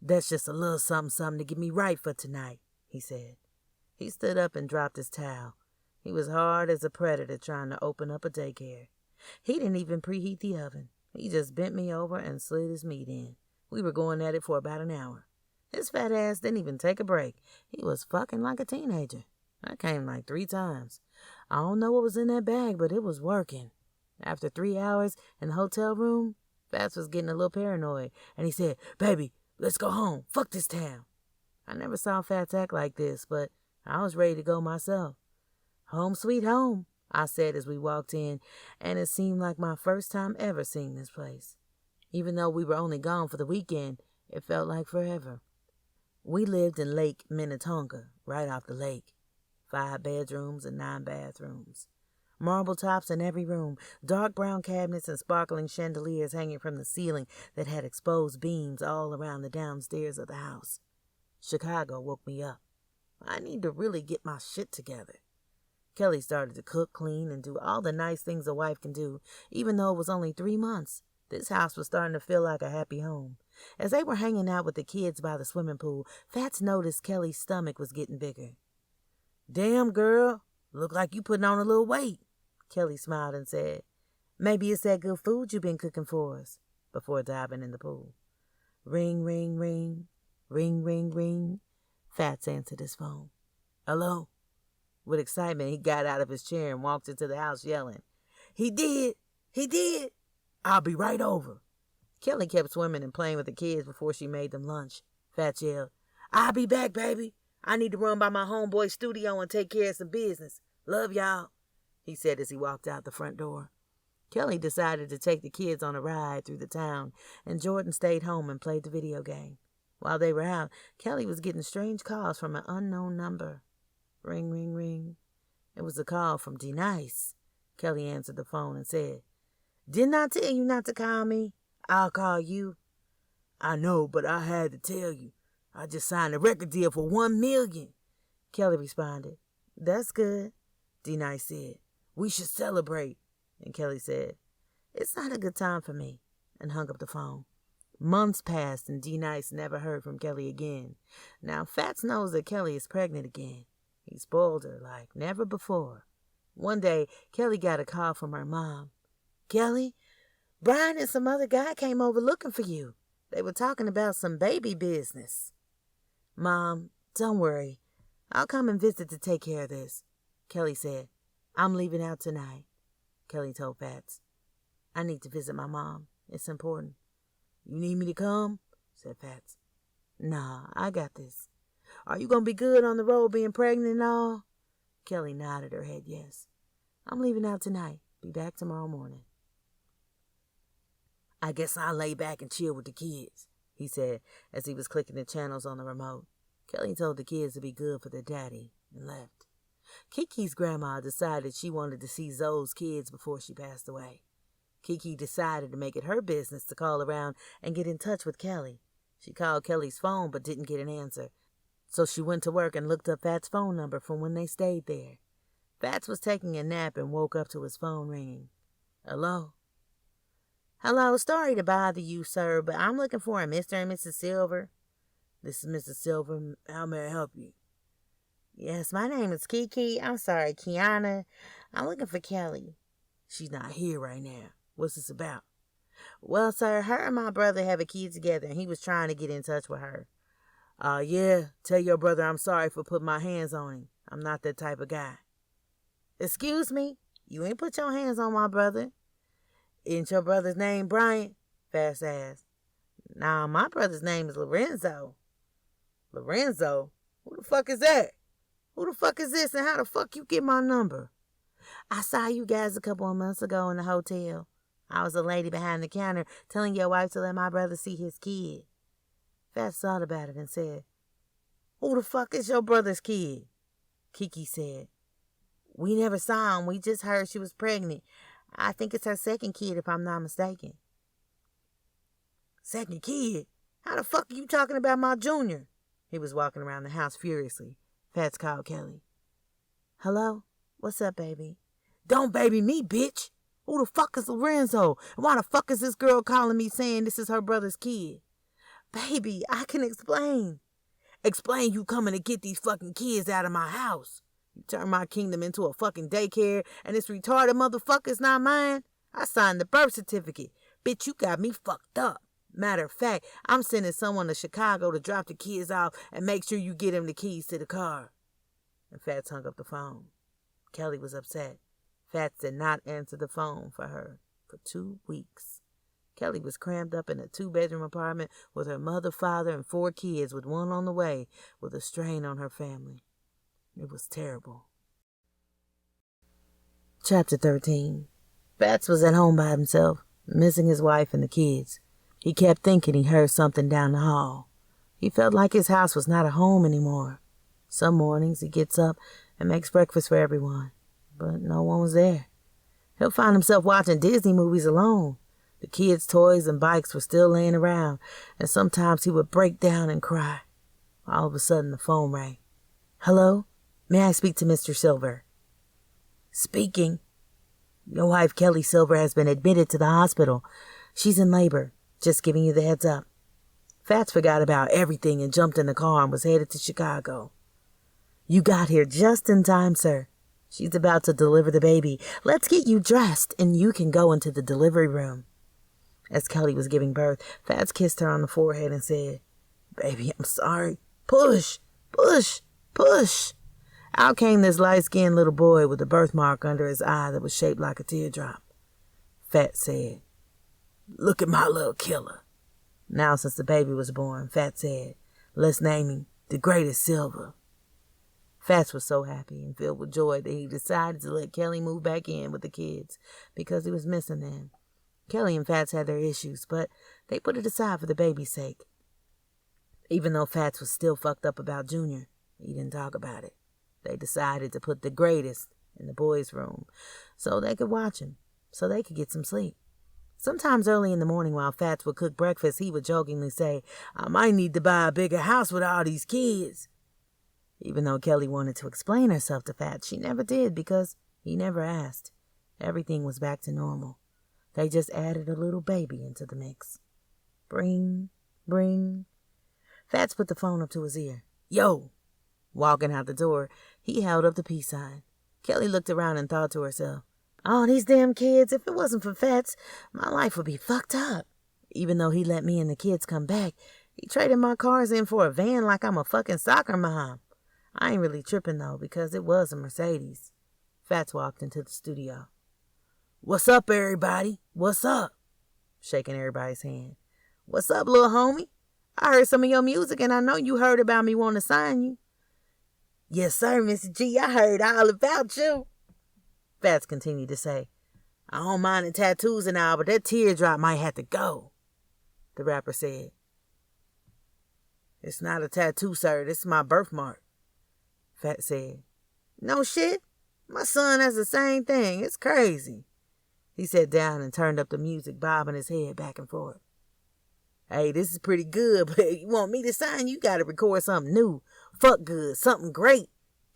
That's just a little something to get me right for tonight, he said. He stood up and dropped his towel. He was hard as a predator trying to open up a daycare. He didn't even preheat the oven. He just bent me over and slid his meat in. We were going at it for about an hour. His fat ass didn't even take a break. He was fucking like a teenager. I came like 3 times. I don't know what was in that bag, but it was working. After 3 hours in the hotel room, Fats was getting a little paranoid, and he said, baby, let's go home. Fuck this town. I never saw Fats act like this, but I was ready to go myself. Home sweet home, I said as we walked in, and it seemed like my first time ever seeing this place. Even though we were only gone for the weekend, it felt like forever. We lived in Lake Minnetonka, right off the lake. 5 bedrooms and 9 bathrooms. Marble tops in every room, dark brown cabinets and sparkling chandeliers hanging from the ceiling that had exposed beams all around the downstairs of the house. Chicago woke me up. I need to really get my shit together. Kelly started to cook, clean, and do all the nice things a wife can do, even though it was only 3 months. This house was starting to feel like a happy home. As they were hanging out with the kids by the swimming pool, Fats noticed Kelly's stomach was getting bigger. "Damn, girl, look like you putting on a little weight," Kelly smiled and said, "Maybe it's that good food you've been cooking for us," before diving in the pool. Ring, ring, ring, ring, ring, ring. Fats answered his phone. "Hello?" With excitement, he got out of his chair and walked into the house yelling, He did! He did! I'll be right over." Kelly kept swimming and playing with the kids before she made them lunch. Fats yelled, "I'll be back, baby. I need to run by my homeboy's studio and take care of some business. Love y'all," he said as he walked out the front door. Kelly decided to take the kids on a ride through the town, and Jordan stayed home and played the video game. While they were out, Kelly was getting strange calls from an unknown number. Ring, ring, ring. It was a call from D-Nice. Kelly answered the phone and said, "Didn't I tell you not to call me? I'll call you." "I know, but I had to tell you. I just signed a record deal for $1 million. Kelly responded. "That's good," D-Nice said. "We should celebrate." And Kelly said, "It's not a good time for me," and hung up the phone. Months passed and D-Nice never heard from Kelly again. Now Fats knows that Kelly is pregnant again. He spoiled her like never before. One day, Kelly got a call from her mom. "Kelly, Brian and some other guy came over looking for you. They were talking about some baby business." "Mom, don't worry. I'll come and visit to take care of this," Kelly said. "I'm leaving out tonight," Kelly told Fats. "I need to visit my mom. It's important." "You need me to come?" said Fats. "Nah, I got this. Are you going to be good on the road being pregnant and all?" Kelly nodded her head yes. "I'm leaving out tonight. Be back tomorrow morning." "I guess I'll lay back and chill with the kids," he said as he was clicking the channels on the remote. Kelly told the kids to be good for their daddy and left. Kiki's grandma decided she wanted to see Zoe's kids before she passed away. Kiki decided to make it her business to call around and get in touch with Kelly. She called Kelly's phone but didn't get an answer, so she went to work and looked up Fats' phone number from when they stayed there. Fats was taking a nap and woke up to his phone ringing. "Hello?" "Hello, sorry to bother you, sir, but I'm looking for a Mr. and Mrs. Silver." "This is Mrs. Silver. How may I help you?" "Yes, my name is Kiana. I'm looking for Kelly." "She's not here right now. What's this about?" "Well, sir, her and my brother have a kid together, and he was trying to get in touch with her." Yeah, tell your brother I'm sorry for putting my hands on him. I'm not that type of guy." "Excuse me? You ain't put your hands on my brother." "Isn't your brother's name Bryant?" Fast asked. "Nah, my brother's name is Lorenzo." "Lorenzo? Who the fuck is that? Who the fuck is this and how the fuck you get my number?" "I saw you guys a couple of months ago in the hotel. I was the lady behind the counter telling your wife to let my brother see his kid." Fats thought about it and said, "Who the fuck is your brother's kid?" Kiki said, "We never saw him. We just heard she was pregnant. I think it's her second kid if I'm not mistaken." "Second kid? How the fuck are you talking about my junior?" He was walking around the house furiously. Fats called Kelly. "Hello? What's up, baby?" "Don't baby me, bitch. Who the fuck is Lorenzo? And why the fuck is this girl calling me saying this is her brother's kid?" "Baby, I can explain." "Explain you coming to get these fucking kids out of my house. You turn my kingdom into a fucking daycare and this retarded motherfucker's not mine. I signed the birth certificate. Bitch, you got me fucked up. Matter of fact, I'm sending someone to Chicago to drop the kids off and make sure you get him the keys to the car." And Fats hung up the phone. Kelly was upset. Fats did not answer the phone for her for 2 weeks. Kelly was crammed up in a 2-bedroom apartment with her mother, father, and 4 kids, with one on the way, with a strain on her family. It was terrible. Chapter 13. Fats was at home by himself, missing his wife and the kids. He kept thinking he heard something down the hall. He felt like his house was not a home anymore. Some mornings he gets up and makes breakfast for everyone, but no one was there. He'll find himself watching Disney movies alone. The kids' toys and bikes were still laying around, and sometimes he would break down and cry. All of a sudden, the phone rang. "Hello? May I speak to Mr. Silver?" "Speaking." "Your wife, Kelly Silver, has been admitted to the hospital. She's in labor. Just giving you the heads up. Fats forgot about everything and jumped in the car and was headed to Chicago. You got here just in time, sir. She's about to deliver the baby. Let's get you dressed and you can go into the delivery room. As Kelly was giving birth, Fats kissed her on the forehead and said, Baby, I'm sorry. Push, push, push. Out came this light-skinned little boy with a birthmark under his eye that was shaped like a teardrop. Fats said, Look at my little killer. Now, since the baby was born, Fats said, Let's name him the Greatest Silver. Fats was so happy and filled with joy that he decided to let Kelly move back in with the kids because he was missing them. Kelly and Fats had their issues, but they put it aside for the baby's sake. Even though Fats was still fucked up about Junior, he didn't talk about it. They decided to put the greatest in the boys' room so they could watch him, so they could get some sleep. Sometimes early in the morning while Fats would cook breakfast, he would jokingly say, I might need to buy a bigger house with all these kids. Even though Kelly wanted to explain herself to Fats, she never did because he never asked. Everything was back to normal. They just added a little baby into the mix. Bring, bring. Fats put the phone up to his ear. Yo! Walking out the door, he held up the peace sign. Kelly looked around and thought to herself, Oh, these damn kids, if it wasn't for Fats, my life would be fucked up. Even though he let me and the kids come back, he traded my cars in for a van like I'm a fucking soccer mom. I ain't really tripping, though, because it was a Mercedes. Fats walked into the studio. What's up, everybody? What's up? Shaking everybody's hand. What's up, little homie? I heard some of your music, and I know you heard about me wanting to sign you. Yes, sir, Mr. G. I heard all about you. Fats continued to say, I don't mind the tattoos and all, but that teardrop might have to go. The rapper said, It's not a tattoo, sir. This is my birthmark. Fats said, No shit. My son has the same thing. It's crazy. He sat down and turned up the music, bobbing his head back and forth. Hey, this is pretty good, but if you want me to sign, you got to record something new. Fuck good, something great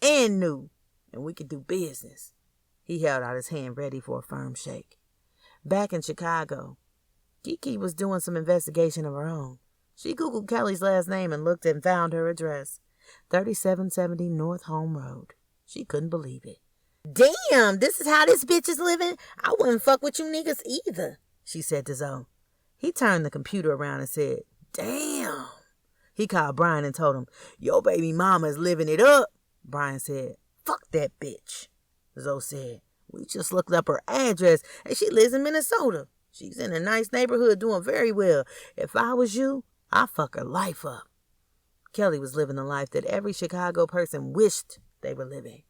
and new, and we can do business. He held out his hand ready for a firm shake. Back in Chicago, Kiki was doing some investigation of her own. She Googled Kelly's last name and looked and found her address, 3770 North Home Road. She couldn't believe it. Damn, this is how this bitch is living? I wouldn't fuck with you niggas either, she said to Zoe. He turned the computer around and said, Damn. He called Brian and told him, Your baby mama is living it up. Brian said, Fuck that bitch. Zoe said, We just looked up her address and she lives in Minnesota. She's in a nice neighborhood doing very well. If I was you, I'd fuck her life up. Kelly was living the life that every Chicago person wished they were living.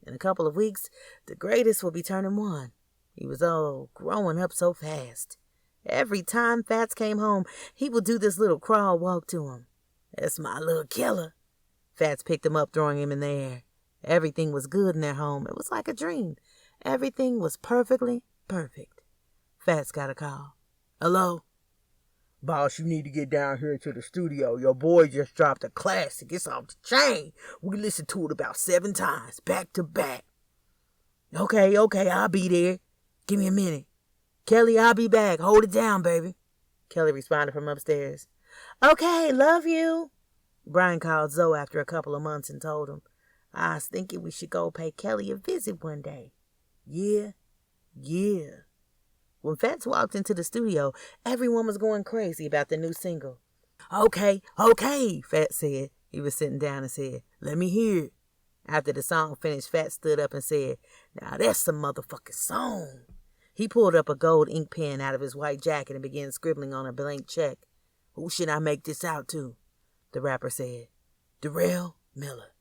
In a couple of weeks, the greatest will be turning 1. He was growing up so fast. Every time Fats came home, he would do this little crawl walk to him. That's my little killer. Fats picked him up, throwing him in the air. Everything was good in their home. It was like a dream. Everything was perfectly perfect. Fats got a call. Hello? Boss, you need to get down here to the studio. Your boy just dropped a classic. It's off the chain. We listened to it about 7 times, back to back. Okay, I'll be there. Give me a minute. Kelly, I'll be back. Hold it down, baby. Kelly responded from upstairs. Okay, love you. Brian called Zoe after a couple of months and told him, I was thinking we should go pay Kelly a visit one day. Yeah. When Fats walked into the studio, everyone was going crazy about the new single. Okay, Fats said. He was sitting down and said, Let me hear it. After the song finished, Fats stood up and said, Now that's the motherfucking song. He pulled up a gold ink pen out of his white jacket and began scribbling on a blank check. Who should I make this out to? The rapper said, Darrell Miller.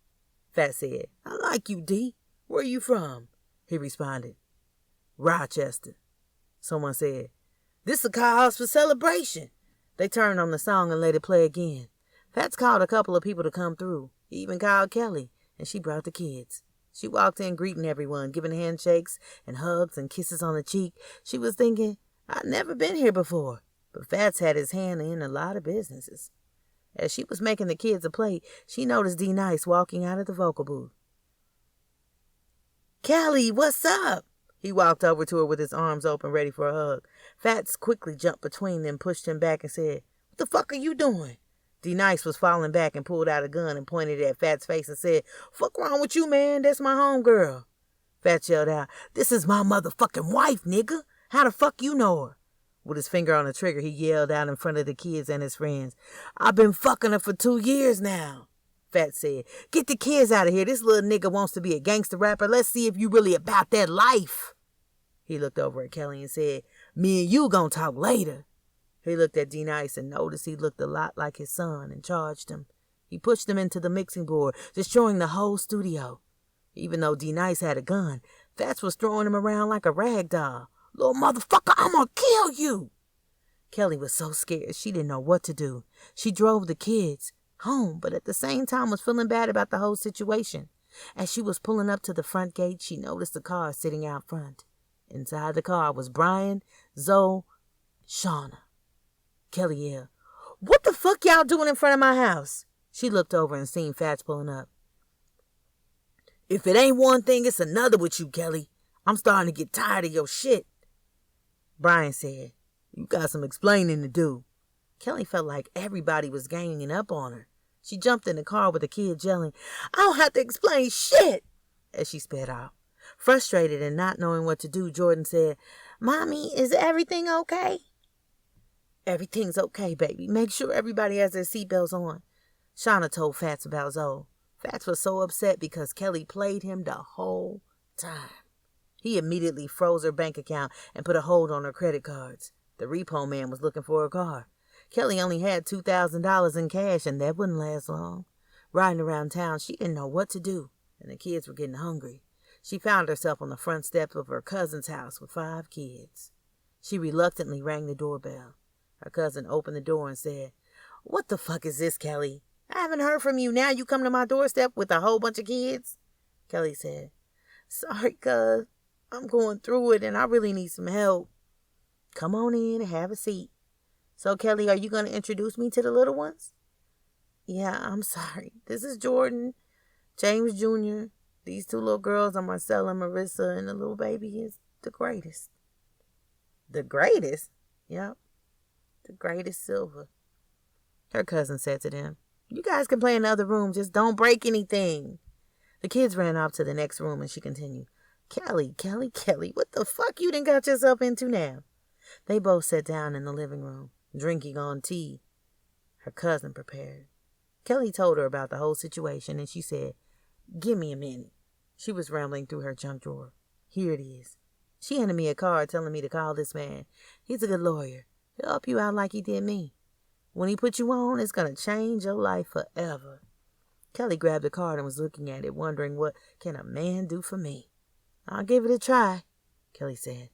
Fats said, I like you, D. Where you from? He responded, Rochester. Someone said, This a cause for celebration. They turned on the song and let it play again. Fats called a couple of people to come through. He even called Kelly, and she brought the kids. She walked in greeting everyone, giving handshakes and hugs and kisses on the cheek. She was thinking, I'd never been here before. But Fats had his hand in a lot of businesses. As she was making the kids a plate, she noticed D Nice walking out of the vocal booth. Kelly, what's up? He walked over to her with his arms open, ready for a hug. Fats quickly jumped between them, pushed him back, and said, "What the fuck are you doing?" D-Nice was falling back and pulled out a gun and pointed at Fats' face and said, "Fuck wrong with you, man? That's my homegirl." Fats yelled out, "This is my motherfucking wife, nigga. How the fuck you know her?" With his finger on the trigger, he yelled out in front of the kids and his friends, "I've been fucking her for 2 years now." Fats said, "Get the kids out of here. This little nigga wants to be a gangster rapper. Let's see if you really about that life." He looked over at Kelly and said, "Me and you gonna talk later." He looked at D-Nice and noticed he looked a lot like his son and charged him. He pushed him into the mixing board, destroying the whole studio. Even though D-Nice had a gun, Fats was throwing him around like a rag doll. "Little motherfucker, I'm gonna kill you." Kelly was so scared she didn't know what to do. She drove the kids home, but at the same time was feeling bad about the whole situation. As she was pulling up to the front gate, she noticed a car sitting out front. Inside the car was Brian, Zoe, Shauna. Kelly yelled, "What the fuck y'all doing in front of my house?" She looked over and seen Fats pulling up. "If it ain't one thing, it's another with you, Kelly. I'm starting to get tired of your shit." Brian said, "You got some explaining to do." Kelly felt like everybody was ganging up on her. She jumped in the car with the kids yelling, "I don't have to explain shit," as she sped off. Frustrated and not knowing what to do, Jordan said, "Mommy, is everything okay?" "Everything's okay, baby. Make sure everybody has their seatbelts on." Shauna told Fats about Zoe. Fats was so upset because Kelly played him the whole time. He immediately froze her bank account and put a hold on her credit cards. The repo man was looking for a car. Kelly only had $2,000 in cash, and that wouldn't last long. Riding around town, she didn't know what to do, and the kids were getting hungry. She found herself on the front steps of her cousin's house with 5 kids. She reluctantly rang the doorbell. Her cousin opened the door and said, "What the fuck is this, Kelly? I haven't heard from you. Now you come to my doorstep with a whole bunch of kids?" Kelly said, "Sorry, cuz. I'm going through it and I really need some help." "Come on in and have a seat. So, Kelly, are you going to introduce me to the little ones?" "Yeah, I'm sorry. This is Jordan, James Jr. These 2 little girls are Marcella and Marissa, and the little baby is the greatest." "The greatest?" "Yep, the greatest Silver." Her cousin said to them, "You guys can play in the other room, just don't break anything." The kids ran off to the next room and she continued, Kelly, what the fuck you done got yourself into now?" They both sat down in the living room, drinking on tea her cousin prepared. Kelly told her about the whole situation and she said, "Give me a minute." She was rambling through her junk drawer. "Here it is. She handed me a card telling me to call this man. He's a good lawyer. He'll help you out like he did me. When he put you on, it's going to change your life forever." Kelly grabbed the card and was looking at it, wondering, what can a man do for me? "I'll give it a try," Kelly said.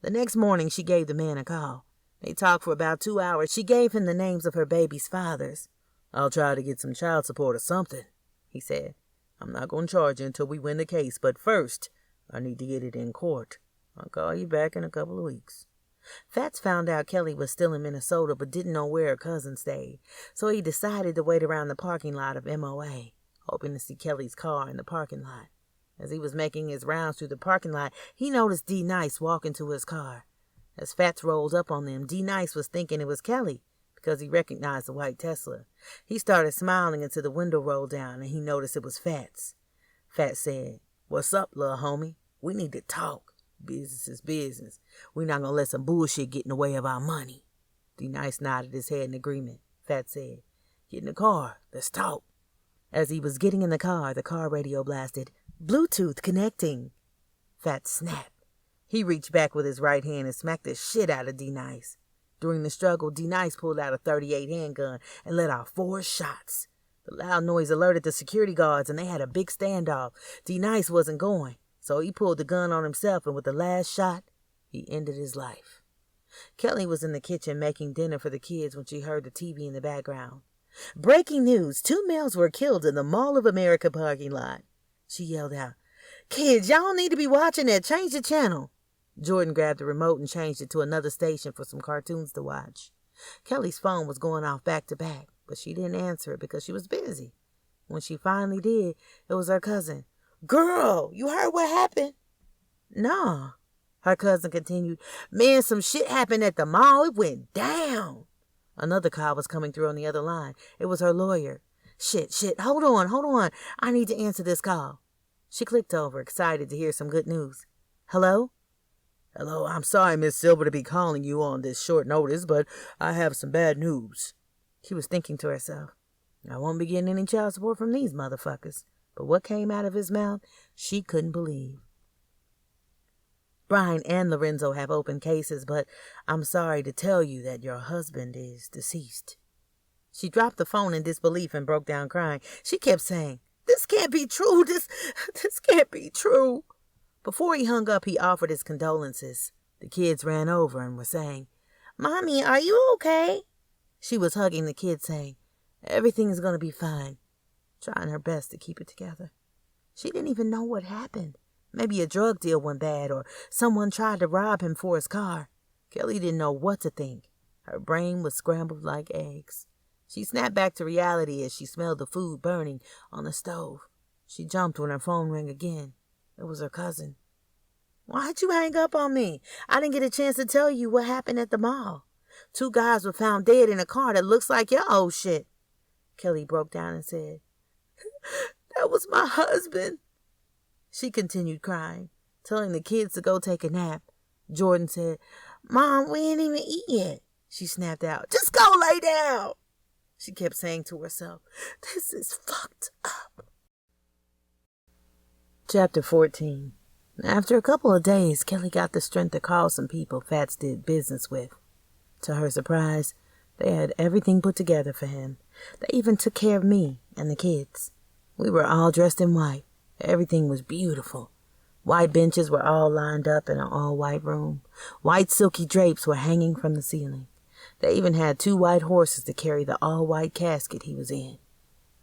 The next morning, she gave the man a call. They talked for about 2 hours. She gave him the names of her baby's fathers. "I'll try to get some child support or something," he said. "I'm not going to charge you until we win the case, but first, I need to get it in court. I'll call you back in a couple of weeks." Fats found out Kelly was still in Minnesota but didn't know where her cousin stayed, so he decided to wait around the parking lot of MOA, hoping to see Kelly's car in the parking lot. As he was making his rounds through the parking lot, he noticed D-Nice walking to his car. As Fats rolled up on them, D-Nice was thinking it was Kelly because he recognized the white Tesla. He started smiling until the window rolled down and he noticed it was Fats. Fats said, "What's up, little homie? We need to talk. Business is business. We're not going to let some bullshit get in the way of our money." D-Nice nodded his head in agreement. Fats said, "Get in the car. Let's talk." As he was getting in the car radio blasted, "Bluetooth connecting." Fats snapped. He reached back with his right hand and smacked the shit out of D-Nice. During the struggle, D-Nice pulled out a .38 handgun and let off 4 shots. The loud noise alerted the security guards and they had a big standoff. D-Nice wasn't going, so he pulled the gun on himself and with the last shot, he ended his life. Kelly was in the kitchen making dinner for the kids when she heard the TV in the background. "Breaking news, 2 males were killed in the Mall of America parking lot." She yelled out, "Kids, y'all need to be watching that. Change the channel." Jordan grabbed the remote and changed it to another station for some cartoons to watch. Kelly's phone was going off back to back, but she didn't answer it because she was busy. When she finally did, it was her cousin. "Girl, you heard what happened?" "Nah." Her cousin continued. Man, some shit happened at the mall. It went down. Another call was coming through on the other line. It was her lawyer. Shit. Hold on. I need to answer this call. She clicked over, excited to hear some good news. Hello? Hello, I'm sorry, Miss Silver, to be calling you on this short notice, but I have some bad news. She was thinking to herself, I won't be getting any child support from these motherfuckers. But what came out of his mouth, she couldn't believe. Brian and Lorenzo have open cases, but I'm sorry to tell you that your husband is deceased. She dropped the phone in disbelief and broke down crying. She kept saying, This can't be true. This can't be true. Before he hung up, he offered his condolences. The kids ran over and were saying, Mommy, are you okay? She was hugging the kids, saying, Everything is going to be fine, trying her best to keep it together. She didn't even know what happened. Maybe a drug deal went bad or someone tried to rob him for his car. Kelly didn't know what to think. Her brain was scrambled like eggs. She snapped back to reality as she smelled the food burning on the stove. She jumped when her phone rang again. It was her cousin. Why'd you hang up on me? I didn't get a chance to tell you what happened at the mall. 2 guys were found dead in a car that looks like your old shit. Kelly broke down and said, That was my husband. She continued crying, telling the kids to go take a nap. Jordan said, Mom, we ain't even eat yet. She snapped out, Just go lay down. She kept saying to herself, This is fucked up. Chapter 14. After a couple of days, Kelly got the strength to call some people Fats did business with. To her surprise, they had everything put together for him. They even took care of me and the kids. We were all dressed in white. Everything was beautiful. White benches were all lined up in an all-white room. White silky drapes were hanging from the ceiling. They even had 2 white horses to carry the all-white casket he was in.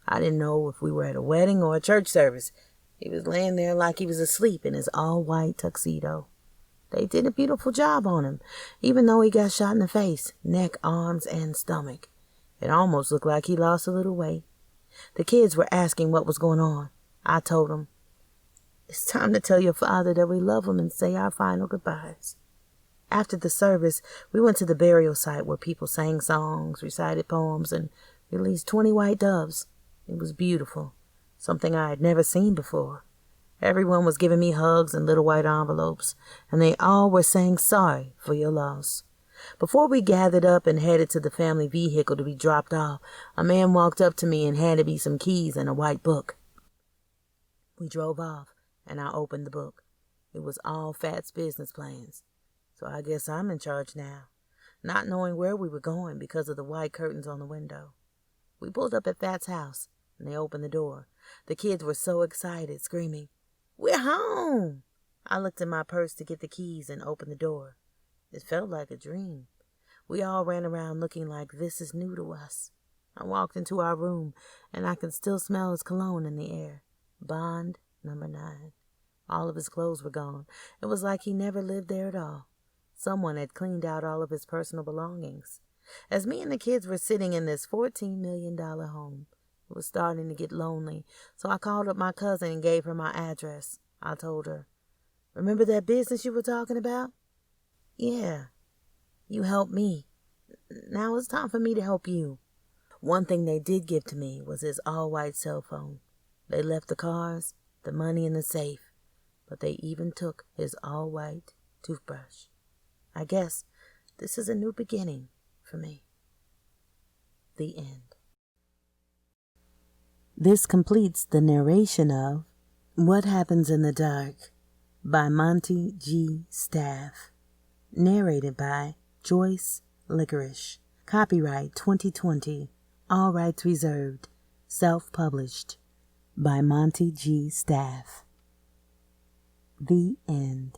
I didn't know if we were at a wedding or a church service. He was laying there like he was asleep in his all-white tuxedo. They did a beautiful job on him, even though he got shot in the face, neck, arms, and stomach. It almost looked like he lost a little weight. The kids were asking what was going on. I told them, It's time to tell your father that we love him and say our final goodbyes. After the service, we went to the burial site where people sang songs, recited poems, and released 20 white doves. It was beautiful, something I had never seen before. Everyone was giving me hugs and little white envelopes, and they all were saying sorry for your loss. Before we gathered up and headed to the family vehicle to be dropped off, a man walked up to me and handed me some keys and a white book. We drove off, and I opened the book. It was all Fat's business plans. So I guess I'm in charge now, not knowing where we were going because of the white curtains on the window. We pulled up at Fat's house, and they opened the door. The kids were so excited, screaming, We're home! I looked in my purse to get the keys and opened the door. It felt like a dream. We all ran around looking like this is new to us. I walked into our room, and I could still smell his cologne in the air. Bond number 9. All of his clothes were gone. It was like he never lived there at all. Someone had cleaned out all of his personal belongings. As me and the kids were sitting in this $14 million home, it was starting to get lonely, so I called up my cousin and gave her my address. I told her, Remember that business you were talking about? Yeah. You helped me. Now it's time for me to help you. One thing they did give to me was his all-white cell phone. They left the cars, the money in the safe, but they even took his all-white toothbrush. I guess this is a new beginning for me. The end.
This completes the narration of What Happens in the Dark by Monty G. Staff. Narrated by Joyce Licorice. Copyright 2020. All rights reserved. Self-published by Monty G. Staff. The end.